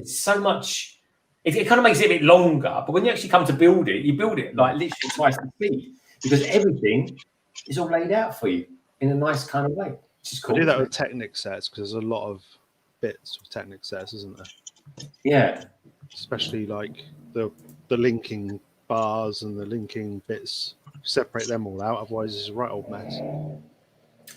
so much. It kind of makes it a bit longer, but when you actually come to build it, you build it like literally twice the speed because everything is all laid out for you in a nice kind of way, which is cool. I do that with Technic sets because there's a lot of bits with Technic sets, isn't there? Yeah, especially like the linking bars and the linking bits. Separate them all out, otherwise it's a right old mess.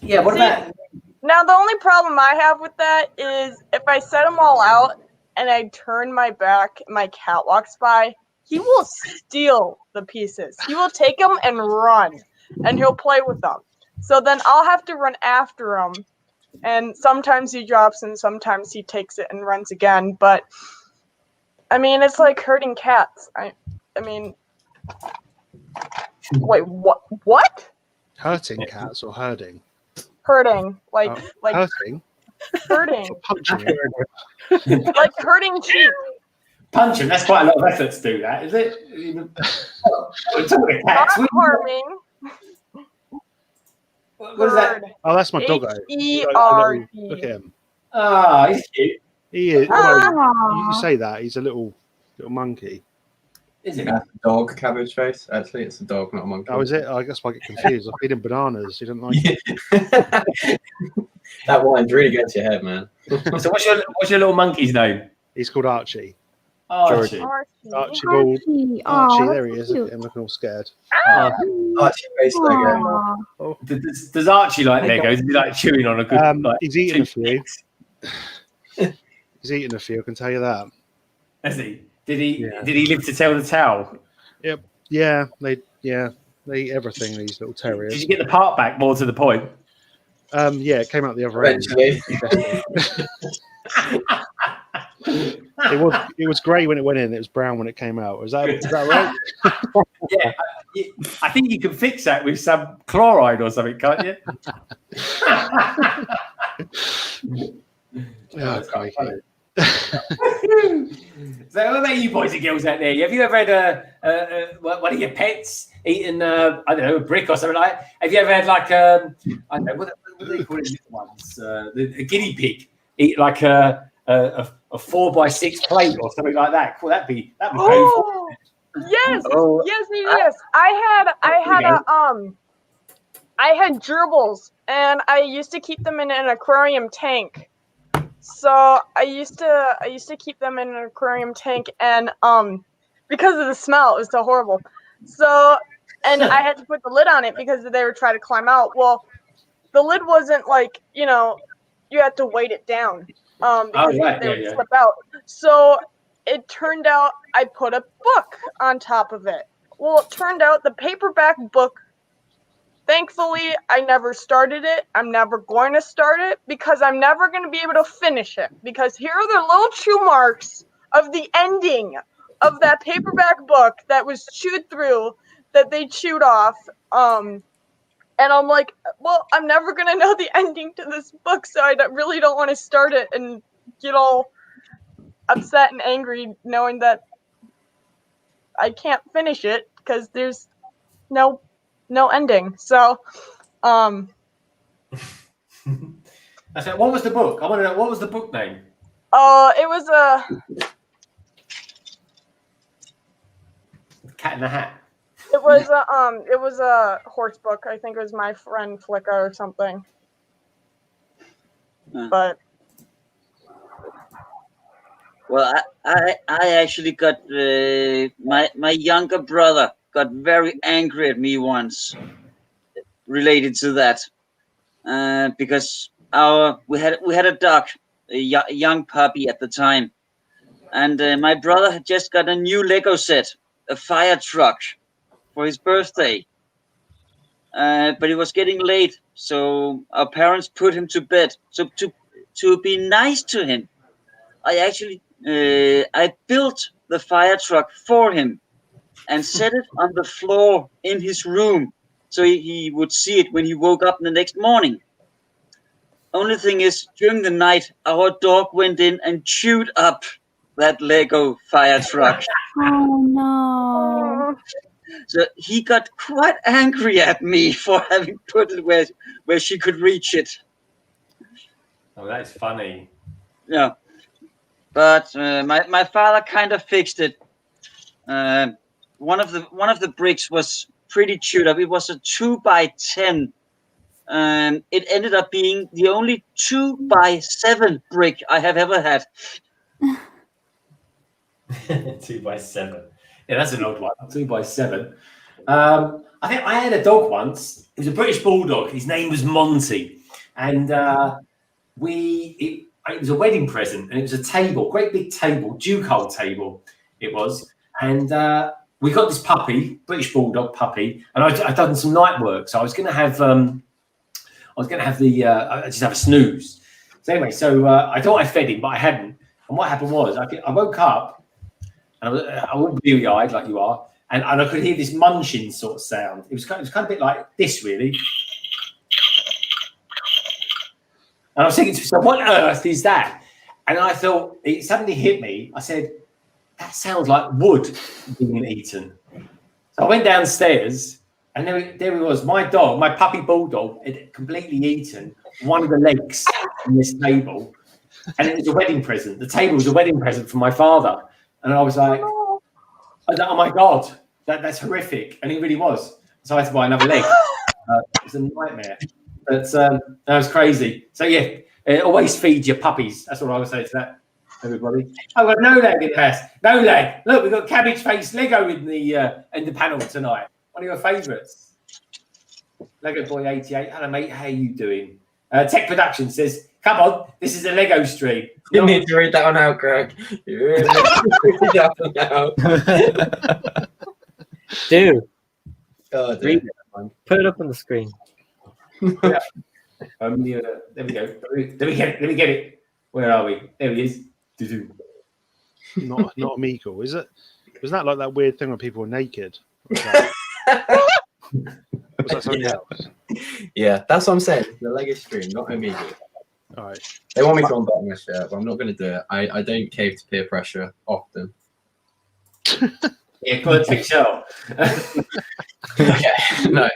Yeah, what about? Now, the only problem I have with that is if I set them all out and I turn my back, my cat walks by, he will steal the pieces. He will take them and run, and he'll play with them. So then I'll have to run after him, and sometimes he drops and sometimes he takes it and runs again. But, I mean, it's like herding cats. I mean, wait, what? Hurting cats or herding? Herding, like hurting, herding, punching, like herding sheep. Punching. That's quite a lot of effort to do that, is it? Not harming. What is that? Oh, that's my doggo. H-E-R-D. Look at him. Ah, he's cute. He is. Well, you say that he's a little monkey. Is it? That's a dog, Cabbage Face. Actually, it's a dog, not a monkey. Oh, is it? I guess I get confused. I feed him bananas. He doesn't like it. That wine's really getting to your head, man. So what's your little monkey's name? He's called Archie. Archie. Archibald. Archie, there he is. cute. Look at him looking all scared. Archie Face Lego. Does Archie like Lego? Does he like chewing on a good? He's eaten a few. He's eaten a few. I can tell you that. Has he? Did he live to tell the tale? Yep. Yeah. They eat everything. These little terriers. Did you get the part back more to the point? Yeah, it came out the other end. It was grey when it went in. It was brown when it came out. Is that right? Yeah, I think you can fix that with some chloride or something, can't you? So what about you boys and girls out there? Have you ever had one of your pets eating I don't know, a brick or something like that? Have you ever had like I don't know what do they call it? Ones a guinea pig eat like a 4x6 plate or something like that? Cool, that'd be painful. Yes, yes. I had gerbils, and I used to keep them in an aquarium tank. So I used to keep them in an aquarium tank, and because of the smell, it was so horrible. So, and I had to put the lid on it because they were trying to climb out. Well, the lid wasn't like, you had to weight it down because they would slip out. So it turned out I put a book on top of it. Well, it turned out the paperback book, thankfully, I never started it. I'm never going to start it because I'm never going to be able to finish it. Because here are the little chew marks of the ending of that paperback book that was chewed through, that they chewed off. And I'm like, well, I'm never going to know the ending to this book, so I really don't want to start it and get all upset and angry knowing that I can't finish it because there's no ending. So, I said, what was the book? I want to know, what was the book name? It was a Cat in the Hat. it was a horse book. I think it was My Friend Flicka or something. But Well, I actually got my younger brother got very angry at me once related to that because we had a dog, a young puppy at the time, and my brother had just got a new Lego set, a fire truck, for his birthday. But it was getting late, so our parents put him to bed. So to be nice to him, I actually I built the fire truck for him and set it on the floor in his room so he would see it when he woke up the next morning. Only thing is, during the night, our dog went in and chewed up that Lego fire truck. Oh no. So he got quite angry at me for having put it where she could reach it. Oh, that's funny. Yeah. But my father kind of fixed it. One of the bricks was pretty chewed up. It was a 2x10. It ended up being the only 2x7 brick I have ever had. 2x7. Yeah, that's an old one. 2x7. I think I had a dog once. It was a British bulldog. His name was Monty, and it was a wedding present, and it was a table, great big table, GHOULS table. It was, and we got this puppy, British bulldog puppy, and I'd done some night work, so I was going to have just have a snooze. So anyway, I thought I fed him, but I hadn't. And what happened was, I woke up, and I was bleary-eyed like you are, and I could hear this munching sort of sound. It was kind of a bit like this, really. And I was thinking to myself, what on earth is that? And I thought, it suddenly hit me. I said, that sounds like wood being eaten. So I went downstairs, and there he was, my dog, my puppy bulldog, had completely eaten one of the legs on this table. And it was a wedding present. The table was a wedding present from my father. And I was like, oh my God, that's horrific. And it really was. So I had to buy another leg. It was a nightmare. But that was crazy. So yeah, always feed your puppies. That's what I would say to that, everybody. I've got no leg in the house. No leg. Look, we've got Cabbage Face LEGO in the panel tonight. One of your favourites. Lego Boy 88. Hello mate, how you doing? Tek Productions says, come on, this is a Lego stream. You need to read that one out, Greg. You really need to read that one out. Dude. Oh, read it. Put it up on the screen. Yeah. There we go. Let me get it. Where are we? There he is. Not Amigo, is it? Was that like that weird thing where people were naked? Was that something else? Yeah, that's what I'm saying. The Lego stream, not Amigo. All right. They want me to unbutton my shirt, but I'm not going to do it. I don't cave to peer pressure often. Yeah, go and take show. Okay, no.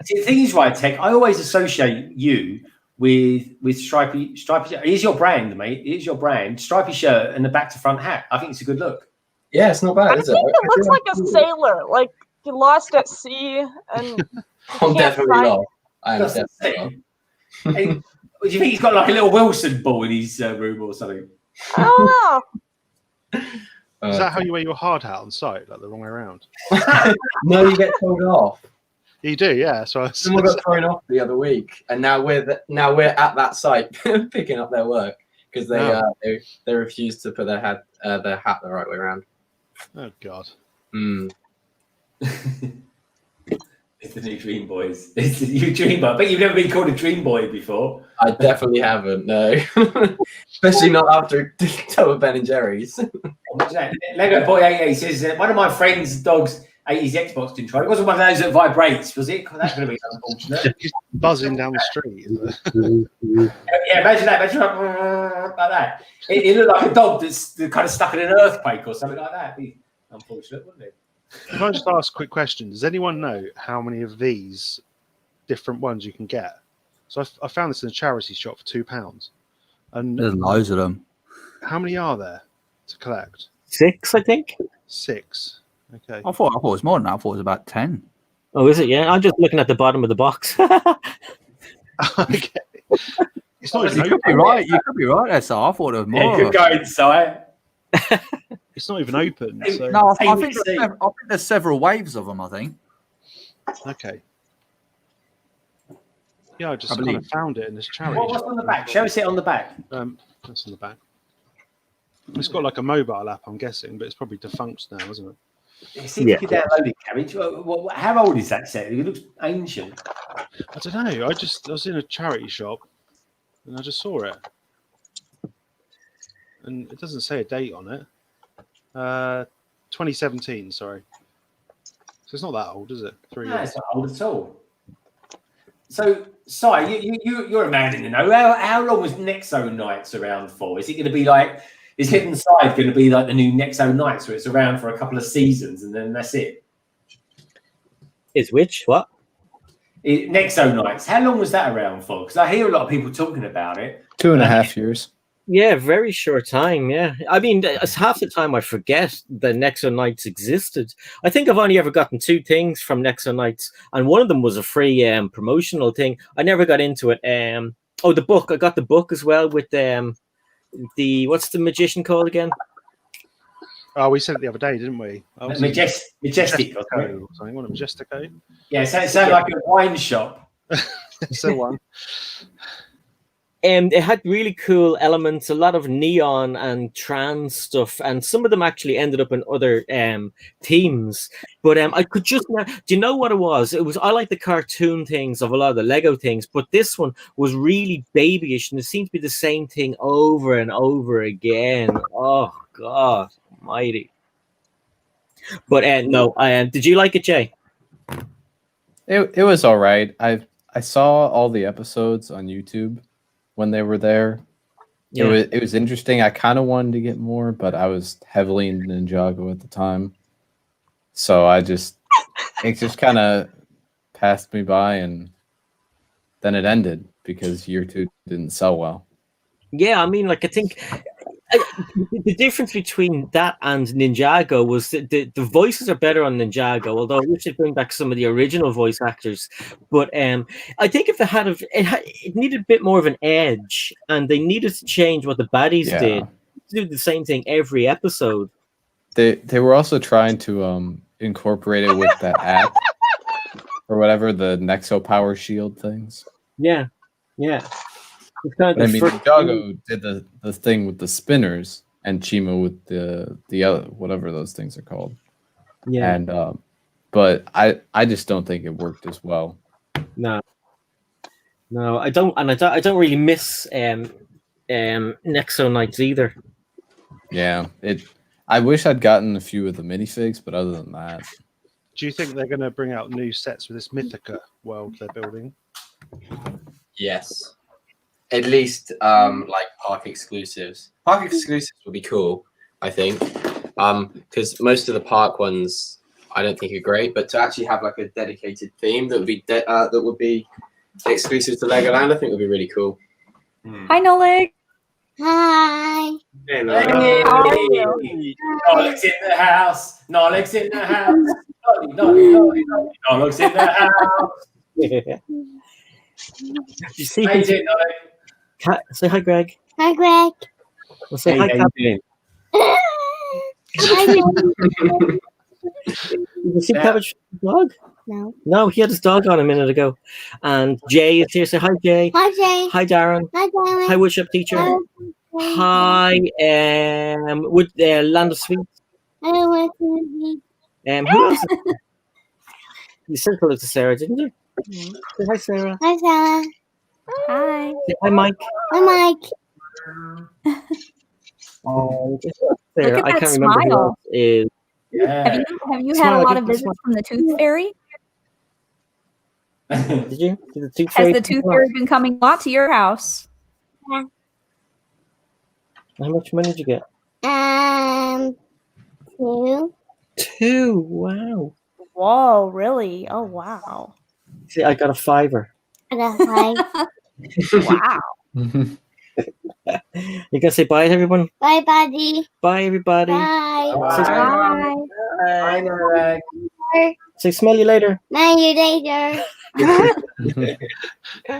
See, the thing is, right, Tek, I always associate you with stripy. Here's your brand, mate. Here's your brand. Stripy shirt and the back to front hat. I think it's a good look. Yeah, it's not bad, is it? I think it looks like a sailor, like he lost at sea and I'm definitely lost. I am definitely lost. Hey, do you think he's got like a little Wilson ball in his room or something? I don't know. Is that how you wear your hard hat on site, like the wrong way around? No, you get told off. You do, yeah. So someone got thrown off the other week, and now we're at that site picking up their work because they refused to put their hat the right way around. Oh God. It's the new Dream Boys. It's the new Dream Boy. But you've never been called a Dream Boy before. I definitely haven't, no. Especially not after Tower Ben and Jerry's. Lego Boy 88 says one of my friend's dogs ate his Xbox controller. It wasn't one of those that vibrates, was it? That's going to be unfortunate. Just buzzing down the street. Yeah, imagine that. Imagine like that. It looked like a dog that's kind of stuck in an earthquake or something like that. It'd be unfortunate, wouldn't it? Can I just ask a quick question? Does anyone know how many of these different ones you can get? So I found this in a charity shop for £2. And there's loads of them. How many are there to collect? 6, I think. 6. Okay. I thought it was more than that. I thought it was about 10. Oh, is it? Yeah, I'm just looking at the bottom of the box. Okay. It's not You even could be open. right. You could be right there, so I thought it was more. Yeah, good going, Si. It's not even open. So. No, I Hey, think see. there's several waves of them. I think. Okay. Yeah, I just I kind believe. of found it in this charity What's shop. on the back? Show us it on the back. That's on the back. It's got like a mobile app, I'm guessing, but it's probably defunct now, isn't it? See if you can download it, Cabbage. How old is that set? It looks ancient. I don't know. I was in a charity shop and I just saw it. And it doesn't say a date on it. 2017, sorry. So it's not that old, is it? 3 No, years. it's not old at all. So, Si, you're a man in the know. How long was Nexo Nights around for? Is it going to be like, is Hidden Side going to be like the new Nexo Nights where it's around for a couple of seasons and then that's it? Is which? What? Nexo Nights. How long was that around for? Because I hear a lot of people talking about it. 2.5 years. Yeah, very short time. Yeah, I mean, it's half the time I forget that Nexo Nights existed. I think I've only ever gotten 2 things from Nexo Nights, and one of them was a free promotional thing. I never got into it. Oh, the book. I got the book as well with the what's the magician called again? Oh, we said it the other day, didn't we? Majestic. Or something. What a Majestico. Yeah, so it sounded like a wine shop. So one. It had really cool elements, a lot of neon and trans stuff, and some of them actually ended up in other themes. But I could just, do you know what it was? I like the cartoon things of a lot of the Lego things, but this one was really babyish, and it seemed to be the same thing over and over again. Oh God Almighty! But no, did you like it, Jay? It was all right. I saw all the episodes on YouTube when they were there. Yeah. It was interesting. I kind of wanted to get more, but I was heavily in Ninjago at the time. So it just kind of passed me by, and then it ended because year 2 didn't sell well. Yeah, I mean, like, I think the difference between that and Ninjago was that the voices are better on Ninjago, although I wish they'd bring back some of the original voice actors. But I think if they it needed a bit more of an edge, and they needed to change what the baddies did. Do the same thing every episode. They were also trying to incorporate it with that app or whatever, the Nexo Power Shield things. Yeah. I mean, Ninjago did the thing with the spinners, and Chima with the other, whatever those things are called. Yeah. And but I just don't think it worked as well. No, I don't, and I don't really miss Nexo Nights either. Yeah, I wish I'd gotten a few of the minifigs, but other than that, Do you think they're going to bring out new sets with this Mythica world they're building? Yes. At least like park exclusives. Park exclusives would be cool, I think. Because most of the park ones I don't think are great, but to actually have like a dedicated theme that would be exclusive to Legoland, I think would be really cool. Hi, Nolik. Hi. Hey, How are you? Nolik's in the house. Nolik's in the house. Nolik's in the house. You see, How you doing, Nolik? Say hi, Greg. Hi, Greg. Well, say hi, how you doing? Hi, Greg. You can see Cabbage dog? No. No, he had his dog on a minute ago. And Jay is here. Say hi, Jay. Hi, Jay. Hi, Darren. Hi, Darren. Hi, WoodshopTeacher. Hi, Land of Sweets. I don't want to be. Who else? You said hello to Sarah, didn't you? Say hi, Sarah. Hi, Sarah. Hi. Say hi, Mike. Hi, Mike. Sarah, Look at I that can't remember who smile. else is. Yeah. Have you Smile, had a I lot get of the visits smile. from the Tooth Fairy? Did you? Did the Tooth Has Fairy the Tooth come Fairy out? been coming a lot to your house? Yeah. How much money did you get? 2. 2. Wow. Whoa, really? Oh, wow. See, I got a $5. I got 5. Wow. You can say bye to everyone. Bye, buddy. Bye, everybody. Bye. Bye. I know. Say smell you later. Now you later.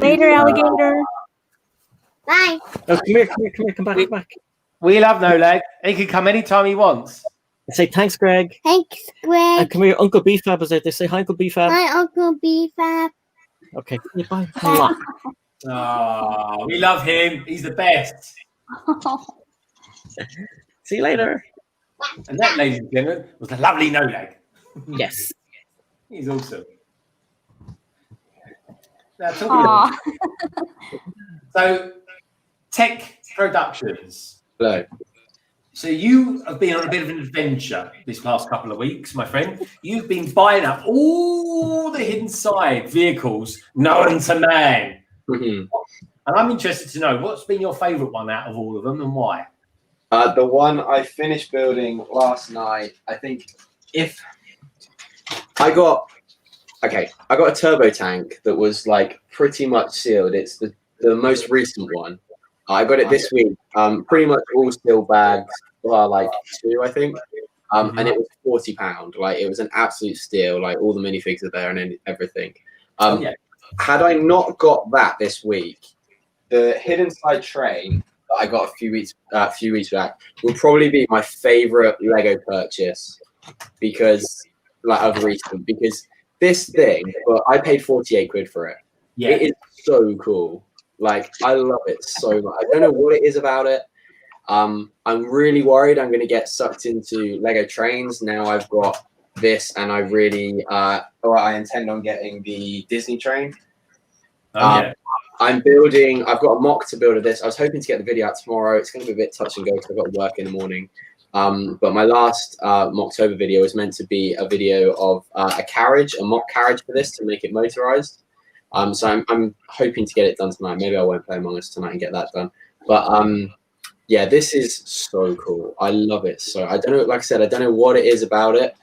Later, alligator. Bye. Oh, come here, come back. We love No Leg. He can come anytime he wants. Say thanks, Greg. Thanks, Greg. And come here, Uncle B-Fab is out there. Say hi, Uncle B-Fab. Hi, Uncle B-Fab. Okay, bye. Bye. Oh, we love him. He's the best. See you later. And that, ladies and gentlemen, was the lovely No Leg. Yes. He's awesome. Now, Aw. So, Tek Productions. Hello. So you have been on a bit of an adventure this past couple of weeks, my friend. You've been buying up all the hidden side vehicles known to man. Mm-hmm. And I'm interested to know, what's been your favourite one out of all of them and why? The one I finished building last night, I think if I got a turbo tank that was like pretty much sealed. It's the most recent one. I got it this week. Pretty much all steel bags, like 2, I think. And it was £40. Like it was an absolute steal. Like all the minifigs are there and everything. Had I not got that this week, the hidden side train that I got a few weeks back would probably be my favorite Lego purchase because of recent. Because this thing, but I paid 48 quid for it. Yeah, it is so cool. Like I love it so much. I don't know what it is about it. I'm really worried I'm going to get sucked into Lego trains now. I've got this, and I really, I intend on getting the Disney train. I'm building. I've got a mock to build of this. I was hoping to get the video out tomorrow. It's going to be a bit touch and go because I've got work in the morning. But my last Mocktober video was meant to be a video of a mock carriage for this to make it motorized. So I'm hoping to get it done tonight. Maybe I won't play Among Us tonight and get that done. But yeah, this is so cool. I love it. So I don't know. Like I said, I don't know what it is about it.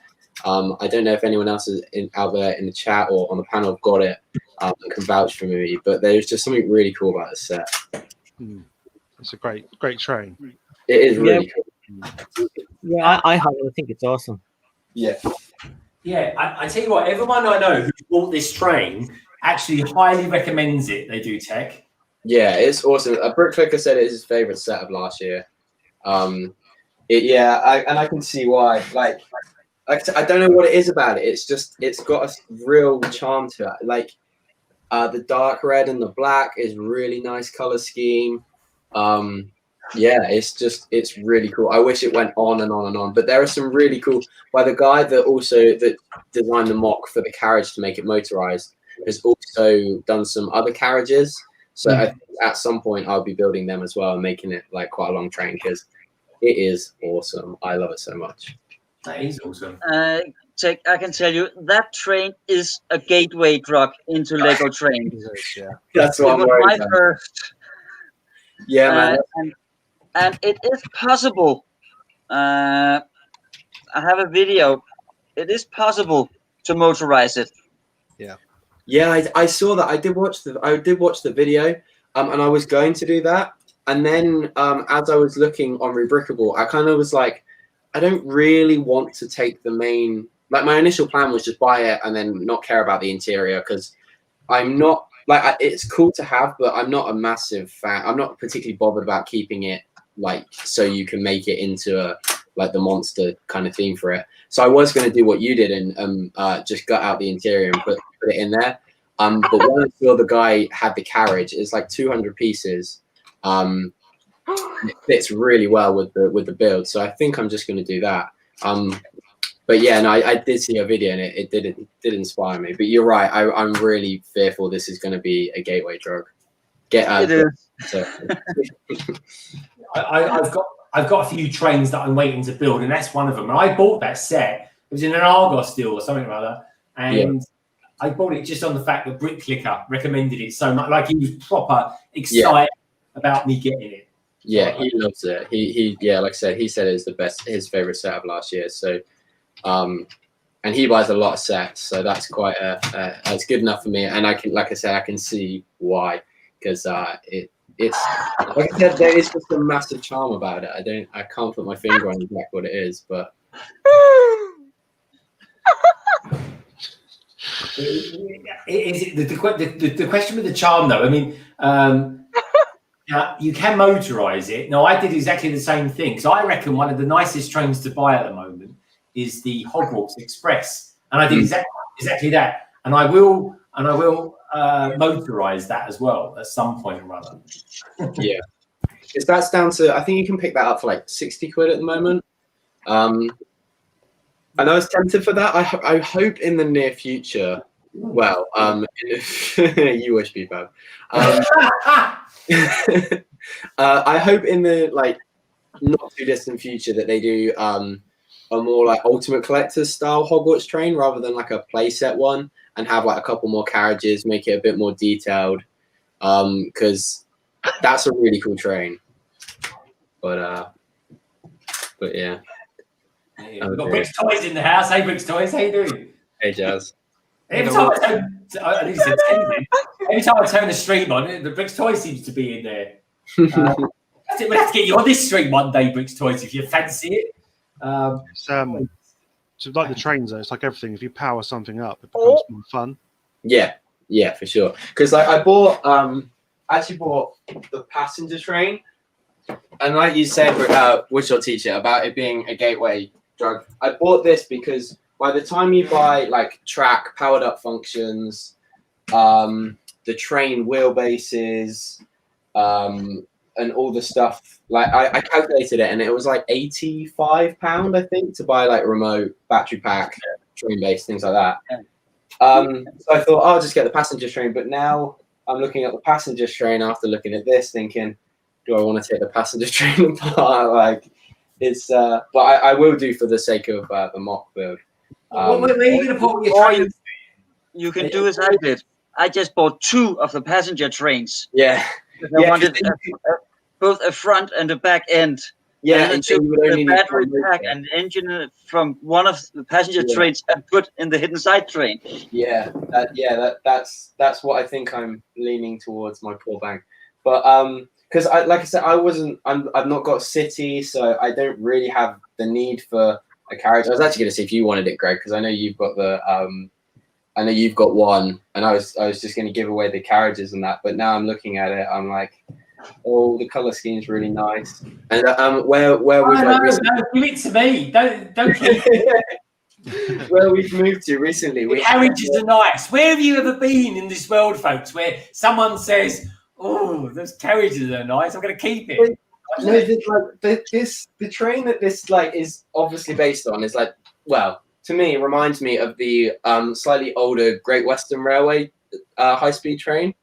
I don't know if anyone else is out there in the chat or on the panel have got it and can vouch for me. But there's just something really cool about this set. It's a great train. It is really cool. Yeah, I have it. I think it's awesome. Yeah. Yeah, I tell you what, everyone I know who's bought this train actually highly recommends it. They do, Tek. Yeah, it's awesome. A Brick Clicker said it is his favorite set of last year. And I can see why. Like I don't know what it is about it. It's got a real charm to it. Like the dark red and the black is really nice color scheme. Yeah, it's really cool. I wish it went on and on and on, but there are some really cool by the guy that designed the mock for the carriage to make it motorized has also done some other carriages. So I think at some point I'll be building them as well and making it like quite a long train because it is awesome. I love it so much. That is awesome. Tek, I can tell you that train is a gateway drug into Lego trains. Yeah. That's what I'm worried about. First. Yeah, man. And it is possible. I have a video. It is possible to motorize it. Yeah, I saw that. I did watch the video, and I was going to do that. And then as I was looking on Rebrickable, I kind of was like, I don't really want to take the main. Like my initial plan was just buy it and then not care about the interior because I'm not like it's cool to have, but I'm not a massive fan. I'm not particularly bothered about keeping it like so you can make it into a like the monster kind of theme for it. So I was going to do what you did and just gut out the interior and put it in there. But when I saw the guy had the carriage, it's like 200 pieces. It fits really well with the build. So I think I'm just going to do that. But yeah, no, I did see a video and it did inspire me. But you're right. I'm really fearful this is going to be a gateway drug. It is. I've got a few trains that I'm waiting to build, and that's one of them. And I bought that set. It was in an Argos deal or something like that, and I bought it just on the fact that Brick Clicker recommended it so much. Like he was proper excited about me getting it. Yeah, he loves it. He like I said, he said it was the best, his favorite set of last year. So, and he buys a lot of sets, so that's quite it's good enough for me. And I can, like I said, I can see why because it's like I said, there is just a massive charm about it. I can't put my finger on exactly what it is, but is it the question with the charm though? I mean, you can motorize it. No, I did exactly the same thing. So I reckon one of the nicest trains to buy at the moment is the Hogwarts Express, and I did exactly that. And I will motorize that as well at some point or other. Yeah, because that's down to, I think you can pick that up for like 60 quid at the moment. And I was tempted for that. I hope in the near future. Well, you wish me, Bob. I hope in the like not too distant future that they do a more like Ultimate Collector's style Hogwarts train rather than like a playset one, and have like a couple more carriages, make it a bit more detailed. Because that's a really cool train. But yeah. We've got Bricks Toys in the house. Hey, Bricks Toys, how you doing? Hey, Jazz. Every time I turn the stream on, the Bricks Toys seems to be in there. We'll have to get you on this stream one day, Bricks Toys, if you fancy it. So like the trains, though, it's like everything. If you power something up, it becomes more fun. Yeah, for sure. Because like I actually bought the passenger train, and like you said, WoodshopTeacher, about it being a gateway drug. I bought this because by the time you buy like track powered up functions, the train wheelbases, and all the stuff, like I calculated it, and it was like £85, I think, to buy like remote battery pack, train base, things like that. So I thought I'll just get the passenger train, but now I'm looking at the passenger train after looking at this, thinking, do I want to take the passenger train apart? Like, it's but I will do for the sake of the mock build. Where are you going to put your train? You can do as I did. I just bought 2 of the passenger trains. Yeah. I wanted both a front and a back end. Yeah, and took the battery pack and engine from one of the passenger trains and put in the hidden side train. Yeah, that's what I think I'm leaning towards, my poor bank. But because like I said, I've not got City, so I don't really have the need for a carriage. I was actually going to see if you wanted it, Greg, because I know you've got the I know you've got one, and I was just going to give away the carriages and that, but now I'm looking at it, I'm like, oh, the color scheme's really nice. And where we've give it to me. Don't keep it. Where we've moved to recently, the carriages are nice. Where have you ever been in this world, folks, where someone says, "Oh, those carriages are nice. I'm going to keep it." No, the train that this like is obviously based on is like, well, to me, it reminds me of the slightly older Great Western Railway high-speed train.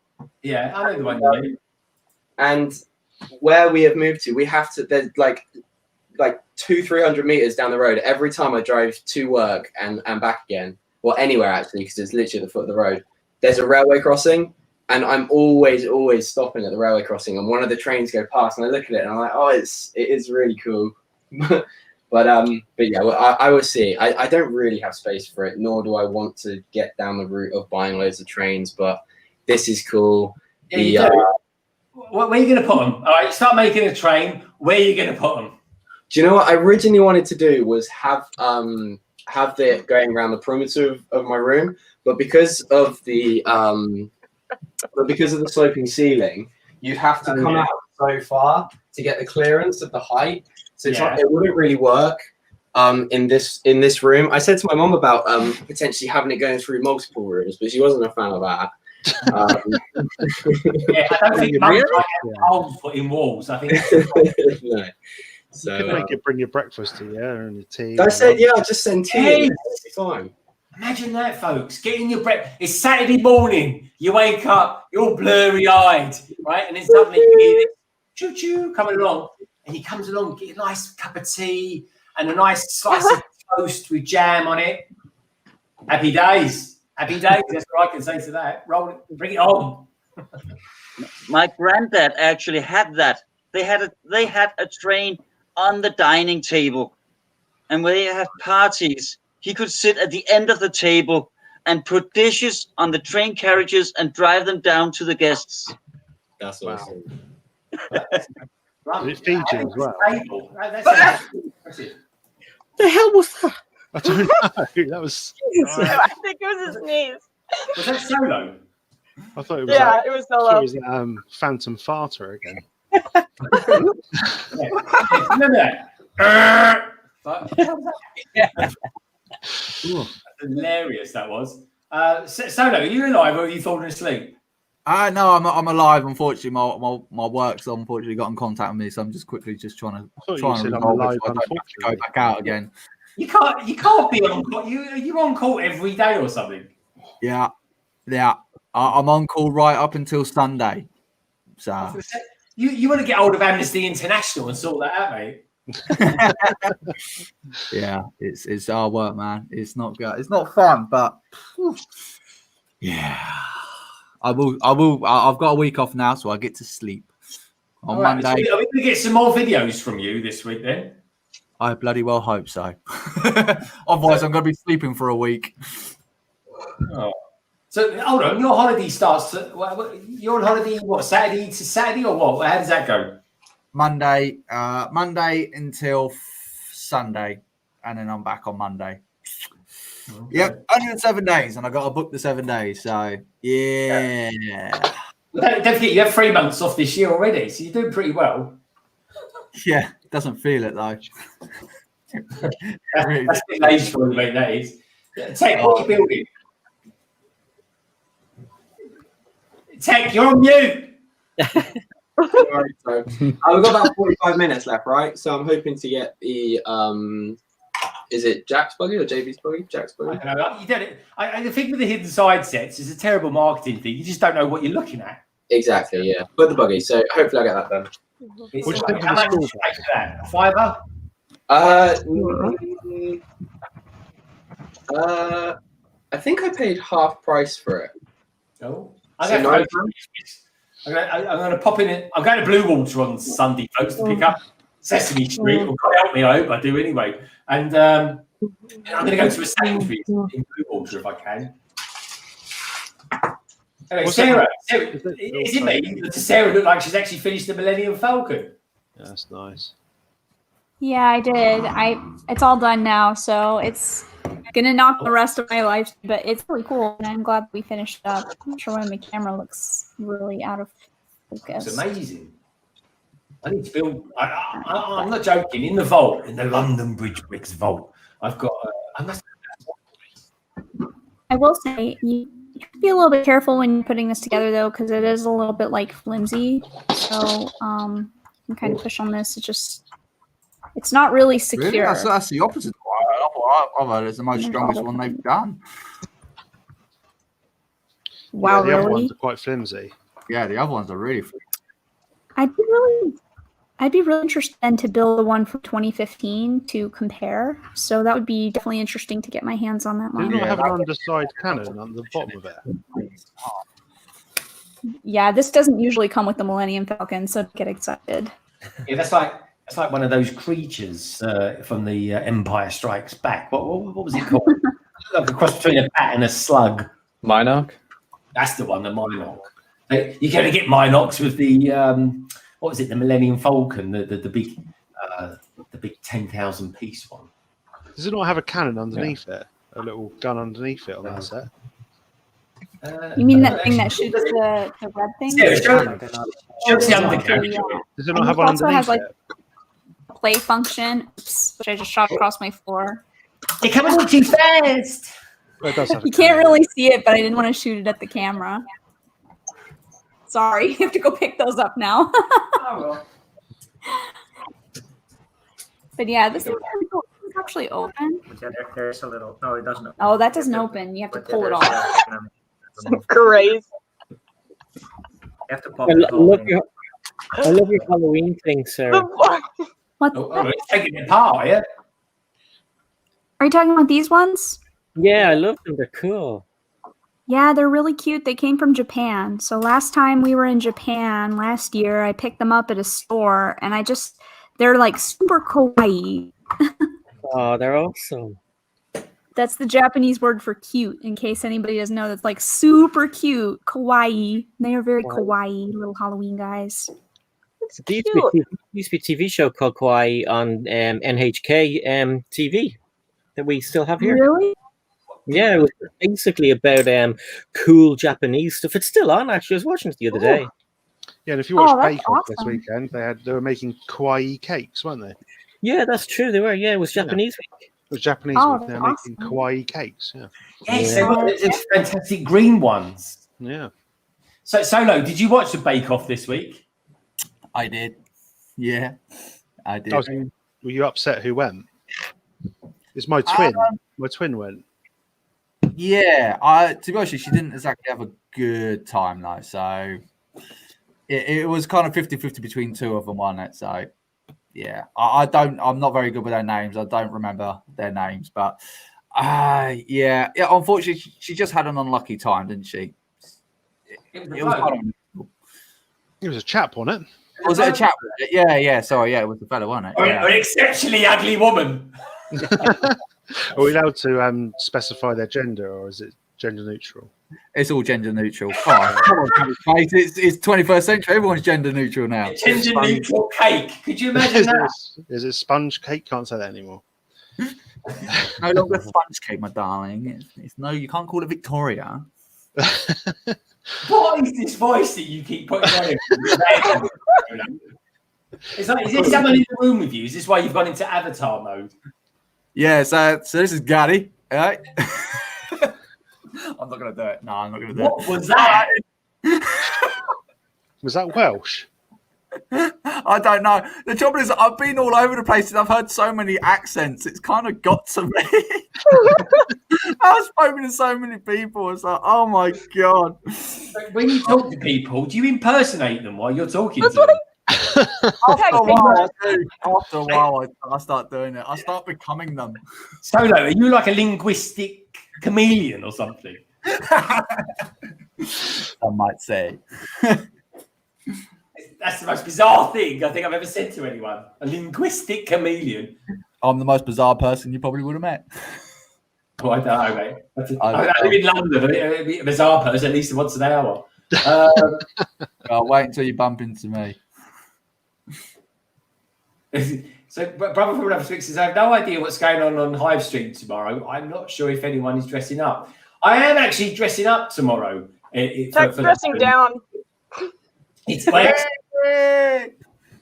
Yeah, I know the one you mean. And where we have moved to, we have to, there's like 200-300 meters down the road every time I drive to work and back again, or anywhere actually, because it's literally at the foot of the road. There's a railway crossing, and I'm always stopping at the railway crossing, and one of the trains go past, and I look at it, and I'm like, oh, it is really cool. But yeah, well, I will see. I don't really have space for it, nor do I want to get down the route of buying loads of trains. But this is cool. Yeah, where are you going to put them? All right, start making a train. Where are you going to put them? Do you know what I originally wanted to do was have the going around the perimeter of my room, but because of the sloping ceiling, you'd have to come out so far to get the clearance of the height. So it wouldn't really work in this room. I said to my mom about potentially having it going through multiple rooms, but she wasn't a fan of that. I don't think Mum's like holes put in walls. I think no. So you could make it bring your breakfast to you and your tea. I said, yeah, I'll just send tea. Hey, it's fine. Imagine that, folks. Getting your breakfast. It's Saturday morning. You wake up, you're blurry-eyed, right? And then suddenly you hear this choo-choo coming along, and he comes along, get a nice cup of tea and a nice slice of toast with jam on it. Happy days. Happy days. That's what I can say to that. Roll it, bring it on. My granddad actually had that. They had a train on the dining table, and when they had parties, he could sit at the end of the table and put dishes on the train carriages and drive them down to the guests. That's awesome. It feeds you as well. That's impressive. The hell was that? I don't know. That was. I think it was his sneeze. Was that Solo? I thought it was. Yeah, like, it was I thought Solo. it was Phantom Farter again. Remember that? Hilarious that was. Solo, are you alive or are you falling asleep? No, I'm alive. Unfortunately, my work's unfortunately got in contact with me, so I'm just quickly trying thought to you said I'm resolve alive, it so I don't have to go back out again. You can't be on call. You're on call every day or something. Yeah. I'm on call right up until Sunday. So You want to get hold of Amnesty International and sort that out, mate. yeah, it's hard work, man. It's not good. It's not fun, but yeah. I've got a week off now, so I get to sleep on All right, Monday. so are we going to get some more videos from you this week then? I bloody well hope so. Otherwise, I'm going to be sleeping for a week. Oh. So hold on, your holiday starts. You're on holiday what? Saturday to Saturday or what? How does that go? Monday until Sunday, and then I'm back on Monday. Okay. Yep, 107 days, and I got to book the 7 days. So yeah. Don't forget, you have 3 months off this year already, so you're doing pretty well. Yeah, doesn't feel it though. That's the age for you, mate. That is. Tek, what are you building? Tek, you're on mute. Right, so, we've got about 45 minutes left, right? So I'm hoping to get the is it Jack's buggy or JB's buggy? Jack's buggy. I don't know. You don't. I think with the hidden side sets, it's a terrible marketing thing. You just don't know what you're looking at. Exactly, yeah. But the buggy. So hopefully I get that done. It's like, how much did you pay for that? A fiver? I think I paid half price for it. Oh, So I'm going to pop in it. I'm going to Blue Water on Sunday, folks, to pick up Sesame Street. Or God help me, I hope I do anyway. And I'm going to go to a Sainsbury's in Blue Water if I can. Anyway, Sarah, is it me? Does Sarah look like she's actually finished the Millennium Falcon? Yeah, that's nice. Yeah, I did. It's all done now, so it's gonna knock the rest of my life, but it's really cool, and I'm glad we finished up. I'm not sure why my camera looks really out of focus. It's amazing. I need to build. I'm not joking. In the vault, in the London Bridge Bricks vault, I've got. I will say you have to be a little bit careful when you're putting this together, though, because it is a little bit like flimsy. So you can kind of push on this. It's not really secure. Really? That's the opposite. I've heard it's the most strongest one they've done. Wow, Yeah, the other really? ones are quite flimsy. Yeah, the other ones are really flimsy. I'd be really interested in to build the one from 2015 to compare. So that would be definitely interesting to get my hands on that one. Didn't it have an underside cannon on the bottom of it? Yeah, this doesn't usually come with the Millennium Falcon, so get excited. Yeah, that's like one of those creatures from the Empire Strikes Back. What was it called? Like a cross between a bat and a slug. Minoc? That's the one, the Minoc. You're going to get Minocs with the what was it? The Millennium Falcon, the big 10,000 piece one. Does it not have a cannon underneath it? A little gun underneath it on that set? You mean that thing that shoots the red thing? Yeah, show Does it not have one also has underneath like it? a play function, which I just shot across my floor. You're coming in too fast. Well, it does have a You can't cannon. really see it, but I didn't want to shoot it at the camera. Sorry, you have to go pick those up now. But yeah, this is actually open. There's a little. No, it doesn't. Oh, that doesn't open. You have to pull it off. Great. You have to pop I it love your Halloween thing, Sarah. What? It's taking it apart, yeah? Are you talking about these ones? Yeah, I love them. They're cool. Yeah, they're really cute. They came from Japan. So last time we were in Japan last year, I picked them up at a store, and they're like super kawaii. Oh, they're awesome. That's the Japanese word for cute, in case anybody doesn't know. That's like super cute, kawaii. They are very kawaii little Halloween guys. It's There cute. used to be a TV show called Kawaii on NHK TV that we still have here. Really? Yeah, it was basically about cool Japanese stuff. It's still on, actually. I was watching it the other day. Yeah, and if you watch Oh, that's Bake Off this awesome. weekend, they were making kawaii cakes, weren't they? It Yeah, that's true. They were. Yeah, it was Japanese week. was Japanese. Oh, They were that's making awesome. kawaii cakes. Yeah. Yes, Yeah. there's fantastic green ones. Yeah. So, Solo, did you watch the Bake Off this week? I did. Yeah, I did. Were you upset who went? It's my twin. My twin went. Yeah, to be honest, with you, she didn't exactly have a good time though. So it was kind of 50-50 between two of them, wasn't it? So yeah, I'm not very good with their names. I don't remember their names, but yeah. Unfortunately, she just had an unlucky time, didn't she? It was kind of, It was a chap, wasn't it? was it a chap? Yeah. Sorry, yeah, it was the fella, wasn't it? Or Yeah. an exceptionally ugly woman. Are we allowed to specify their gender, or is it gender neutral? It's all gender neutral. Oh, come on, mate. It's 21st century. Everyone's gender neutral now. Gender neutral cake. Could you imagine that? Is it sponge cake? Can't say that anymore. No longer sponge cake, my darling. It's no, you can't call it Victoria. What is this voice that you keep putting on him? It's like, is there someone in the room with you? Is this why you've gone into avatar mode? Yeah, so this is Gary. All right. I'm not gonna do it. No, I'm not gonna do it. What was that? Was that Welsh? I don't know. The trouble is, I've been all over the place and I've heard so many accents. It's kind of got to me. I've spoken to so many people. It's like, oh my god. When you talk to people, do you impersonate them while you're talking That's to what them? After a while, I do. After a while, I start doing it. I start becoming them. Solo, are you like a linguistic chameleon or something? Some might say. That's the most bizarre thing I think I've ever said to anyone. A linguistic chameleon. I'm the most bizarre person you probably would have met. Oh, I don't know, mate. I live in London. A bizarre person at least once an hour. I'll wait until you bump into me. So, Brother from Another Swix says, I have no idea what's going on Hive Stream tomorrow. I'm not sure if anyone is dressing up. I am actually dressing up tomorrow. Tech's dressing down. It's wet.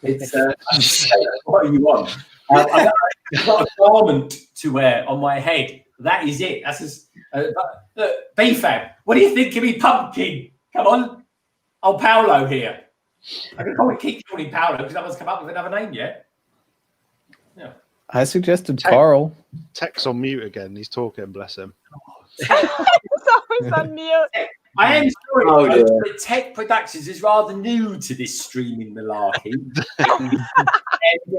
It's what do you want? I've got a garment to wear on my head. That is it. That's just BFAB. What do you think of me, pumpkin? Come on, old Paolo here. I can keep calling Paolo because no one's come up with another name yet. Yeah. I suggested Carl. Tech's on mute again. He's talking, bless him. It's always on mute. I am sorry, Oh, folks, dear. but Tek Productions is rather new to this streaming malarkey. And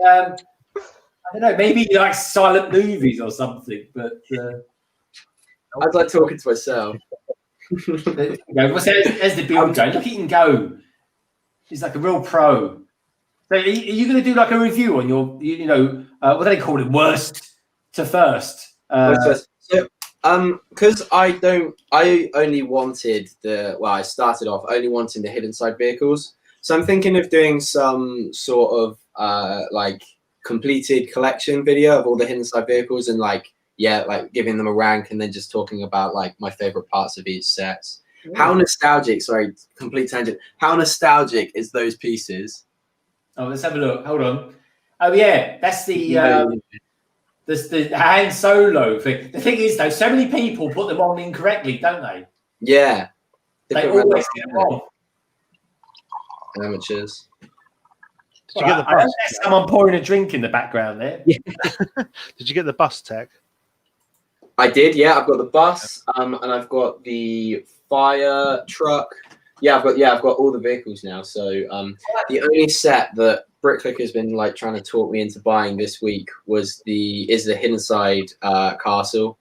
I don't know, maybe he likes silent movies or something, but I was like talking to myself. there's the build going. Look at him go. He's like a real pro. So are you going to do like a review on your, what do they call it? Worst to first. Because I only wanted I started off only wanting the hidden side vehicles. So I'm thinking of doing some sort of like completed collection video of all the hidden side vehicles and like giving them a rank and then just talking about like my favorite parts of each set. How nostalgic, sorry, complete tangent. How nostalgic is those pieces? Oh, let's have a look. Hold on. Oh yeah, that's the Han Solo thing. The thing is though, so many people put them on incorrectly, don't they? Yeah. They always get them wrong. Amateurs. Did you get the I bus? there's someone pouring a drink in the background there. Did you get the bus, Tech? I did, yeah. I've got the bus, and I've got the fire truck. I've got all the vehicles now. So the only set that Brickclicker's been like trying to talk me into buying this week is the hidden side castle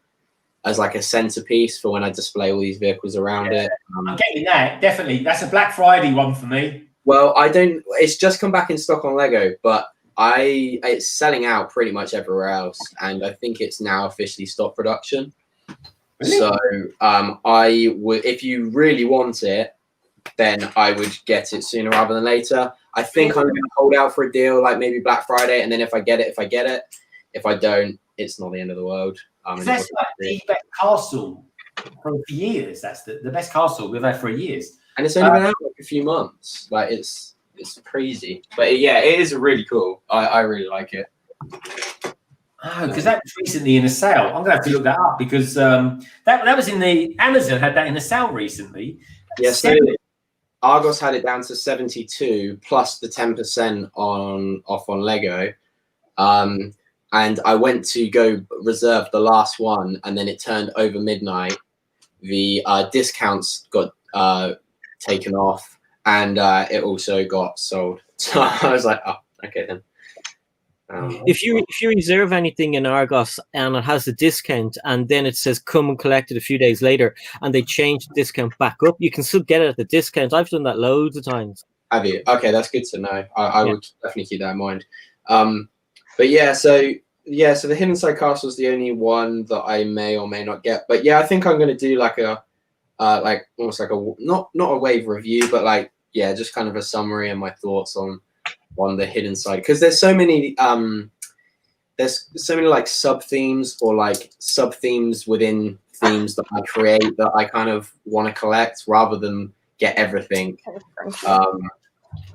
as like a centerpiece for when I display all these vehicles around it. I'm getting that, definitely. That's a Black Friday one for me. Well, it's just come back in stock on Lego, but it's selling out pretty much everywhere else, and I think it's now officially stock production. Really? So I would, if you really want it, then I would get it sooner rather than later. I think I'm going to hold out for a deal, like maybe Black Friday, and then if I get it. If I don't, it's not the end of the world. That's like the best castle for years. That's the best castle we've had for years. And it's only been out like a few months. Like it's crazy. But yeah, it is really cool. I really like it. Oh, because that was recently in a sale. I'm gonna have to look that up because that was in the Amazon had that in a sale recently. Yeah, so Argos had it down to 72 plus the 10% off on Lego. And I went to go reserve the last one, and then it turned over midnight. The discounts got taken off, and it also got sold. So I was like, oh, okay then. If you reserve anything in Argos and it has a discount, and then it says come and collect it a few days later, and they change the discount back up, you can still get it at the discount. I've done that loads of times. Have you? Okay, that's good to know. I would definitely keep that in mind. But so the Hidden Side Castle is the only one that I may or may not get. But yeah, I think I'm going to do like a almost like a not a wave review, but like just kind of a summary and my thoughts on the Hidden Side, because there's so many like sub themes or like sub themes within themes that I create that I kind of want to collect rather than get everything.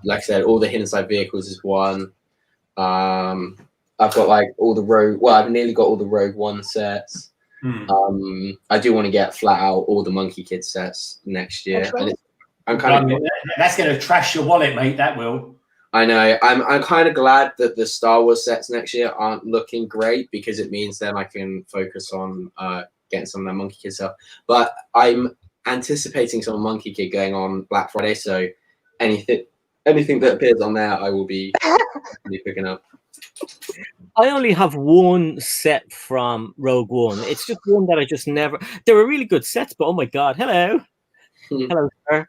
Like I said, all the Hidden Side vehicles is one. I've got like all the Rogue. Well, I've nearly got all the Rogue One sets. I do want to get flat out all the Monkey Kid sets next year. And I'm kind of that's going to trash your wallet, mate. That will. I know. I'm kind of glad that the Star Wars sets next year aren't looking great because it means then I can focus on getting some of that Monkey Kid stuff. But I'm anticipating some Monkey Kid going on Black Friday, so anything that appears on there, I will be picking up. I only have one set from Rogue One. It's just one that I just never. They were really good sets, but oh my god, hello, hello, sir.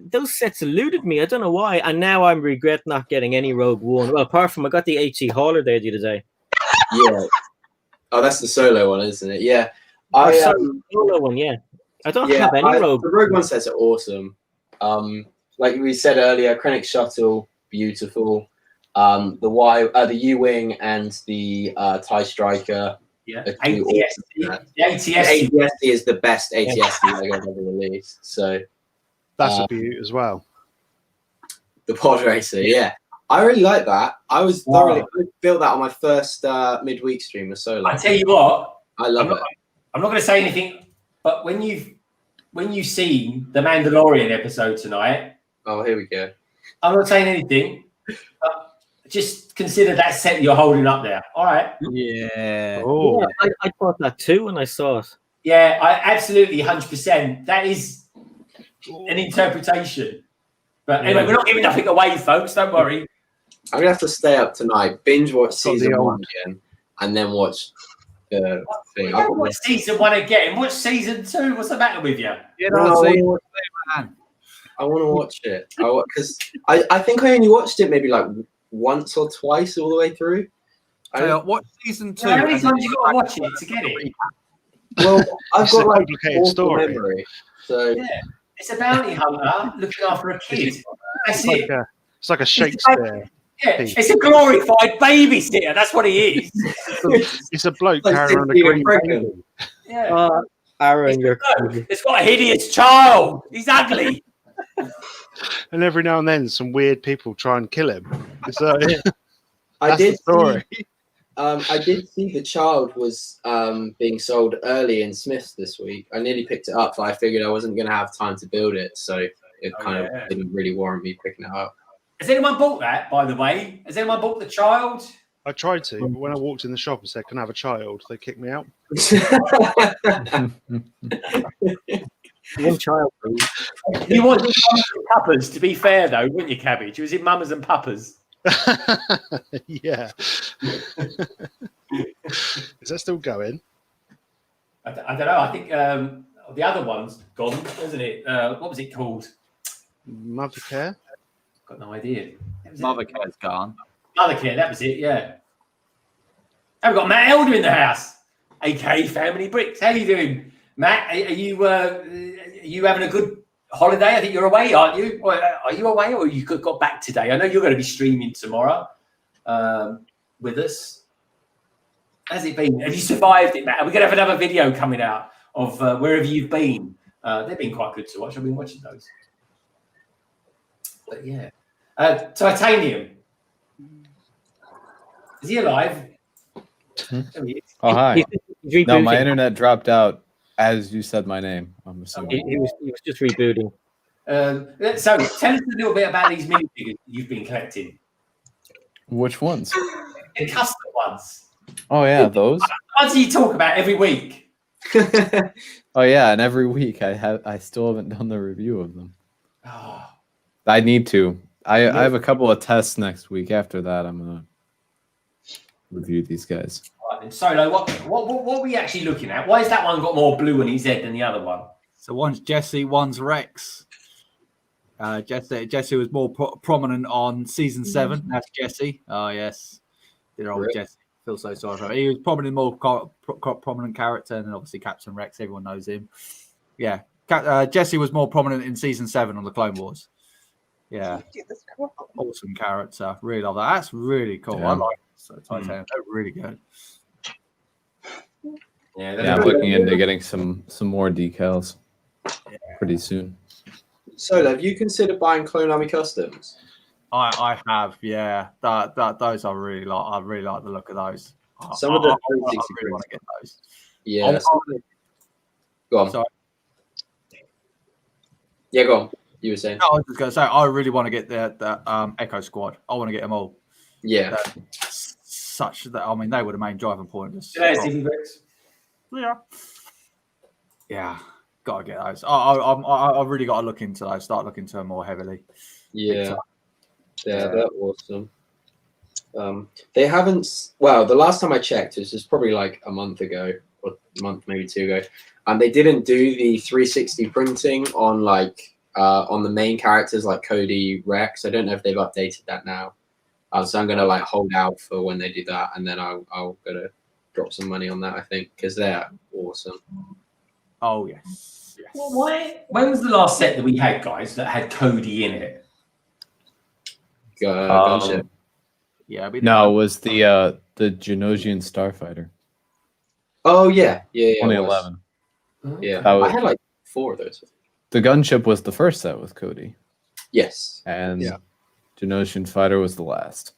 Those sets eluded me. I don't know why, and now I'm regret not getting any Rogue One. Well, apart from I got the HC Hauler there the other day. Yeah. Oh, that's the solo one, isn't it? Yeah. Solo one, yeah. I don't have any Rogue. The Rogue One sets are awesome. Like we said earlier, Krennic Shuttle, beautiful. The U-Wing and the TIE Striker. Yeah. The ATST is the best ATST Lego ever released. So that's a beaut as well. The Pod Racer, yeah. I really like that. I built that on my first midweek stream with Solo. I tell you what, I love it. I'm not going to say anything, but when you see the Mandalorian episode tonight, oh, here we go. I'm not saying anything. Just consider that set you're holding up there. All right. Yeah. Oh, yeah, I thought that too when I saw it. Yeah, I absolutely 100%. That is an interpretation. But anyway, we're not giving nothing away, folks. Don't worry. I'm gonna have to stay up tonight, binge watch season 1 again, and then watch the thing. I watch season 1 again. Watch season 2. What's the matter with you? Yeah, I want to watch it because I think I only watched it maybe like once or twice all the way through. Watch season 2. How many times you got to watch it to get it? Well, I've got like complicated story. Memory, so yeah, it's a bounty hunter looking after a kid. That's it. It's like a Shakespeare. It's a glorified babysitter. That's what he is. It's a bloke carrying around a green baby. Yeah. Aaron, it's got a hideous child. He's ugly. And every now and then, some weird people try and kill him. I did see the child was being sold early in Smith's this week. I nearly picked it up, but I figured I wasn't going to have time to build it, so it didn't really warrant me picking it up. Has anyone bought that, by the way? Has anyone bought the child? I tried to, but when I walked in the shop and said, "Can I have a child?" they kicked me out. One child, please. You wanted Mamas and Papas, to be fair, though, wouldn't you, Cabbage? It was in Mamas and Papas. Yeah. Is that still going? I don't know. I think the other one's gone, isn't it? What was it called? Mother Care? Got no idea. Mother Care's gone. Mother Care, that was it, yeah. And we've got Matt Elder in the house, aka Family Bricks. How you doing, Matt, are you having a good holiday? I think you're away, aren't you? Or, are you away, or you got back today? I know you're going to be streaming tomorrow with us. How's it been? Have you survived it, Matt? Are we going to have another video coming out of wherever you've been? They've been quite good to watch. I've been watching those. But yeah. Titanium. Is he alive? There he is. Oh, hi. He's No, my rebooting. internet dropped out as you said my name. I'm assuming. He was just rebooting. So tell us a little bit about these minifigures you've been collecting. Which ones? The custom ones. Oh yeah, those. The ones you talk about every week. Oh yeah, and every week I still haven't done the review of them. Oh. I need to. I have a couple of tests next week. After that, I'm gonna review these guys. Right, then. Solo, what are we actually looking at? Why has that one got more blue on his head than the other one? So one's Jesse, one's Rex. Jesse was more prominent on season 7. That's Jesse. Oh yes, dear old Jesse. Feel so sorry for him. He was probably more prominent character, and then obviously Captain Rex. Everyone knows him. Yeah, Jesse was more prominent in season 7 on the Clone Wars. Yeah, awesome character. Really love that. That's really cool. Yeah. I like it. So Titanium. They're really good. Yeah, I'm looking into getting some more decals pretty soon. So, have you considered buying Clone Army Customs? I have, yeah. Those I really like. I really like the look of those. Some of the I really want to get those. Yeah. Go on. Sorry. Yeah, go on. You were saying. No, I was just going to say, I really want to get the Echo Squad. I want to get them all. Yeah. Such that, I mean, they were the main driving point of this. Yeah. Yeah. Gotta get those. I've really got to look into those. Start looking into them more heavily. Yeah. Yeah, they're awesome. They haven't. Well, the last time I checked, it was probably like a month ago, or a month maybe 2 ago, and they didn't do the 360 printing on on the main characters like Cody, Rex. I don't know if they've updated that now. So I'm gonna hold out for when they do that, and then I'll gonna drop some money on that. I think because they're awesome. Oh yes. Well, when was the last set that we had, guys, that had Cody in it? Gunship. Yeah. No, it was the Genosian Starfighter. Oh yeah. 2011. Yeah, That was- I had 4 of those. The gunship was the first set with Cody. Yes. And Genosian Fighter was the last.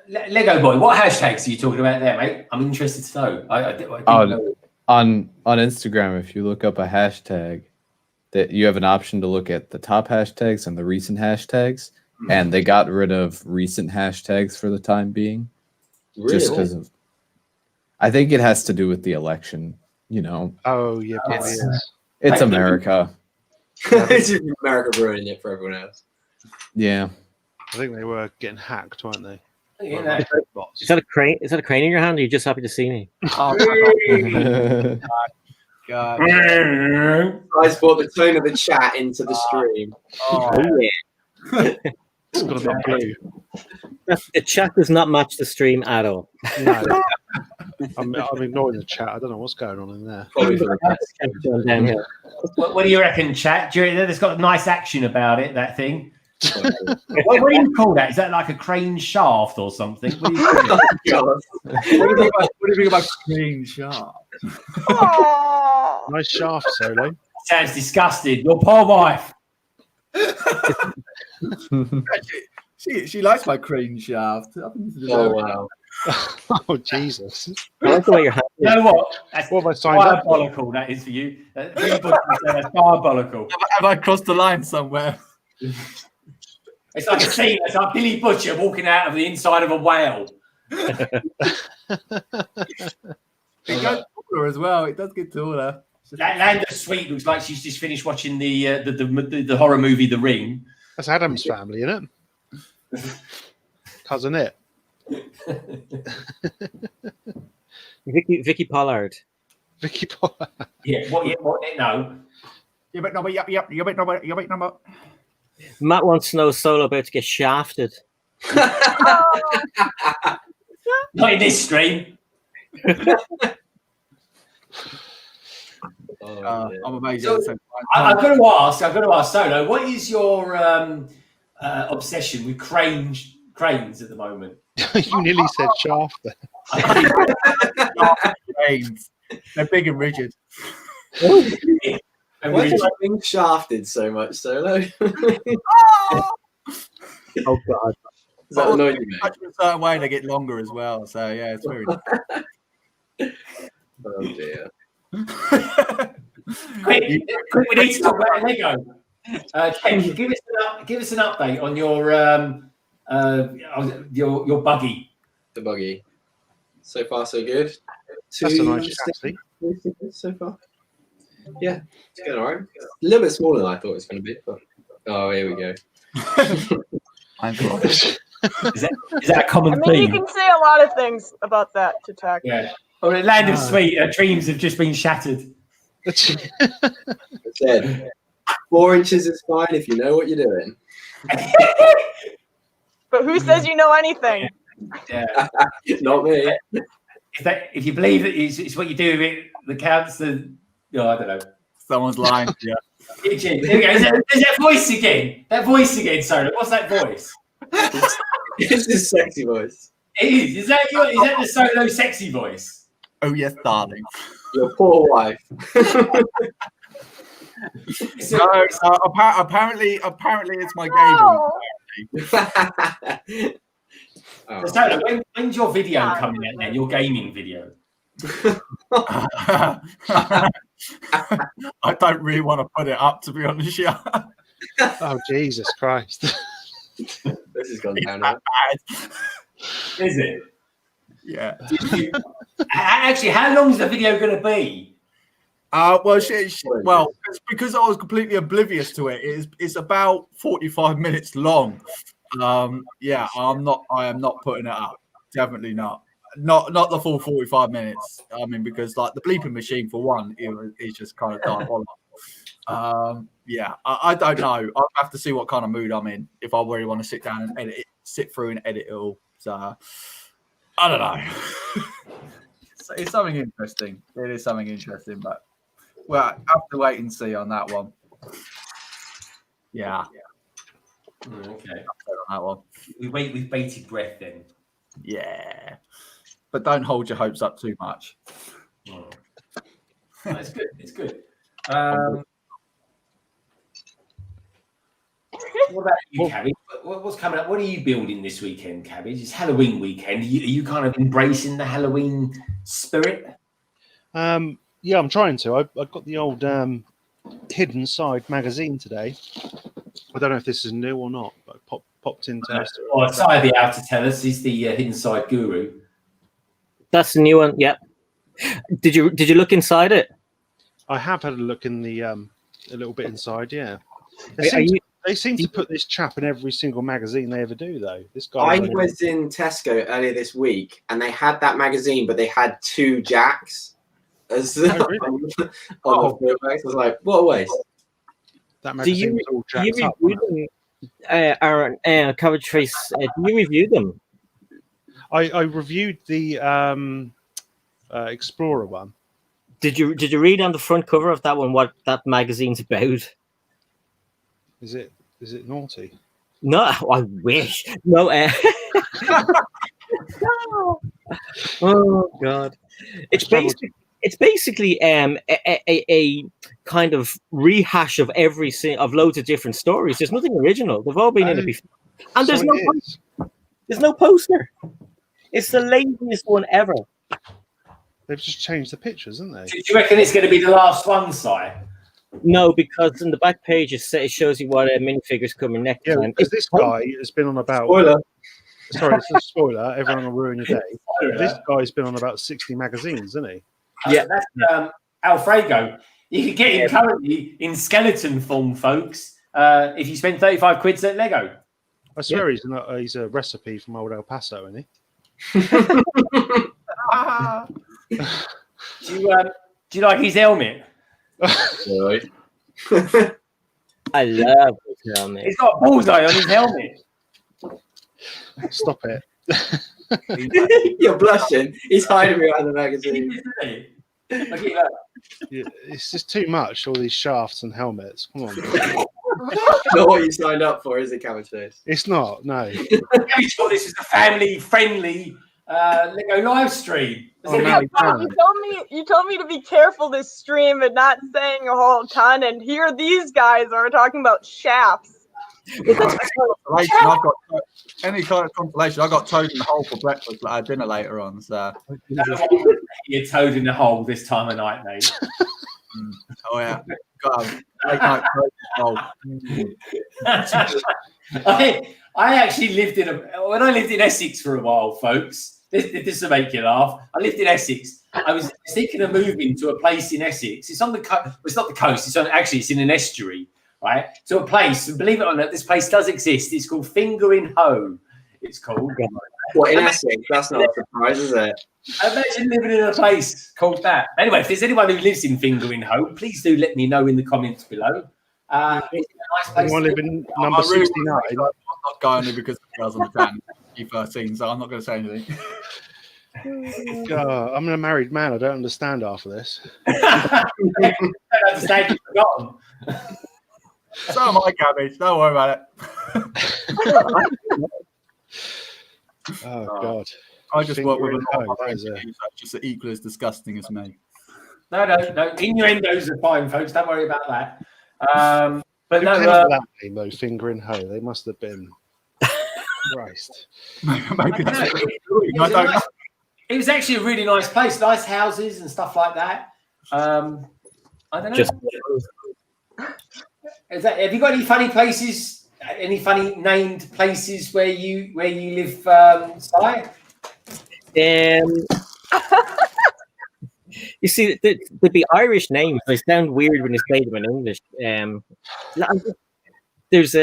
Lego Boy, what hashtags are you talking about there, mate? I'm interested to know. I didn't know. On Instagram, if you look up a hashtag, that you have an option to look at the top hashtags and the recent hashtags, and they got rid of recent hashtags for the time being, just because of. I think it has to do with the election. Oh yeah, it's America. It's just America ruining it for everyone else. Yeah. I think they were getting hacked, weren't they? Yeah. Is that a crane? Is that a crane in your hand? Or are you just happy to see me? Oh, God. Guys brought the tone of the chat into the stream. Oh, yeah. It's got to be blue. The chat does not match the stream at all. No. I'm ignoring the chat. I don't know what's going on in there. What do you reckon, chat? It's got nice action about it, that thing. What do you call that? Is that like a crane shaft or something? What do you think about crane shaft? Nice shaft, Solo. Sounds disgusting. Your poor wife. She likes my crane shaft. Oh wow. Oh Jesus. I like the way you're You know what? That's What have I signed up for? diabolical, that is for you. That's diabolical. Have I crossed the line somewhere? It's like a scene. It's like Billy Butcher walking out of the inside of a whale. It goes taller as well. It does get taller. That Land of Sweet looks like she's just finished watching the horror movie The Ring. That's Adam's family, isn't it? Cousin it. Vicky Pollard. Vicky Pollard. Yeah. What? No. You bet number. Yep. You bet number. Matt wants to know Solo about to get shafted. Not in this stream. I'm amazed. So, I've got to ask Solo, what is your obsession with cranes at the moment? You nearly said shaft there. Cranes. They're big and rigid. Why do you like being shafted so much, Solo? Oh God! Does that annoy you, mate? A certain way they get longer as well. So yeah, it's very. Oh dear. Quick, we need to talk about Lego. Ken, give us an update on your buggy. The buggy. So far, so good. That's a nice chassis. So far. Yeah, it's going alright. A little bit smaller than I thought it was going to be, but here we go. Is that a common I mean, theme? you can say a lot of things about that to Tek. Yeah. Oh, the land of sweet dreams have just been shattered. I said 4 inches is fine if you know what you're doing. But who says you know anything? Yeah. Not me. If you believe that it's what you do with it that counts, then I don't know. Someone's lying. Yeah. Is that voice again? That voice again, sorry. What's that voice? It's his sexy voice. It is. Is that the Solo sexy voice? Oh yes, darling. Your poor wife. So apparently it's my gaming. Oh. So Solo, when's your video coming out then? Your gaming video? I don't really want to put it up, to be honest. Yeah. Oh Jesus Christ! This has gone down. Is it? Yeah. Actually, how long is the video going to be? Well, it's because I was completely oblivious to it. It's about 45 minutes long. Yeah, I am not putting it up. Definitely not. Not the full 45 minutes. I mean, because like the bleeping machine for one, it's just kind of diabolical. Yeah, I don't know. I'll have to see what kind of mood I'm in if I really want to sit down and sit through and edit it all. So I don't know. It's something interesting. It is something interesting, but well, I have to wait and see on that one. Yeah. Okay. On that one. We wait with bated breath then. Yeah. But don't hold your hopes up too much. Oh. No, it's good. It's good. What about you, Cabbage? What's coming up? What are you building this weekend, Cabbage? It's Halloween weekend. Are you kind of embracing the Halloween spirit? Yeah, I'm trying to. I got the old Hidden Side magazine today. I don't know if this is new or not, but I popped into. Sire be able to tell us. He's the Hidden Side guru. That's the new one. Yeah. Did you look inside it? I have had a look in the a little bit inside. Yeah. They seem to put this chap in every single magazine they ever do, though. This guy. I was in Tesco earlier this week, and they had that magazine, but they had 2 Jacks as on the I was like, what a waste. That magazine was all jacked up. Our Cabbage Face. Do you review them? I reviewed the Explorer one. Did you read on the front cover of that one what that magazine's about? Is it naughty? No, I wish. No. Oh God! It's basically a kind of rehash of of loads of different stories. There's nothing original. They've all been in it before, and there's no poster. It's the laziest one ever. They've just changed the pictures, haven't they? Do you reckon it's going to be the last one, Si? No, because in the back page it shows you what minifigures coming next time. Because this guy has been on about. Spoiler. Sorry, it's a spoiler. Everyone will ruin your day. This guy's been on about 60 magazines, isn't he? Yeah, that's Alfredo. You can get him currently in skeleton form, folks. If you spend 35 quid at Lego. I swear he's a recipe from old El Paso, isn't he? Do you like his helmet? Right. I love his helmet. He's got a bullseye on his helmet. Stop it. You're blushing. He's hiding behind the magazine. Look at that. Yeah, it's just too much. All these shafts and helmets. Come on. Not what you signed up for, is it, Cabbage Face? It's not. No. Are you sure this is a family-friendly Lego live stream? Oh, no, you can't. You told me to be careful this stream and not saying a whole ton, and here these guys are talking about shafts. I've got any kind of compilation. I got toad in the hole for breakfast at our dinner later on. So you're toad in the hole this time of night, mate. Oh yeah, got late night toad in the hole. I actually lived when I lived in Essex for a while, folks. This will make you laugh. I lived in Essex. I was thinking of moving to a place in Essex. It's on the coast. Well, it's not the coast. It's in an estuary. Right, to a place, and believe it or not, this place does exist. It's called Finger in Hoe. It's called. What, in Essex? That's not a surprise, is it? Imagine living in a place called that. Anyway, if there's anyone who lives in Finger in Hoe, please do let me know in the comments below. It's a nice place. I live in number 69. I'm not going there because the girls on the tan E13, so I'm not going to say anything. God, I'm a married man. I don't understand half of this. I don't understand. You've forgotten. So am I, Cabbage. Don't worry about it. Oh God! I just work with a just equally as disgusting as me. No. Innuendos are fine, folks. Don't worry about that. But Who no, came up with that name, though? Finger in Hoe. They must have been. Christ. Maybe that's it was actually a really nice place, nice houses and stuff like that. I don't know. Have you got any funny places? Any funny named places where you live, Si? You see, the Irish names, they sound weird when you say them in English. There's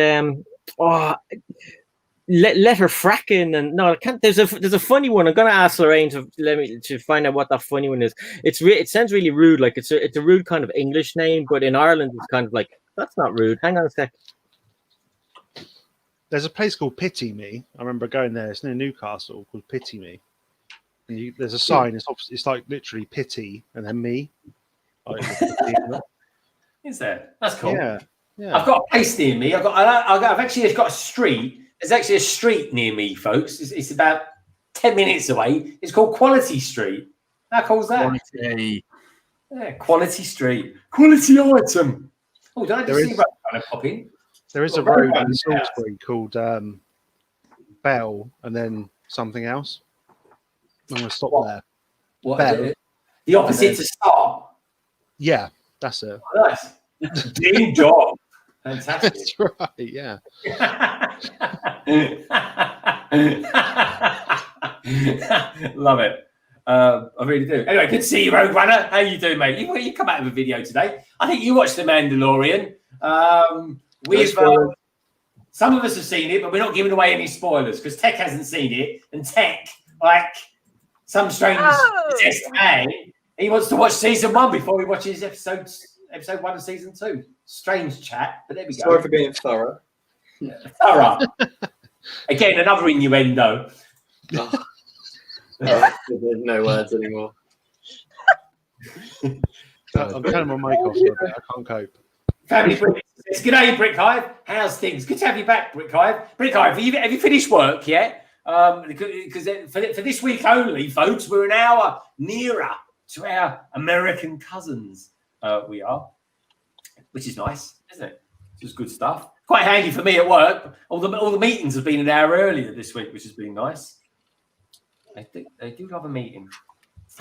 letter fracking, and no, I can't. There's a funny one. I'm gonna ask Lorraine to find out what that funny one is. It sounds really rude, like it's a rude kind of English name, but in Ireland it's kind of like, that's not rude. Hang on a sec. There's a place called Pity Me. I remember going there. It's near Newcastle, called Pity Me. And there's a sign. It's like literally pity and then me. Is there? That's cool. Yeah. I've got a place near me. I've actually got a street. There's actually a street near me, folks. It's about 10 minutes away. It's called Quality Street. How cool is that? Quality. Yeah, Quality Street. Quality item. Oh, did I just see Road kind of pop in? There is a road in Salisbury called Bell and then something else. I'm going to stop there. What? Bell. The opposite to Star? Yeah, that's it. Oh, nice. Dream job. Fantastic. That's right, yeah. Love it. I really do. Anyway, good to see you, Rogue Runner. How you doing, mate? You come out with a video today. I think you watched The Mandalorian. Some of us have seen it, but we're not giving away any spoilers because Tek hasn't seen it. And Tek, like some strange possessed man, he wants to watch season 1 before he watches episode 1 of season 2. Strange chat, but there we go. Sorry for being thorough. Thorough. Again, another innuendo. Oh. There's no words anymore. I'm turning my mic off for a bit. I can't cope. Family Brick says, good day, Brick Hive. How's things? Good to have you back, Brick Hive. Brick Hive, have you finished work yet? Because for this week only, folks, we're an hour nearer to our American cousins. We are, which is nice, isn't it? Just good stuff. Quite handy for me at work. All the meetings have been an hour earlier this week, which has been nice. They do love a meeting.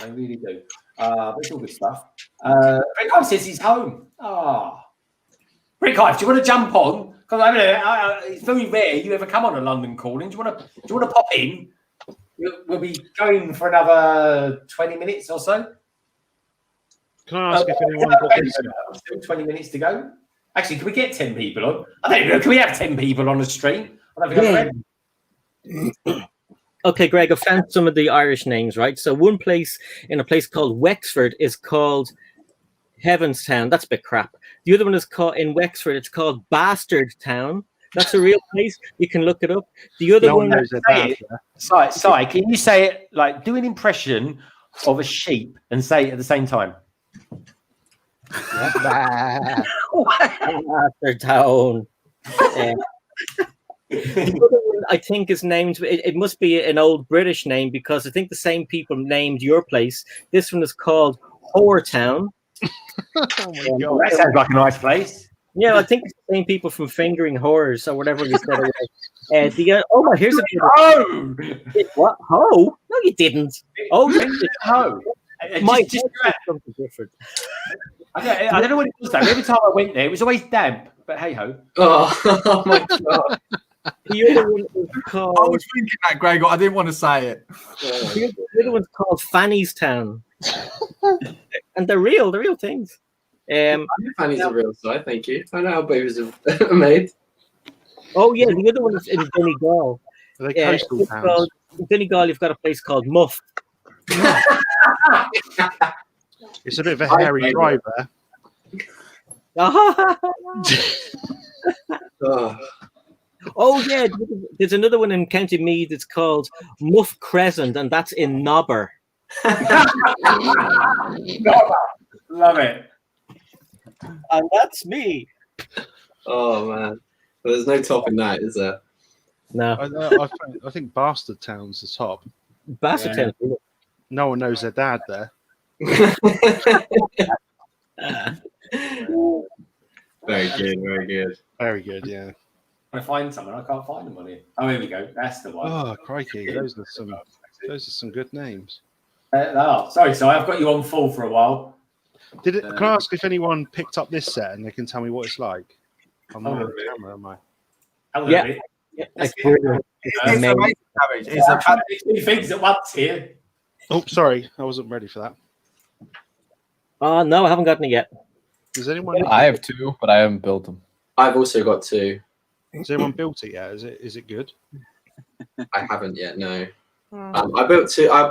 They really do. But it's all good stuff. Brick Hive says he's home. Brick Hive, do you want to jump on? Because it's very rare you ever come on a London calling. Do you want to pop in? We'll be going for another 20 minutes or so. Can I ask if anyone got still 20 minutes to go? Actually, can we get 10 people on? I don't know. Can we have 10 people on the stream? I don't think I'm ready. Okay, Greg, I found some of the Irish names, right? So one place in a place called Wexford is called Heavenstown. That's a bit crap. The other one is called in Wexford. It's called Bastard Town. That's a real place. You can look it up. The other one. Sorry, can you say it like do an impression of a sheep and say it at the same time. After town. The other one I think is named. It must be an old British name because I think the same people named your place. This one is called Whoretown. Oh my god, that sounds like a nice place. Yeah, I think it's the same people from Fingering Horrors or whatever you said. Here's a Oh, what? Ho? No, you didn't. Oh, you did. ho. Just something different. I don't know what it was though. Every time I went there, it was always damp. But hey ho. Oh my god. The other one is called. I was thinking that, Gregor. I didn't want to say it. The other one's called Fanny's Town, and they're real things. Fanny's a real site, thank you. I know how babies are made. Oh yeah, the other one is in Donegal. Are they coastal towns? In Donegal, you've got a place called Muff. It's a bit of a hairy drive there. Oh yeah, there's another one in County Meath. It's called Muff Crescent, and that's in Nobber. Love it. And that's me. Oh man, well, there's no topping that, is there? No, I think Bastard Town's the top. Bastard Town. No one knows their dad there. Very good, very good. Very good, yeah. I find someone, I can't find them on here. Oh, here we go. That's the one. Oh crikey, those are some good names. Sorry, so I've got you on full for a while. Can I ask if anyone picked up this set and they can tell me what it's like? I'm not on camera, am I? Yeah. It's brilliant. It's amazing, Cabbage. It's a two things at once here. Oh, sorry, I wasn't ready for that. No, I haven't gotten it yet. Does anyone? I have two, but I haven't built them. I've also got two. Has anyone built it yet? Is it good? I haven't yet. No. I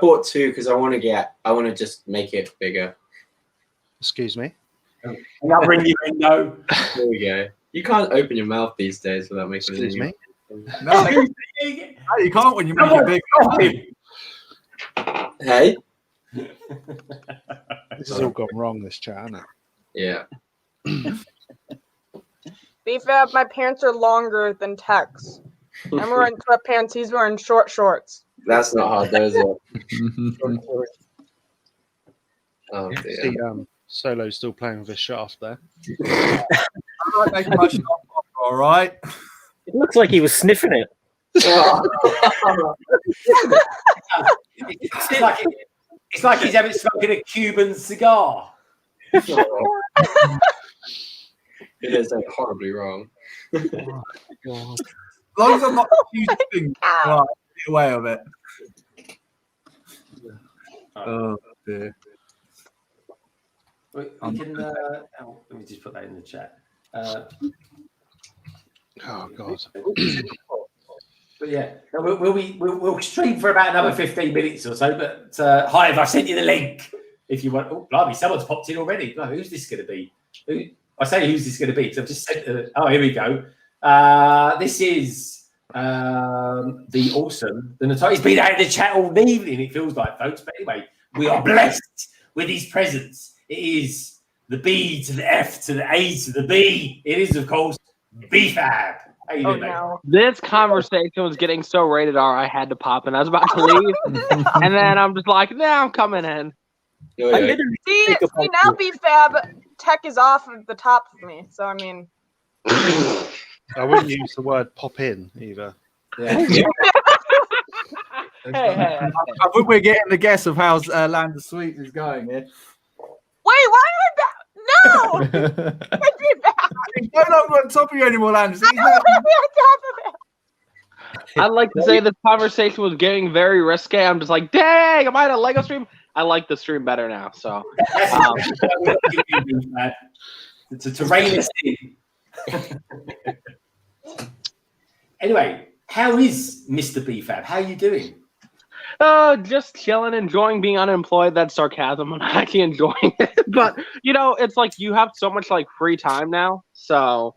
bought two because I want to just make it bigger. Excuse me. I'll bring you in. No. There we go. You can't open your mouth these days without making Excuse me. No, you can't when you make it big. Hey. This has all gone wrong. This chat, hasn't it? Yeah. BFAB, my pants are longer than Tek's. I'm wearing sweatpants. He's wearing short shorts. That's not hard, though, is it? Oh dear. See, Solo's still playing with his shaft there. I'm not making my shaft off, all right. It looks like he was sniffing it. It's like he's having smoking a Cuban cigar. It is horribly wrong. Oh, God. As long as I'm not using things, right, get away with it. Oh dear. We can, let me just put that in the chat. Oh God. But yeah, we'll stream for about another 15 minutes or so. But Hive, I sent you the link if you want. Oh, blimey, someone's popped in already. Oh, who's this going to be? I say who's this going to be because I've just sent. Here we go. This is the awesome. The notorious. He's been out in the chat all evening. It feels like, folks. But anyway, we are blessed with his presence. It is the B to the F to the A to the B. It is, of course, BFAB. How you doing, mate? This conversation was getting so rated R, I had to pop in. I was about to leave, and then I'm just like, nah, I'm coming in. See now, BFAB, Tek is off of the top of me. So I mean, I wouldn't use the word "pop in" either. Yeah. Hey. I think we're getting the guess of how Land of Sweet is going here. wait, why am I back? No, be back. He's no longer on top of you anymore, Land. I don't want to be on top of it. I'd like to say this conversation was getting very risque. I'm just like, dang, am I at a Lego stream? I like the stream better now. So to rein us in. Anyway, how is Mr. BFAB? How are you doing? Just chilling, enjoying being unemployed. That's sarcasm. I'm actually enjoying it. But, it's like you have so much, free time now. So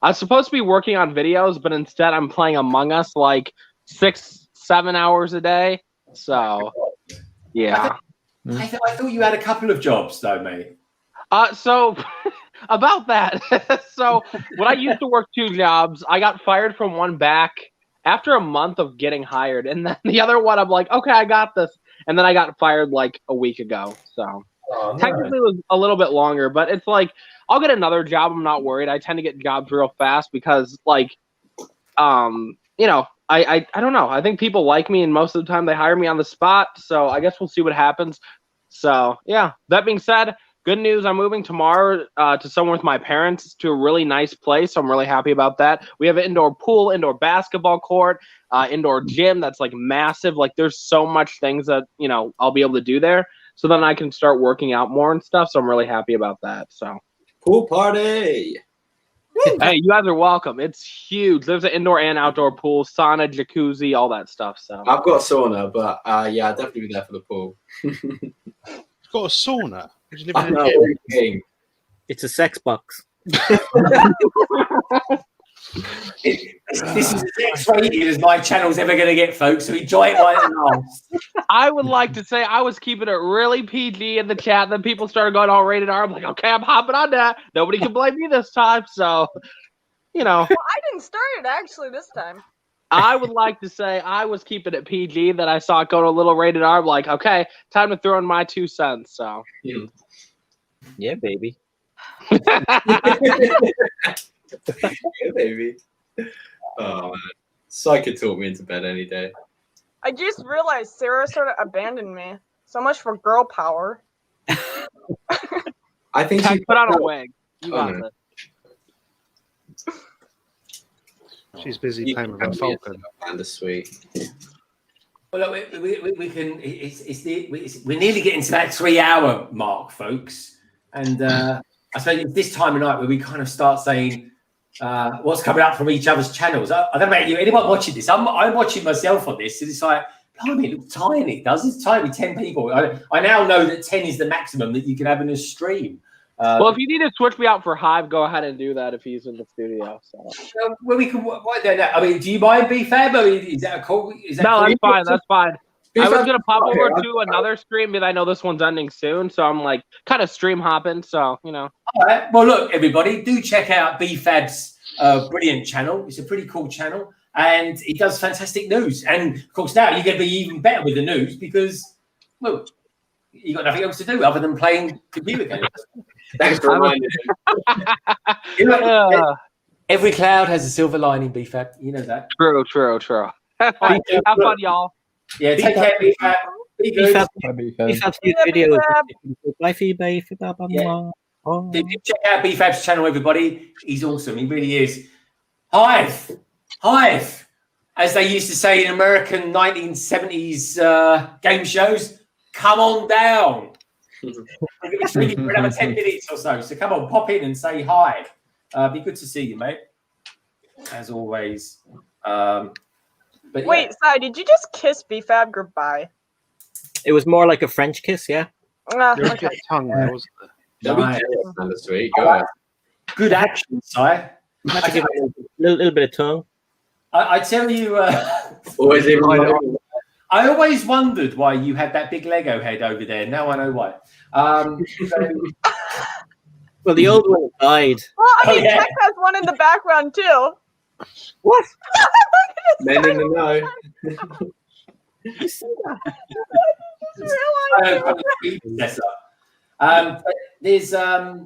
I was supposed to be working on videos, but instead I'm playing Among Us, 6-7 hours a day. So, yeah. I thought you had a couple of jobs, though, mate. So about that. So when I used to work 2 jobs, I got fired from one back after a month of getting hired, and then the other one, I'm like, okay, I got this, and then I got fired like a week ago. So technically, it was a little bit longer, but it's like I'll get another job. I'm not worried. I tend to get jobs real fast because, like, you know, I don't know. I think people like me, and most of the time they hire me on the spot. So I guess we'll see what happens. So yeah. That being said, good news. I'm moving tomorrow to somewhere with my parents to a really nice place. So I'm really happy about that. We have an indoor pool, indoor basketball court, indoor gym that's like massive. Like there's so much things that, you know, I'll be able to do there. So then I can start working out more and stuff. So I'm really happy about that. So pool party. Hey, you guys are welcome. It's huge. There's an indoor and outdoor pool, sauna, jacuzzi, all that stuff. So I've got a sauna, but yeah, I'll definitely be there for the pool. You've got a sauna. Would you live I in know, a It's a sex box. This is as X-rated as my channel's ever going to get, folks. So enjoy it while it lasts. I would like to say I was keeping it really PG in the chat. Then people started going all rated R. I'm like, okay, I'm hopping on that. Nobody can blame me this time. So, you know. Well, I didn't start it actually this time. I would like to say I was keeping it PG. That I saw it go to a little rated R. I'm like, okay, time to throw in my 2 cents. So, yeah, baby. Yeah, baby. Oh man, Psycho talked me into bed any day. I just realized Sarah sort of abandoned me. So much for girl power. I think I she put on a wig. You Oh, got no. this. She's busy playing with her Falcon. And sweet. Well, look, we can. We're nearly getting to that 3-hour mark, folks, and I suppose it's this time of night where we kind of start saying what's coming up from each other's channels. I don't know about you. Anyone watching this? I'm watching myself on this, and it's like, blimey, it looks tiny. It does. It's tiny. 10 people. I now know that 10 is the maximum that you can have in a stream. Well, if you need to switch me out for Hive, go ahead and do that if he's in the studio. So. Well, we can. I mean, do you mind BFAB? I mean, is that a call? Is that No, cool? that's fine. That's fine. I was gonna pop Okay, over to another stream, but I know this one's ending soon, so I'm like kind of stream hopping. So you know. All right. Well, look, everybody, do check out BFAB's brilliant channel. It's a pretty cool channel, and it does fantastic news. And of course, now you're going to be even better with the news because, well, you got nothing else to do other than playing computer games. Thanks for reminding me. Every cloud has a silver lining, BFAB. You know that. True. Have fun, y'all. Yeah, take care, BFAB. Be good. BFAB's new videos. Bye, BFAB. Yeah. Check out BFAB's channel, everybody. He's awesome. He really is. Hive, as they used to say in American 1970s game shows. Come on down. It's really for another 10 minutes or so. So come on, pop in and say hi. Be good to see you, mate. As always. But wait, Sai, did you just kiss BFAB goodbye? It was more like a French kiss, yeah. Okay. Tongue there, wasn't it? That's sweet. Go ahead. Good action, Si. Give it a little bit of tongue. I tell you, always in my I always wondered why you had that big Lego head over there. Now I know why. Well, the old one died. Well, I mean, Tek has one in the background too. What? Men in the know. You see that? There's God,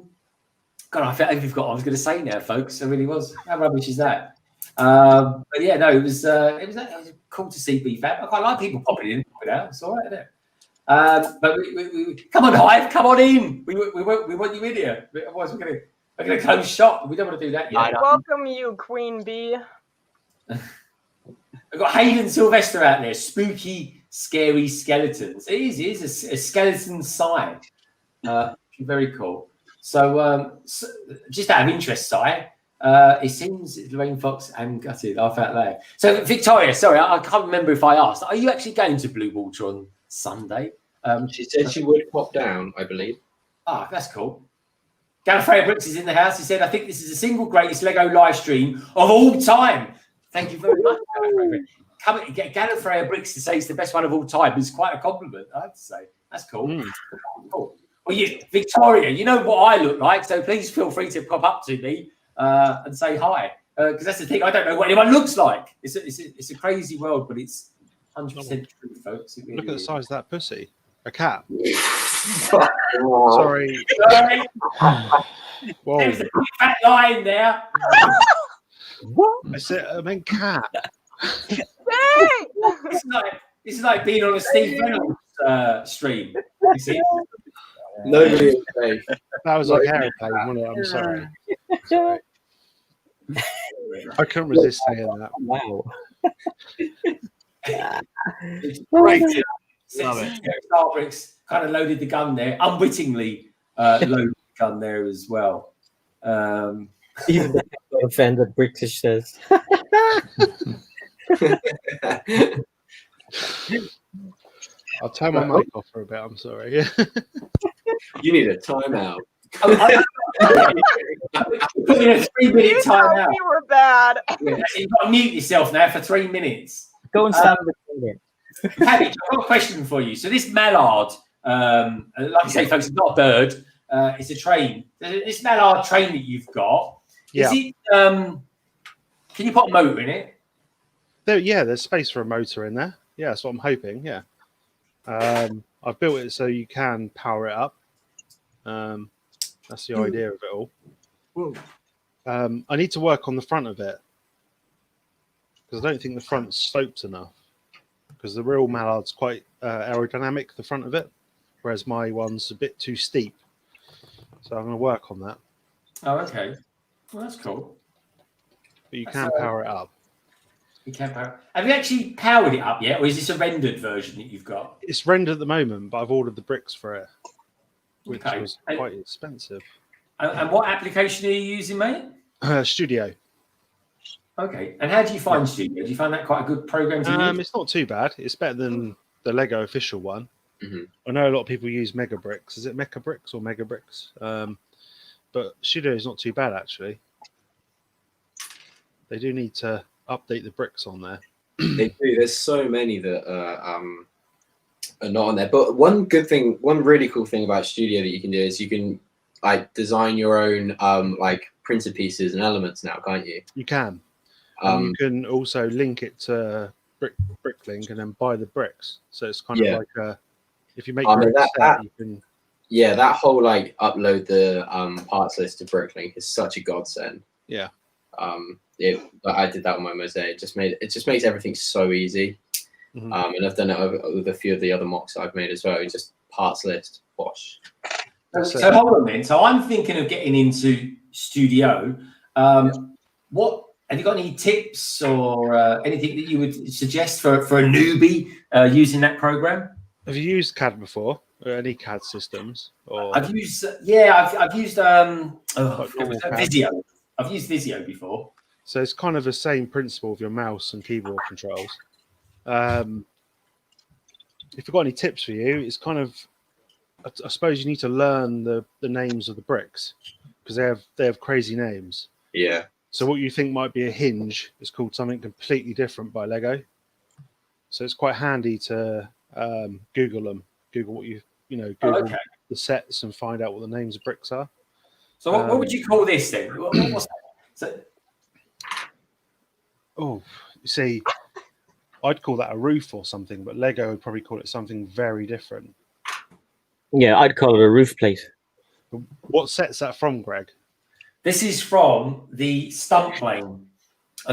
I think you've got what I was going to say now, folks. I really was. How rubbish is that? But yeah, no, it was cool to see BFAB. I quite like people popping in and popping out. It's all right, isn't it? But we come on, Hive, come on in. We want you in here. Otherwise, we're gonna close shop. We don't want to do that yet. Welcome you, Queen Bee. We've got Hayden Sylvester out there. Spooky, scary skeletons. It is a skeleton sign. Very cool. So, just out of interest, Si, it seems Lorraine Fox and Gutted laugh out loud. So, Victoria, sorry, I can't remember if I asked. Are you actually going to Blue Water on Sunday? She said she would pop down, I believe. Ah, that's cool. Gallifrey Brooks is in the house. He said, I think this is the single greatest Lego live stream of all time. Thank you very much, Gallifrey. Get Gallifrey Brooks to say it's the best one of all time is quite a compliment, I have to say. That's cool. Cool. Well, Victoria, you know what I look like, so please feel free to pop up to me and say hi. Because that's the thing, I don't know what anyone looks like. It's a crazy world, but it's 100% true, folks. It really Look at the is. size of that pussy. A cat. Sorry. Whoa. There's a big fat line there. What? I meant cat. It's like being on a Steve Reynolds stream. You see? Nobody is safe. That was like airplane, wasn't it? I'm sorry. Sorry. I couldn't resist saying that. Wow. Great. Love it. Starbricks kind of loaded the gun there, unwittingly loaded the gun there as well. Even the offended British says. I'll turn my mic off for a bit. I'm sorry. You need a timeout. Put in a 3-minute timeout. We were bad. Yeah, you've got to mute yourself now for 3 minutes. Go and stand with me. Cabbage, I've got a question for you. So this mallard, like I say, folks, it's not a bird. It's a train. This mallard train that you've got, is it? Can you put a motor in it? There's space for a motor in there. Yeah, that's what I'm hoping. Yeah. I've built it so you can power it up. That's the idea of it all. I need to work on the front of it because I don't think the front's sloped enough. Because the real mallard's quite aerodynamic, the front of it, whereas my one's a bit too steep. So I'm going to work on that. Oh, okay. Well, that's cool. But you can power it up. You can power. Have you actually powered it up yet, or is this a rendered version that you've got? It's rendered at the moment, but I've ordered the bricks for it, which was quite expensive. And what application are you using, mate? Studio. Okay. And how do you find Studio? Do you find that quite a good program to use? It's not too bad. It's better than the Lego official one. Mm-hmm. I know a lot of people use Mega Bricks. Is it Mecha Bricks or Mega Bricks? But Studio is not too bad, actually. They do need to update the bricks on there. They do. There's so many that are not on there. But one really cool thing about Studio that you can do is you can like design your own like printer pieces and elements now, can't you? You can. And you can also link it to Bricklink and then buy the bricks. So it's kind of like if you make your own set, you can. Yeah, that whole like upload the parts list to Bricklink is such a godsend. Yeah. But I did that on my mosaic. It just makes everything so easy. Mm-hmm. And I've done it with a few of the other mocks I've made as well. It's just parts list, wash. So hold on then. So I'm thinking of getting into Studio. What have you got any tips or anything that you would suggest for a newbie using that program? Have you used CAD before? Or any CAD systems? Or I've used I've used Visio. I've used Visio before. So it's kind of the same principle of your mouse and keyboard controls. If you've got any tips for you, it's kind of, I suppose you need to learn the names of the bricks because they have crazy names. Yeah. So what you think might be a hinge is called something completely different by Lego. So it's quite handy to Google them. Google what Google the sets and find out what the names of bricks are. So what would you call this then? What's that? Oh, you see, I'd call that a roof or something, but Lego would probably call it something very different. Yeah, I'd call it a roof plate. What set's that from, Greg? This is from the stunt plane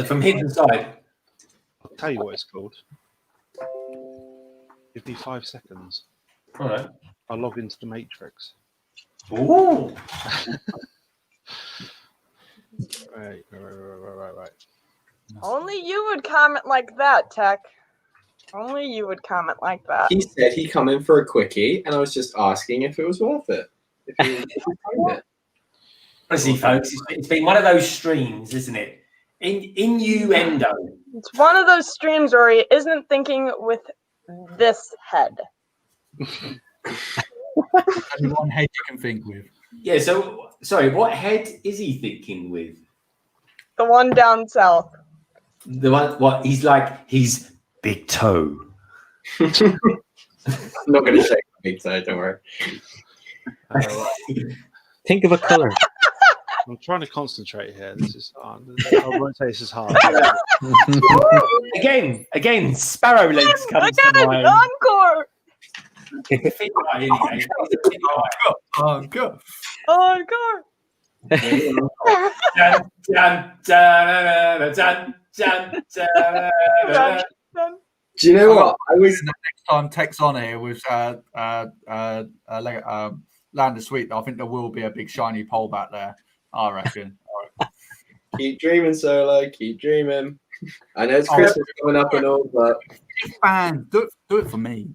from Hidden Side. I'll tell you what it's called. Give me 5 seconds. All right. I'll log into the Matrix. Ooh. Right. Only you would comment like that, Tek. Only you would comment like that. He said he'd come in for a quickie, and I was just asking if it was worth it. Honestly, folks, it's been one of those streams, isn't it? Innuendo. It's one of those streams where he isn't thinking with this head. Only one head you can think with. Yeah, so, sorry, what head is he thinking with? The one down south. The one, he's big toe. I'm not going to say think so. Don't worry. Think of a color. I'm trying to concentrate here. This is hard. I won't say this is hard. Again, sparrow legs comes to Again, mind. encore. Fit guy, anyway. He's a fit guy. Encore. Encore. Dun, dun, dun, dun, dun, dun, dun. Do you know what? I was Next time Tek's on here with Land of Sweet, I think there will be a big shiny pole back there. I reckon. keep dreaming, Solo. Keep dreaming. I know it's Christmas coming up and all, but Man, do it for me.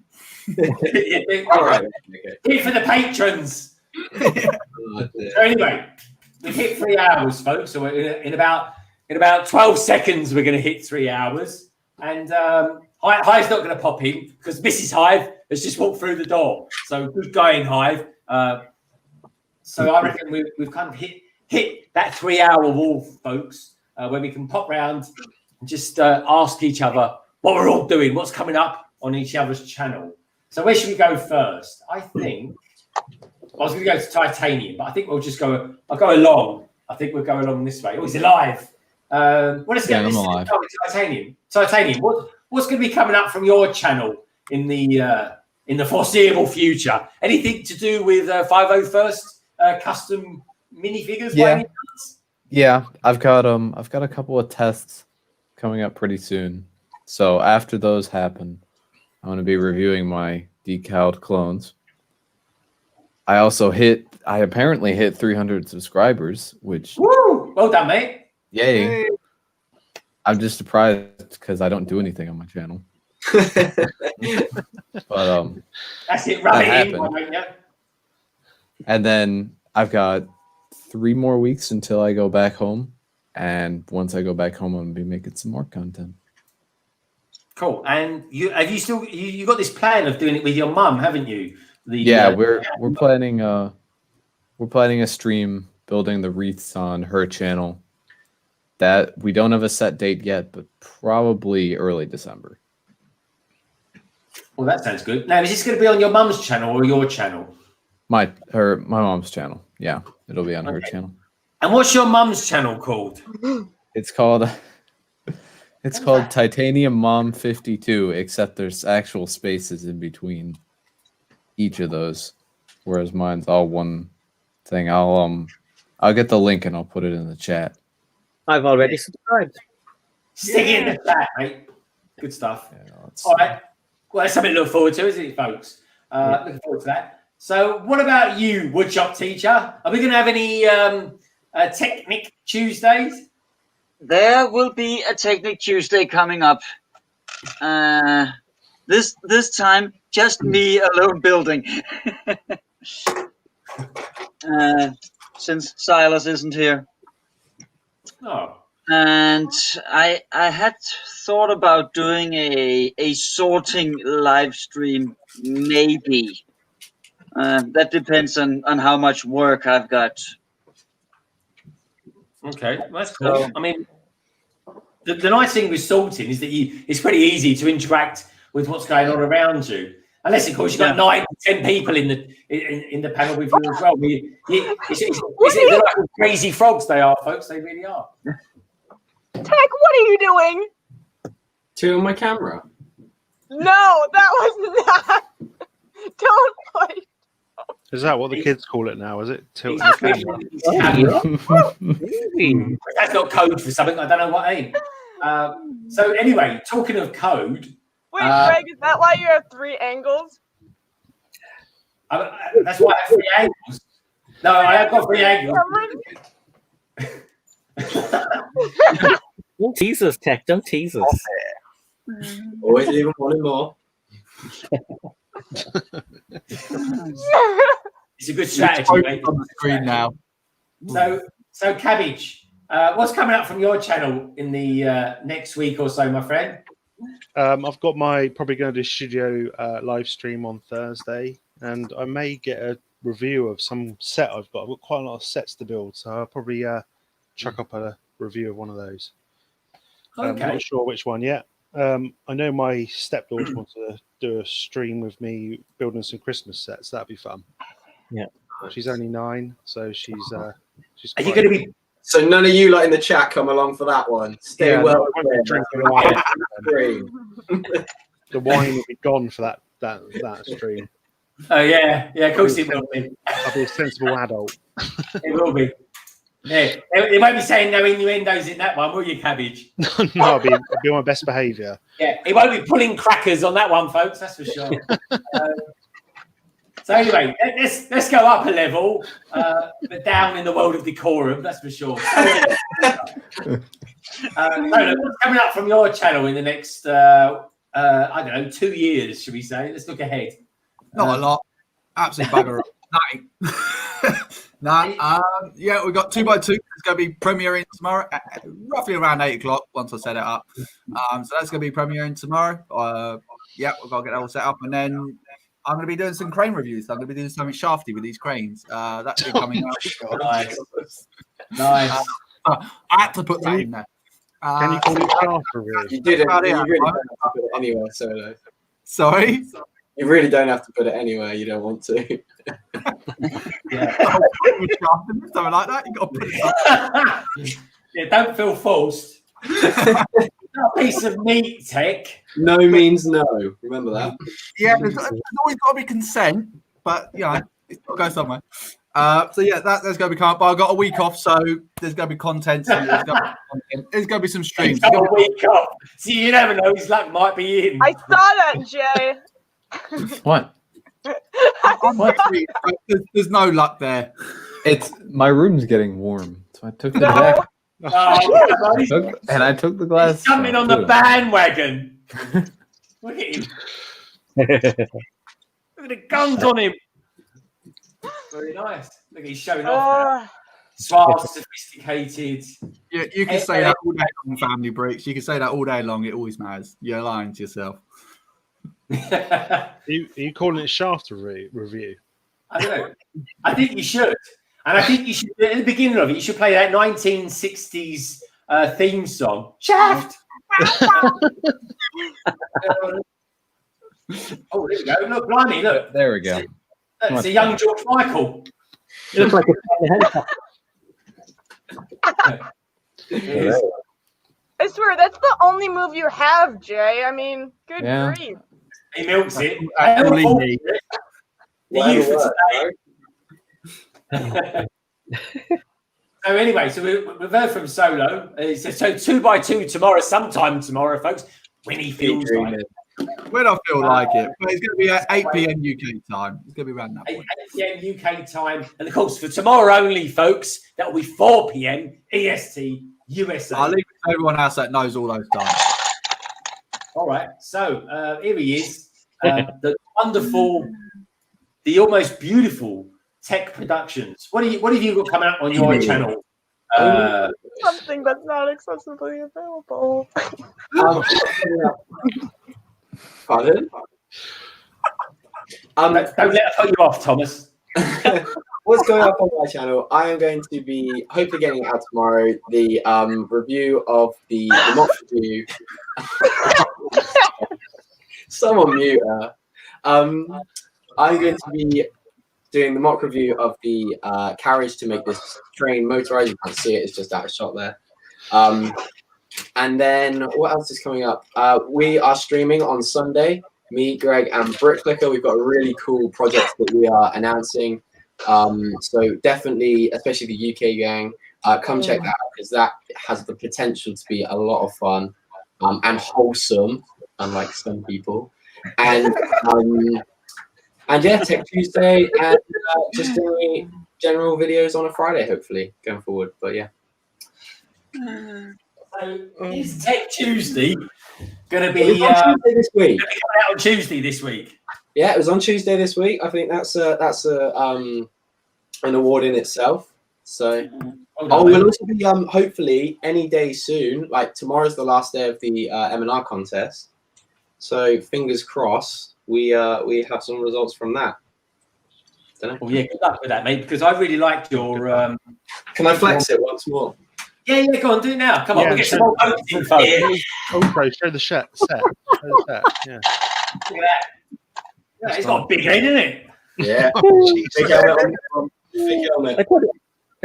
all right. Okay. Do it for the patrons. So anyway, we've hit 3 hours, folks. So we're in about 12 seconds, we're going to hit 3 hours. And Hive's not going to pop in because Mrs. Hive has just walked through the door. So good going, Hive. So I reckon we've kind of hit that 3 hour wall, folks, where we can pop round and just ask each other what we're all doing, what's coming up on each other's channel. So where should we go first? I think I was going to go to Titanium, but I think we'll just go. I'll go along. I think we'll go along this way. Oh, he's alive. What is I'm alive. Titanium. Titanium. What's going to be coming up from your channel in the foreseeable future? Anything to do with 501st custom minifigures? by any chance? Yeah, I've got a couple of tests coming up pretty soon. So after those happen, I'm going to be reviewing my decaled clones. I apparently hit 300 subscribers, which Woo! Well done, mate. yay. I'm just surprised because I don't do anything on my channel. But That's it. Rub that it in, happened. won't you? And then I've got 3 more weeks until I go back home. And once I go back home, I'm gonna be making some more content. Cool. And you got this plan of doing it with your mum, haven't you? Yeah, we're planning a stream building the wreaths on her channel. That we don't have a set date yet, but probably early December. Well, that sounds good. Now, is this going to be on your mum's channel or your channel? My mom's channel. Yeah, it'll be on her channel. And what's your mum's channel called? It's called Titanium Mom 52, except there's actual spaces in between each of those, whereas mine's all one thing. I'll get the link and I'll put it in the chat. I've already subscribed. Stick it in the chat, mate. Good stuff. All right. Well, that's something to look forward to, isn't it, folks? Looking forward to that. So, what about you, WoodshopTeacher? Are we going to have any Technic Tuesdays? There will be a Technic Tuesday coming up. This time, just me alone building. Since Silas isn't here. Oh. And I had thought about doing a sorting live stream, maybe. That depends on how much work I've got. Okay, that's cool. I mean, the nice thing with sorting is that it's pretty easy to interact with what's going on around you. Unless, of course, you've got 9 to 10 people in the panel with you as well. They're like crazy frogs they are, folks. They really are. Tek, what are you doing? 2 on my camera. No, that was not. Don't play. Is that what the kids call it now? Is it tilting the camera? That's not code for something. I don't know what ain't. So anyway, talking of code. Wait, Greg, is that why you have 3 angles? That's why I have 3 angles. No, I have got 3 angles. Don't tease us, Tek. Don't tease us. Always leave them wanting more. It's a good strategy, mate. On the screen now. So Cabbage, what's coming up from your channel in the next week or so, my friend? I've got probably going to do studio live stream on Thursday, and I may get a review of some set I've got. I've got quite a lot of sets to build, so I'll probably chuck up a review of one of those. Okay. I'm not sure which one yet, I know my stepdaughter wants to do a stream with me building some Christmas sets. That'd be fun. Yeah. She's only 9, so she's. Are you going to be? So none of you lot in the chat come along for that one. Stay Yeah, well. no, I'm drinking wine. The wine will be gone for that stream. Oh yeah, of course it will be. I'll be a sensible adult. It will be. Yeah, they won't be saying no innuendos in that one, will you, Cabbage? No, I'll be on my best behaviour. Yeah, he won't be pulling crackers on that one, folks. That's for sure. So anyway, let's go up a level, but down in the world of decorum. That's for sure. What's coming up from your channel in the next, I don't know, 2 years? Should we say? Let's look ahead. Not a lot. Absolute bugger. Nothing. Yeah, we've got 2x2. It's going to be premiering tomorrow, roughly around 8 o'clock once I set it up. So that's going to be premiering tomorrow. Yeah, we've got to get it all set up. And then I'm going to be doing some crane reviews. I'm going to be doing something shafty with these cranes. That's been coming out. Nice. I had to put that in there. Can you call it shaft review? You didn't. You really don't have to put it anywhere, Solo. Sorry? You really don't have to put it anywhere you don't want to. Yeah. Something like that. You got to put it Yeah, don't feel forced. Not a piece of meat, Tek. No means no. Remember that. Yeah, there's always got to be consent, but you know, it's got to go somewhere. So yeah, there's going to be. But I've got a week off, so there's going to be content. So there's going to be some streams. Got a week off. See, you never know. His luck might be in. I saw that, Jay. What? There's no luck there. It's my room's getting warm, so I took the No. deck. Oh, I took the glass. He's coming on the bandwagon. Look at him. Look at the guns on him. Very nice. Look, he's showing off now. Suave, sophisticated. Yeah, you can say that all day long, family breaks. You can say that all day long. It always matters. You're lying to yourself. Are you calling it shaft review? I don't know. I think you should. And I think you should, at the beginning of it, you should play that 1960s theme song. Shaft! Oh, there we go. Look, blimey, look. There we go. It's a young George Michael. It looks like a helicopter. I swear, that's the only move you have, Jay. I mean, good grief. He milks it. So anyway, so we've heard from Solo. So 2x2 tomorrow, sometime tomorrow, folks, when he feels like it. When I feel like it. But it's going to be at 8 p.m. UK time. It's going to be around that 8 point. p.m. UK time. And of course, for tomorrow only, folks, that will be 4 p.m. EST USA. I'll leave it to everyone else that knows all those times. All right. So here he is. The wonderful, the almost beautiful Tek Productions. What have you got coming up on your channel? Something that's not accessibly available. Pardon? Don't let her put you off, Thomas. What's going up on my channel? I am going to be hopefully getting out tomorrow the review of the mock review. Someone mute her. I'm going to be doing the mock review of the carriage to make this train motorized. You can't see it; it's just out of shot there. And then what else is coming up? We are streaming on Sunday. Me, Greg, and Bricklicker. We've got a really cool project that we are announcing. So definitely, especially the UK gang, come check that out because that has the potential to be a lot of fun and wholesome, unlike some people. And yeah, Tek Tuesday and just doing general videos on a Friday, hopefully going forward. But yeah. So is Tek Tuesday going to be Tuesday this week? Out on Tuesday this week? Yeah, it was on Tuesday this week. I think that's an award in itself. So, we'll also be hopefully any day soon. Like tomorrow's the last day of the M&R contest. So fingers crossed, we have some results from that. Don't know. Well, yeah, good luck with that, mate. Because I really liked your. Can I flex it once more? Yeah, go on, do it now. Come on, Yeah, we'll get some sure. more votes info. Also, show the set. Show the set. Yeah. Look at that. Yeah, it's got a big head, isn't it? Yeah. Oh, Big helmet on. Big helmet. I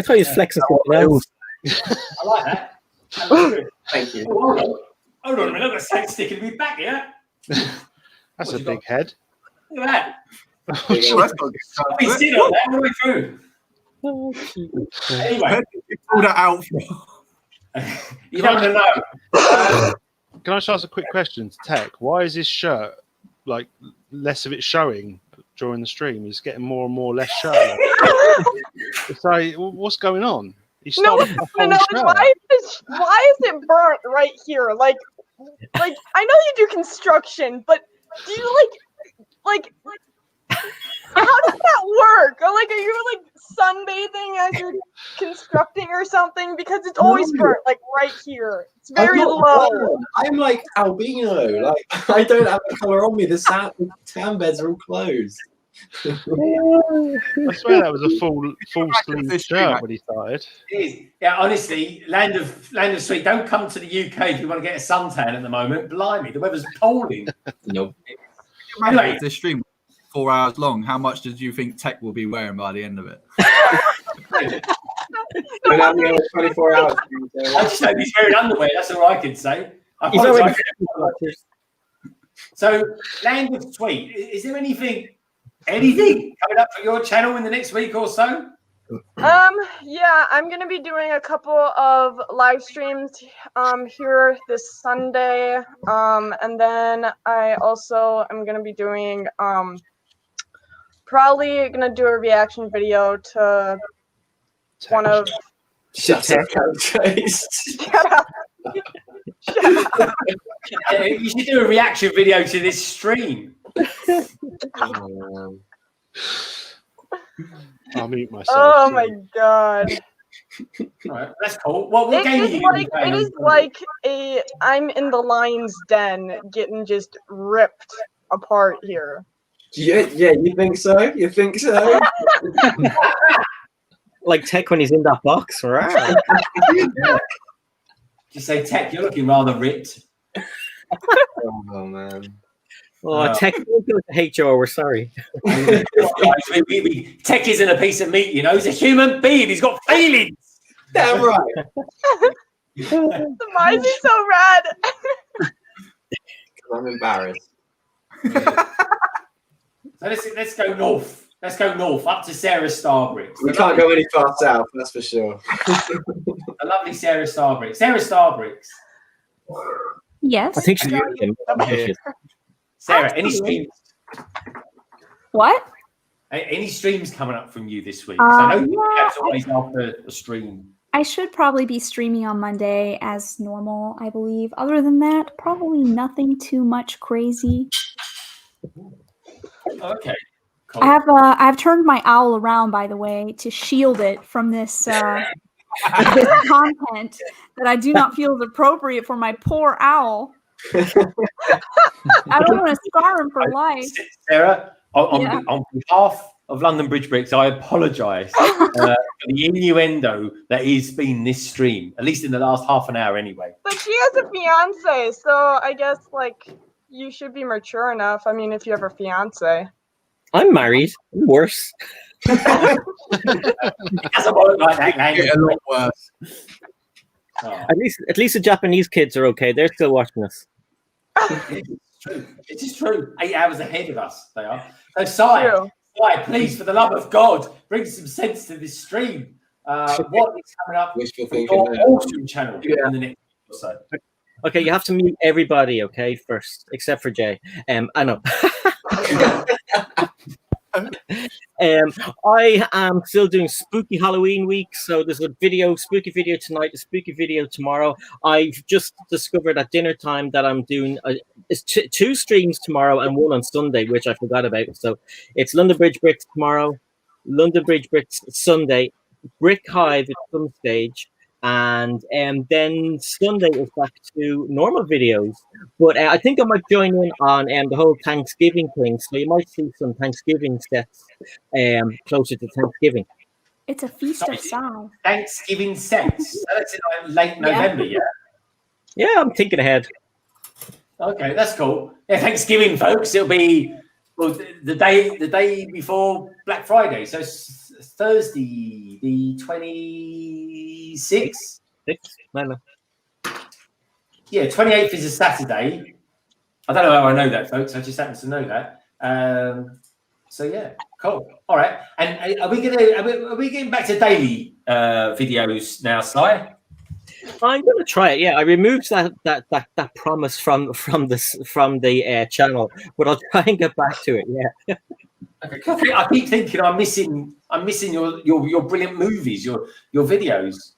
thought he was flexing something else. I like that. That looks good. Thank you. Oh, hold on a minute. I've got a sand sticking to me back here. That's a big head. Look at that. That's got a good sound I've been to it. sitting on that all the way through. Anyway, Where did you pull that out from? you don't want to know. Can I just ask a quick question to Tek? Why is this shirt like less of it showing during the stream? He's getting more and more less shirt. It's like, what's going on? He's No, starting a whole no, shirt. why is it burnt right here? Like I know you do construction, but do you like how does that work? Or like, are you like sunbathing as you're constructing or something? Because it's always burnt like right here. It's very I'm low. not brown. I'm like albino. Like I don't have a color on me. The tan beds are all closed. I swear that was a full sleeve shirt when he started. It is. Yeah, honestly, land of sweet. Don't come to the UK if you want to get a suntan at the moment. Blimey, the weather's appalling. Nope. Imagine if this stream was 4 hours long. How much did you think Tek will be wearing by the end of it? We're now near 24 hours. I just hope he's wearing underwear. That's all I can say. I He's already- apologise. So, land of sweet. Is there anything coming up for your channel in the next week or so? Yeah, I'm gonna be doing a couple of live streams here this Sunday. And then I also am gonna be doing probably gonna do a reaction video to one of Shut up, Face. Shut up. You should do a reaction video to this stream. I'll mute myself. Oh my god. All right, that's cool. What It game are is you like playing? it is like I'm in the lion's den getting just ripped apart here. Yeah, you think so? You think so? Like Tek when he's in that box, right? Just say, Tek, you're looking rather ripped. Oh man. Oh, Tek, don't go to HR. We're sorry. Tek isn't a piece of meat, you know. He's a human being. He's got feelings. Damn right. Why is he so red? I'm embarrassed. So let's go north. Let's go north up to Sara Starbricks. We can't go any far south, that's for sure. The lovely Sara Starbricks. Sara Starbricks. Yes. I think she's him. Sarah, any streams? What? Any streams coming up from you this week? 'Cause I know that's always after a stream. I should probably be streaming on Monday as normal, I believe. Other than that, probably nothing too much crazy. Okay. Cool. I've turned my owl around, by the way, to shield it from this this content that I do not feel is appropriate for my poor owl. I don't want to scar him for life. Sarah, on behalf of London Bridge Bricks, I apologise for the innuendo that is been this stream, at least in the last half an hour anyway. But she has a fiance, so I guess like you should be mature enough. I mean, if you have a fiance. I'm married. I'm worse. It doesn't work like that, gang. Get a lot worse. Oh. At least the Japanese kids are okay. They're still watching us. It's true. It is true. 8 hours ahead of us, they are. So, Sai, please, for the love of God, bring some sense to this stream. What is coming up Wishful for thinking your there. awesome channel in the next week or so? Okay, you have to mute everybody, okay, first, except for Jay. I know. I am still doing spooky Halloween week, so there's a spooky video tonight, a spooky video tomorrow. I've just discovered at dinner time that I'm doing two streams tomorrow and one on Sunday, which I forgot about. So it's London Bridge Bricks tomorrow, London Bridge Bricks Sunday, Brick Hive at some stage, and then Sunday is back to normal videos. But I think I might join in on the whole Thanksgiving thing, so you might see some Thanksgiving sets closer to Thanksgiving. It's a feast of sound. Thanksgiving sex. So that's in like late November, yeah? Yeah, I'm thinking ahead. Okay, that's cool. Yeah, Thanksgiving, folks. It'll be the day before Black Friday. So it's Thursday, the 26th. Yeah, 28th is a Saturday. I don't know how I know that, folks. I just happen to know that. So yeah, cool. All right. And are we getting back to daily videos now, Si? I'm gonna try it. Yeah, I removed that promise from the channel, but I'll try and get back to it. Yeah. Okay. I keep thinking I'm missing your brilliant movies, your videos.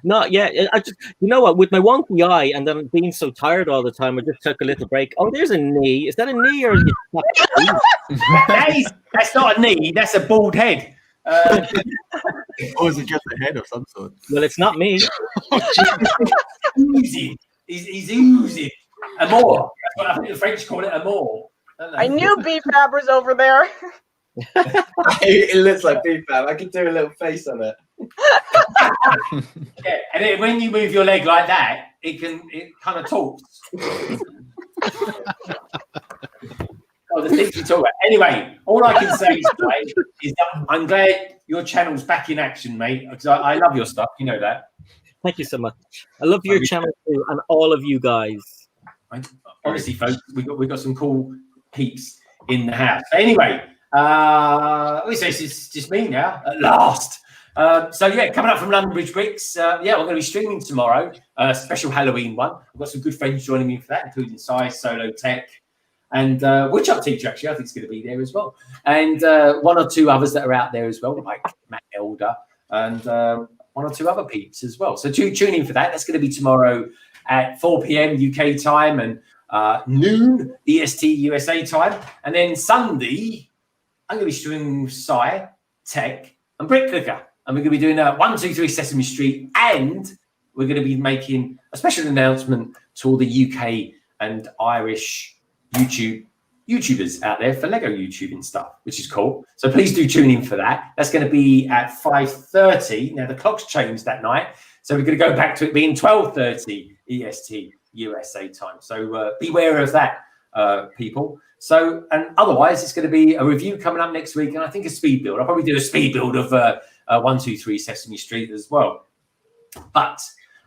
No, yeah, I just, you know what, with my wonky eye and then being so tired all the time, I just took a little break. Oh, there's a knee. Is that a knee or is it? That's not a knee. That's a bald head. Or is it just a head of some sort? Well, it's not me. Oozing. He's oozing. Amour. That's what I think the French call it, amour. I knew Beef Fab was over there. It looks like Beef Fab. I can do a little face on it. Yeah, and then when you move your leg like that, it kind of talks. Oh, the things we talk about. Anyway, all I can say is that I'm glad your channel's back in action, mate, because I love your stuff. You know that. Thank you so much. I love your channel too, and all of you guys. Honestly, folks, we got some cool peeps in the house. Anyway, it's just me now at last. So yeah, coming up from London Bridge Bricks, we're going to be streaming tomorrow, a special Halloween one. I've got some good friends joining me for that, including Sai, Solo, Tek, and WoodshopTeacher, actually, I think is going to be there as well. And one or two others that are out there as well, like Matt Elder, and one or two other peeps as well. So tune in for that. That's going to be tomorrow at 4 p.m. UK time and noon EST USA time. And then Sunday, I'm going to be streaming with Sai, Tek, and Brick Cooker. And we're going to be doing 123 Sesame Street, and we're going to be making a special announcement to all the UK and Irish YouTubers out there for Lego YouTubing stuff, which is cool. So please do tune in for that. That's going to be at 5:30. Now the clock's changed that night, so we're going to go back to it being 12:30 EST USA time. So beware of that, people. So, and otherwise, it's going to be a review coming up next week, and I think a speed build. I'll probably do a speed build of 123 Sesame Street as well. But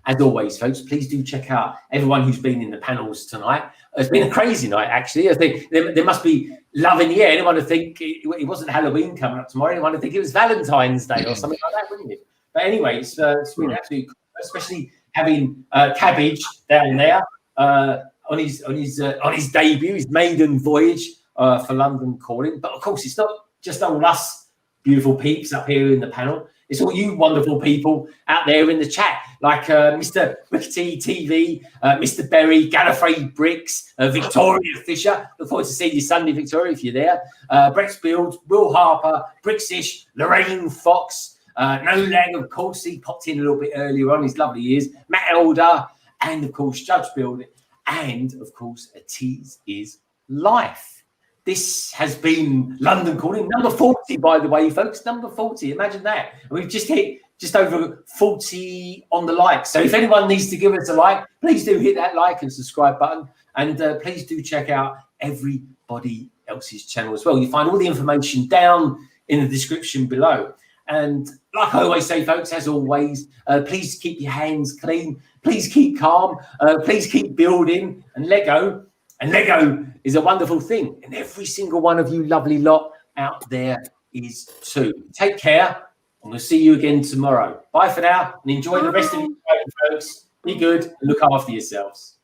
as always, folks, please do check out everyone who's been in the panels tonight. It's been a crazy night, actually. I think there must be love in the air. Anyone would think it wasn't Halloween coming up tomorrow. Anyone would think it was Valentine's Day or something like that, wouldn't it? But anyway, it's been absolutely cool, especially having Cabbage down there on his debut, his maiden voyage for London Calling. But of course, it's not just all us beautiful peeps up here in the panel. It's all you wonderful people out there in the chat, like Mr. Rickety TV, Mr. Berry, Gallifrey Bricks, Victoria Fisher. Look forward to seeing you Sunday, Victoria, if you're there. Brex Build, Will Harper, Brixish, Lorraine Fox, No Lang, of course. He popped in a little bit earlier on, his lovely ears. Matt Elder, and of course, Judge Build, and of course, A Tease Is Life. This has been London Calling, number 40, by the way, folks. Number 40. Imagine that. We've just hit just over 40 on the like. So if anyone needs to give us a like, please do hit that like and subscribe button. And please do check out everybody else's channel as well. You find all the information down in the description below. And like I always say, folks, as always, please keep your hands clean. Please keep calm. Please keep building. And Lego is a wonderful thing. And every single one of you lovely lot out there is too. Take care. And we'll see you again tomorrow. Bye for now. And enjoy the rest of your day, folks. Be good and look after yourselves.